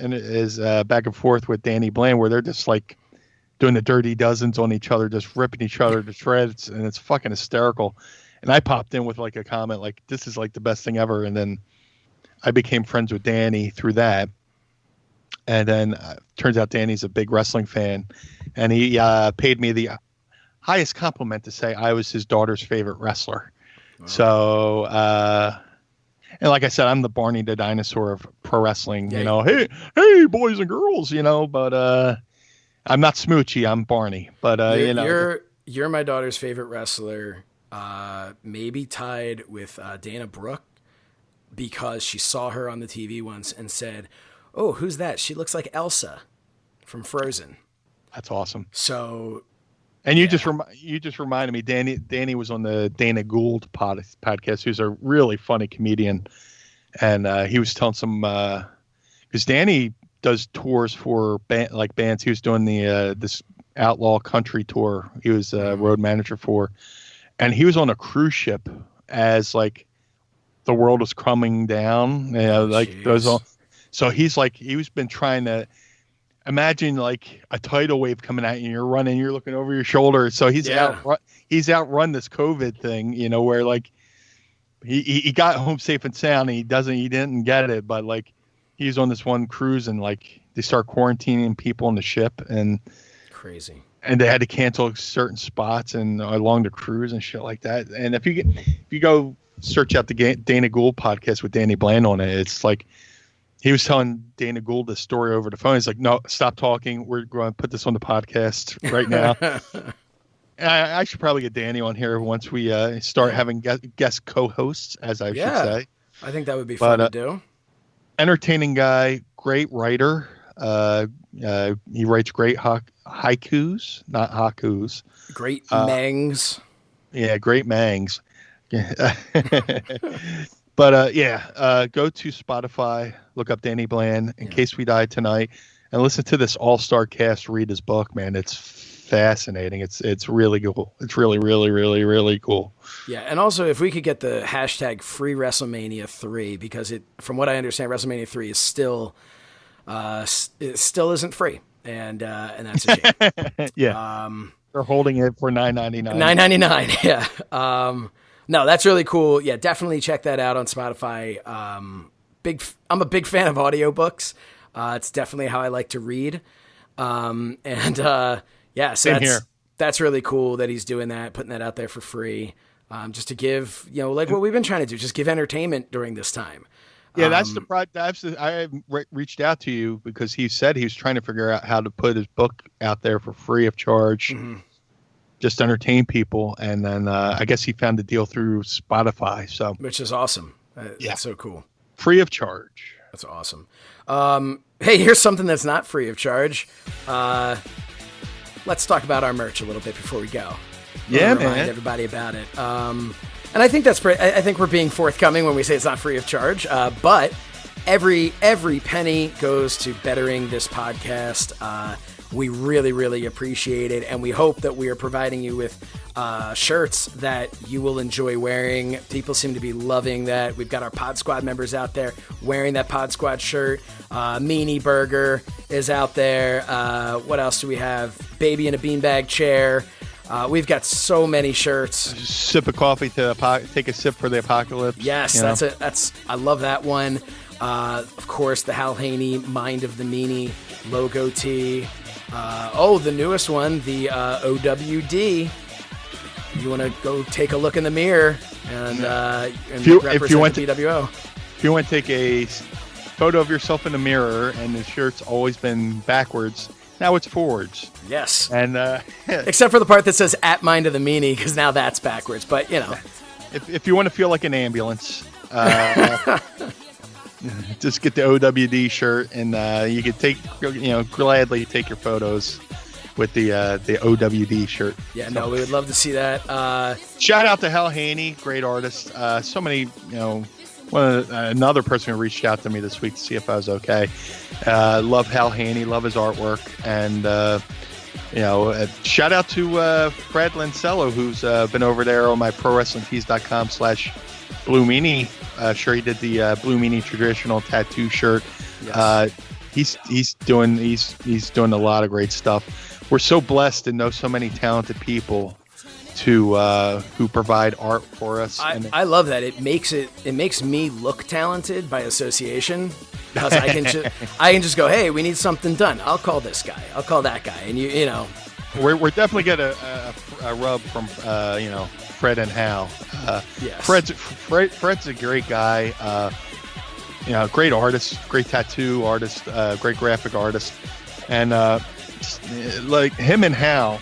back and forth with Danny Bland, where they're just like doing the dirty dozens on each other, just ripping each other to shreds, and it's fucking hysterical. And I popped in with like a comment like, "This is like the best thing ever," and then I became friends with Danny through that. And then turns out Danny's a big wrestling fan, and he paid me the highest compliment to say I was his daughter's favorite wrestler. Wow. So, and like I said, I'm the Barney the dinosaur of pro wrestling. Yeah. Hey, boys and girls, but I'm not Smoochie. I'm Barney. But you're my daughter's favorite wrestler, maybe tied with Dana Brooke, because she saw her on the TV once and said, "Oh, who's that? She looks like Elsa from Frozen." That's awesome. So, and you just reminded me. Danny was on the Dana Gould podcast, who's a really funny comedian, and he was telling some because Danny does tours for bands. He was doing this Outlaw Country Tour. He was a road manager for, and he was on a cruise ship as like the world was crumbing down. You know, like those all. So he's like, he's been trying to imagine like a tidal wave coming at you and you're running, you're looking over your shoulder. So he's outrun this COVID thing, you know, where like he got home safe and sound and he didn't get it, but like he's on this one cruise and like they start quarantining people on the ship and crazy. And they had to cancel certain spots and along the cruise and shit like that. And if you go search out the Dana Gould podcast with Danny Bland on it, it's like, he was telling Dana Gould this story over the phone. He's like, no, stop talking. We're going to put this on the podcast right now. I should probably get Danny on here once we start having guest co-hosts, as I should say. I think that would be fun to do. Entertaining guy, great writer. He writes great haikus, not hakus. Great mangs. Yeah, great mangs. But go to Spotify, look up Danny Bland, In Case We Die Tonight, and listen to this all-star cast read his book, man. It's fascinating. It's really cool. It's really, really, really, really cool. Yeah, and also if we could get the hashtag free WrestleMania 3, because from what I understand, WrestleMania 3 is still it still isn't free, and that's a shame. Yeah, they're holding it for $9.99. $9.99. Yeah. No, that's really cool. Yeah, definitely check that out on Spotify. I'm a big fan of audiobooks. It's definitely how I like to read. So that's really cool that he's doing that, putting that out there for free. Just to give, like what we've been trying to do, just give entertainment during this time. Yeah, I reached out to you because he said he was trying to figure out how to put his book out there for free of charge. Mm-hmm. Just entertain people, and then I guess he found the deal through Spotify. So, which is awesome. That's so cool. Free of charge. That's awesome. Hey, here's something that's not free of charge. Let's talk about our merch a little bit before we go. Yeah, man. Remind everybody about it. And I think I think we're being forthcoming when we say it's not free of charge. But every penny goes to bettering this podcast. We really, really appreciate it, and we hope that we are providing you with shirts that you will enjoy wearing. People seem to be loving that. We've got our Pod Squad members out there wearing that Pod Squad shirt. Meanie Burger is out there. What else do we have? Baby in a Beanbag Chair. We've got so many shirts. Sip of coffee take a sip for the apocalypse. Yes, I love that one. Of course, the Hal Haney Mind of the Meanie logo tee. The newest one, the OWD. You want to go take a look in the mirror and represent the BWO. If you want to take a photo of yourself in the mirror and the shirt's always been backwards, now it's forwards. Yes. And except for the part that says at Mind of the Meanie, because now that's backwards. But, If you want to feel like an ambulance, just get the OWD shirt, and you can gladly take your photos with the OWD shirt. Yeah, so, we would love to see that. Shout out to Hal Haney, great artist. So many, another person who reached out to me this week to see if I was okay. Love Hal Haney, love his artwork, and shout out to Fred Lancello, who's been over there on my ProWrestlingTees.com/Blue Meanie. Sure, he did the Blue Meanie traditional tattoo shirt. Yes. He's doing a lot of great stuff. We're so blessed to know so many talented people who provide art for us. I love that. It makes me look talented by association, because I can just go, hey, we need something done. I'll call this guy. I'll call that guy, and we're definitely get a rub from Fred and Hal. Yes. Fred's a great guy. Great artist, great tattoo artist, great graphic artist, and like him and Hal,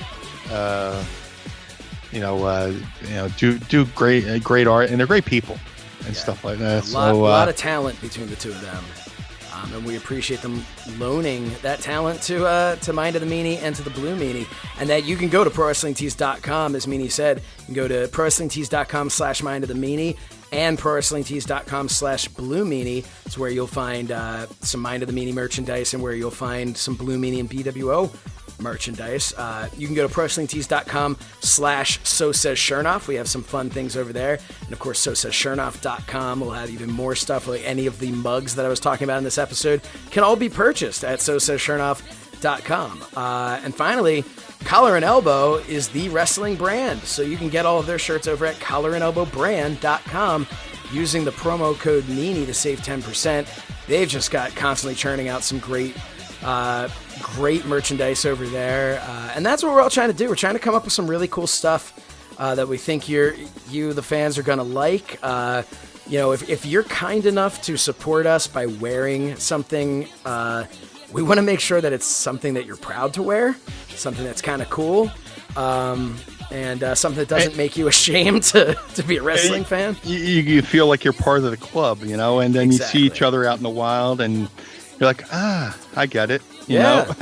do great art, and they're great people and stuff like that. A lot of talent between the two of them. And we appreciate them loaning that talent to Mind of the Meanie and to the Blue Meanie. And that you can go to ProWrestlingTees.com, as Meanie said. You can go to ProWrestlingTees.com/Mind of the Meanie and ProWrestlingTees.com/Blue Meanie. It's where you'll find some Mind of the Meanie merchandise and where you'll find some Blue Meanie and BWO merchandise. You can go to ProWrestlingTees.com/So Says Shernoff. We have some fun things over there. And of course, SoSaysShernoff.com will have even more stuff. Like any of the mugs that I was talking about in this episode can all be purchased at SoSaysShernoff.com. And finally, Collar and Elbow is the wrestling brand, so you can get all of their shirts over at collarandelbowbrand.com using the promo code Meanie to save 10%. They've just got constantly churning out some great merchandise over there, and that's what we're all trying to do. We're trying to come up with some really cool stuff that we think you, the fans, are gonna like. If you're kind enough to support us by wearing something, we want to make sure that it's something that you're proud to wear, something that's kind of cool, and something that doesn't make you ashamed to be a wrestling fan. You feel like you're part of the club, and then Exactly. you see each other out in the wild, and you're like, I get it. You Yeah.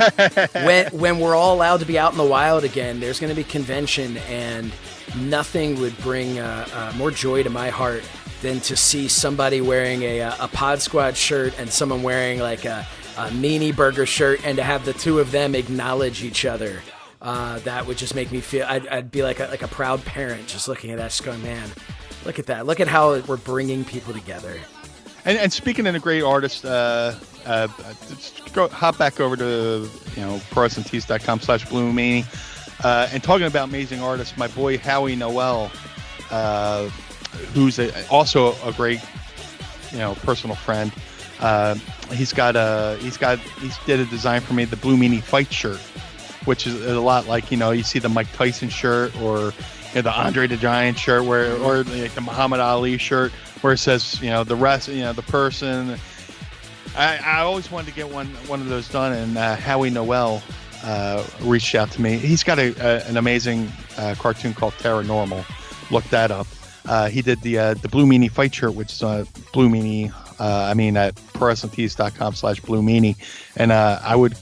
know? when we're all allowed to be out in the wild again, there's going to be convention, and nothing would bring more joy to my heart than to see somebody wearing a Pod Squad shirt and someone wearing like a Meanie Burger shirt, and to have the two of them acknowledge each other. That would just make me feel, I'd be like a proud parent just looking at that, just going, man, look at that. Look at how we're bringing people together. And speaking of the great artists, hop back over to ProWrestlingTees.com/Blue Meanie, and talking about amazing artists, my boy Howie Noel, who's also a great personal friend. He did a design for me, the Blue Meanie FITE shirt, which is a lot like you see the Mike Tyson shirt or the Andre the Giant shirt, or like the Muhammad Ali shirt, where it says the person. I always wanted to get one of those done, and Howie Noel reached out to me. He's got an amazing cartoon called Terra Normal. Look that up. He did the Blue Meanie FITE shirt, which is Blue Meanie. At ProWrestlingTees.com/Blue Meanie, and I would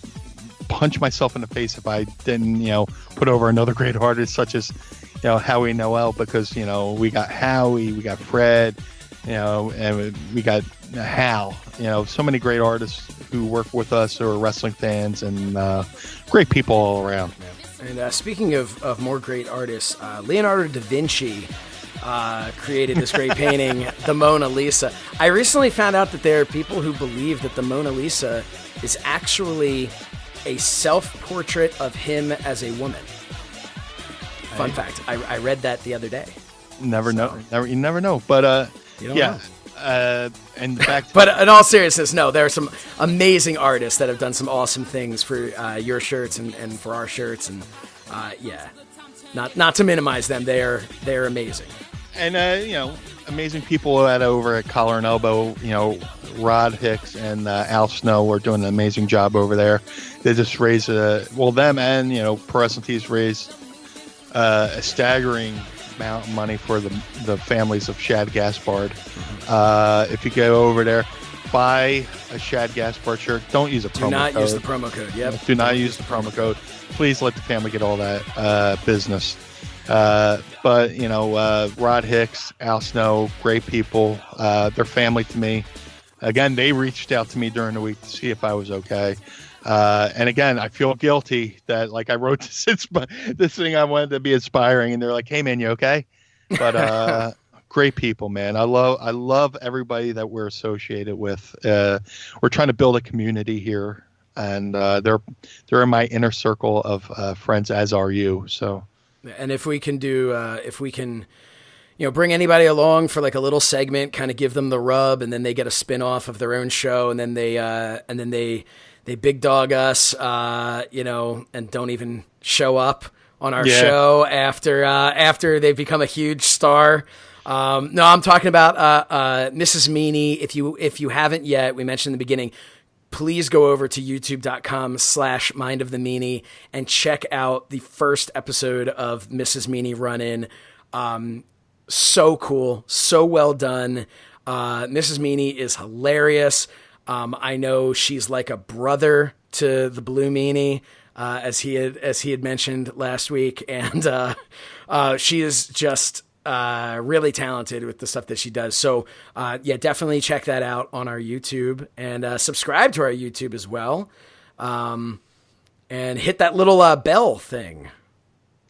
punch myself in the face if I didn't put over another great artist such as Howie Noel, because we got Howie, we got Fred, and we got Hal, so many great artists who work with us who are wrestling fans, and great people all around. And speaking of more great artists, Leonardo da Vinci created this great painting, the Mona Lisa. I recently found out that there are people who believe that the Mona Lisa is actually a self-portrait of him as a woman. Fun fact, I read that the other day. You never know, but You don't yeah. know. And back. But in all seriousness, no, there are some amazing artists that have done some awesome things for your shirts and for our shirts, and not to minimize them, they're amazing. And amazing people over at Collar and Elbow. Rod Hicks and Al Snow are doing an amazing job over there. They just raised them and Pro Wrestling Tees raised a staggering amount of money for the families of Shad Gaspard. If you go over there, buy a Shad Gaspard shirt. Don't use a promo code. Do not use the promo code. Yep. Do not use the promo code. Please let the family get all that business. But Rod Hicks, Al Snow, great people. They're family to me. Again, they reached out to me during the week to see if I was okay. And again, I feel guilty that I wrote this thing I wanted to be inspiring, and they're like, "Hey man, you okay?" But great people, man. I love everybody that we're associated with. We're trying to build a community here, and they're in my inner circle of friends, as are you. So, and if we can bring anybody along for a little segment, kind of give them the rub, and then they get a spin-off of their own show, and then they big dog us, and don't even show up on our show after they've become a huge star. No, I'm talking about Mrs. Meanie. If you haven't yet, we mentioned in the beginning, please go over to youtube.com/Mind of the Meanie and check out the first episode of Mrs. Meanie Run-In. So cool, so well done. Mrs. Meanie is hilarious. I know she's like a brother to the Blue Meanie, as he had mentioned last week, and she is just really talented with the stuff that she does. So yeah, definitely check that out on our YouTube, and subscribe to our YouTube as well. And hit that little bell thing.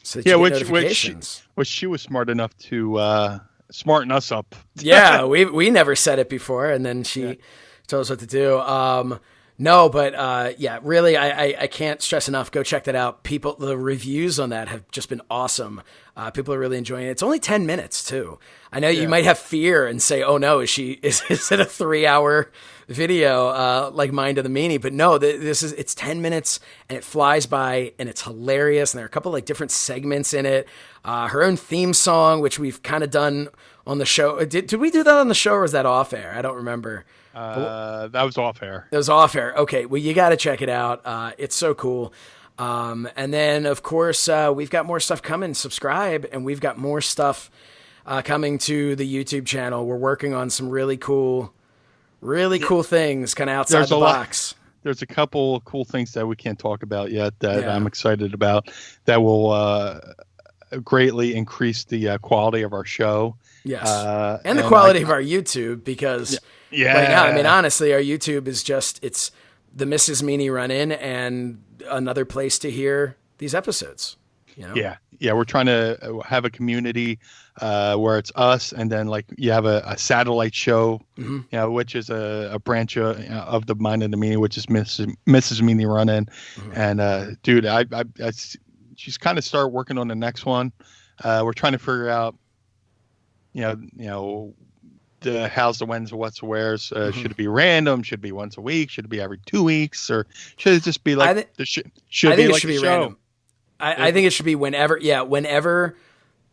So that you get notifications. Which she was smart enough to smarten us up. Yeah, we never said it before, and then she told us what to do. No, but yeah, really, I can't stress enough. Go check that out. The reviews on that have just been awesome. People are really enjoying it. It's only 10 minutes too. I know you might have fear and say, "Oh no, is it a 3-hour video like Mind of the Meanie?" But no, it's 10 minutes and it flies by and it's hilarious. And there are a couple like different segments in it. Her own theme song, which we've kind of done on the show. Did we do that on the show, or was that off air? I don't remember. That was off air. It was off air. Okay. Well, you got to check it out. It's so cool. And then of course, we've got more stuff coming. Subscribe, and we've got more stuff coming to the YouTube channel. We're working on some really cool things kind of outside the box. There's a couple cool things that we can't talk about yet that I'm excited about that will greatly increase the quality of our show. Yes. And the quality of our YouTube, because right now, I mean, honestly, our YouTube is it's the Mrs. Meanie run-in and another place to hear these episodes. You know? Yeah. We're trying to have a community where it's us, and then like you have a satellite show, which is a branch of the Mind of the Meanie, which is Mrs. Meanie Run-In. And dude, she's kind of started working on the next one. We're trying to figure out, the how's the when's what's where's. Should it be random? Should it be once a week? Should it be every 2 weeks? Or should it just be like I think it should be random. I think it should be whenever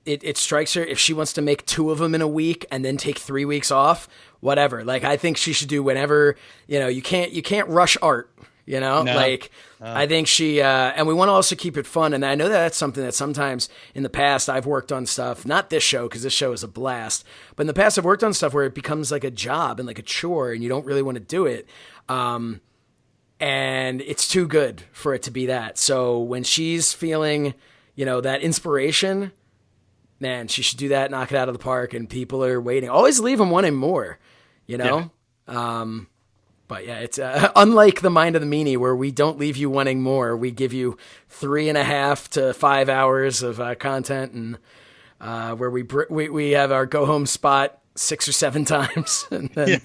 it strikes her. If she wants to make 2 of them in a week and then take 3 weeks off, whatever. Like, I think she should do whenever, you can't rush art, I think she, and we want to also keep it fun. And I know that's something that sometimes in the past I've worked on stuff, not this show, cause this show is a blast, but in the past I've worked on stuff where it becomes like a job and like a chore and you don't really want to do it. And it's too good for it to be that. So when she's feeling, that inspiration, man, she should do that, knock it out of the park, and people are waiting. Always leave them wanting more, Yeah. But yeah, it's unlike the Mind of the Meanie, where we don't leave you wanting more. We give you 3.5 to 5 hours of content, and where we have our go home spot 6 or 7 times, and then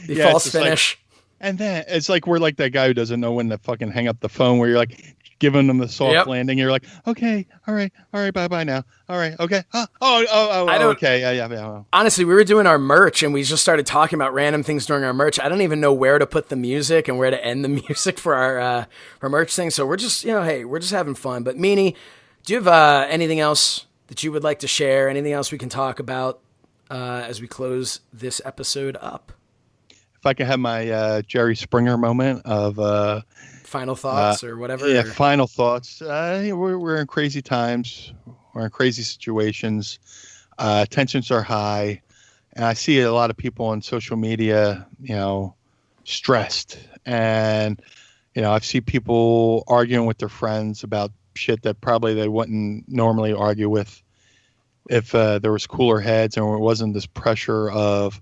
the false finish. And then it's like we're like that guy who doesn't know when to fucking hang up the phone, where you're like giving them the soft landing. You're like, okay, all right, bye now. All right, okay. Okay, yeah. Honestly, we were doing our merch and we just started talking about random things during our merch. I don't even know where to put the music and where to end the music for our merch thing. So we're just, hey, we're just having fun. But Meanie, do you have anything else that you would like to share? Anything else we can talk about as we close this episode up? If I could have my Jerry Springer moment of final thoughts or whatever. Yeah, final thoughts. We're in crazy times. We're in crazy situations. Tensions are high. And I see a lot of people on social media, stressed. And, I've seen people arguing with their friends about shit that probably they wouldn't normally argue with if there was cooler heads and it wasn't this pressure of,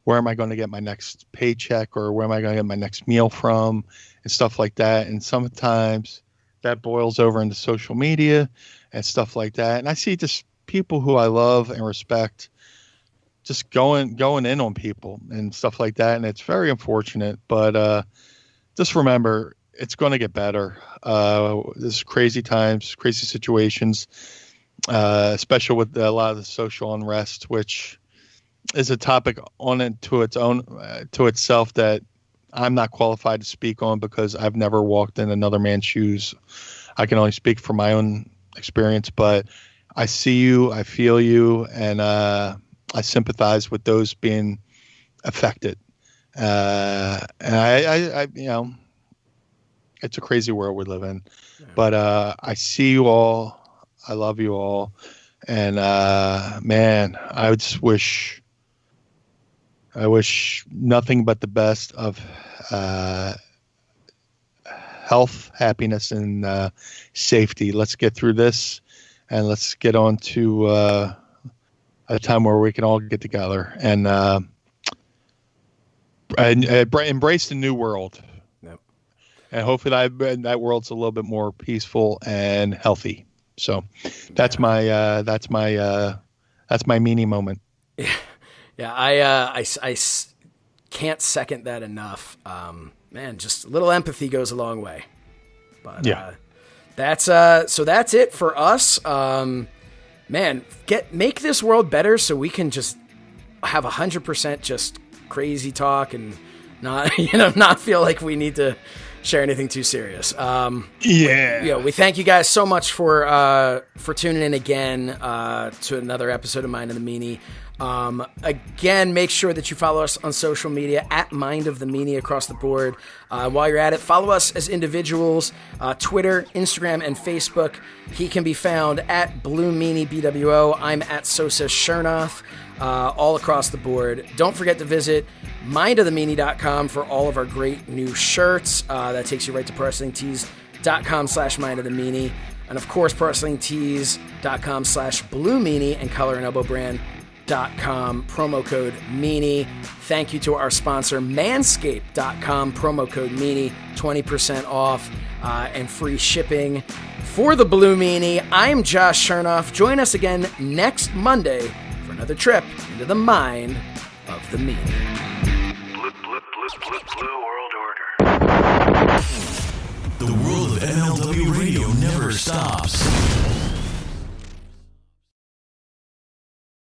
where am I going to get my next paycheck, or where am I going to get my next meal from, and stuff like that. And sometimes that boils over into social media and stuff like that. And I see just people who I love and respect just going in on people and stuff like that. And it's very unfortunate, but just remember, it's going to get better. This is crazy times, crazy situations, especially with a lot of the social unrest, which is a topic on it to itself that I'm not qualified to speak on because I've never walked in another man's shoes. I can only speak from my own experience, but I see you, I feel you, and I sympathize with those being affected. And I it's a crazy world we live in, but I see you all. I love you all. And man, I wish nothing but the best of health, happiness, and safety. Let's get through this, and let's get on to a time where we can all get together and embrace the new world. Yep. And hopefully that world's a little bit more peaceful and healthy. So that's my meanie moment. Yeah. I can't second that enough. Man, just a little empathy goes a long way. But that's it for us. Man, make this world better so we can just have 100% just crazy talk and not feel like we need to share anything too serious. We thank you guys so much for tuning in again to another episode of Mind of the Meanie. Again, make sure that you follow us on social media at Mind of the Meanie across the board. While you're at it, follow us as individuals, Twitter, Instagram, and Facebook. He can be found at Blue Meanie BWO. I'm at Says Shernoff, all across the board. Don't forget to visit mindofthemeanie.com for all of our great new shirts. That takes you right to prowrestlingtees.com/mindofthemeanie. And of course, prowrestlingtees.com/Blue Meanie and Collar and Elbow Brand.com, promo code Meanie. Thank you to our sponsor, Manscaped.com, promo code Meanie, 20% off and free shipping for the Blue Meanie. I'm Josh Shernoff. Join us again next Monday for another trip into the mind of the Meanie. Blue World Order. The world of MLW radio never stops.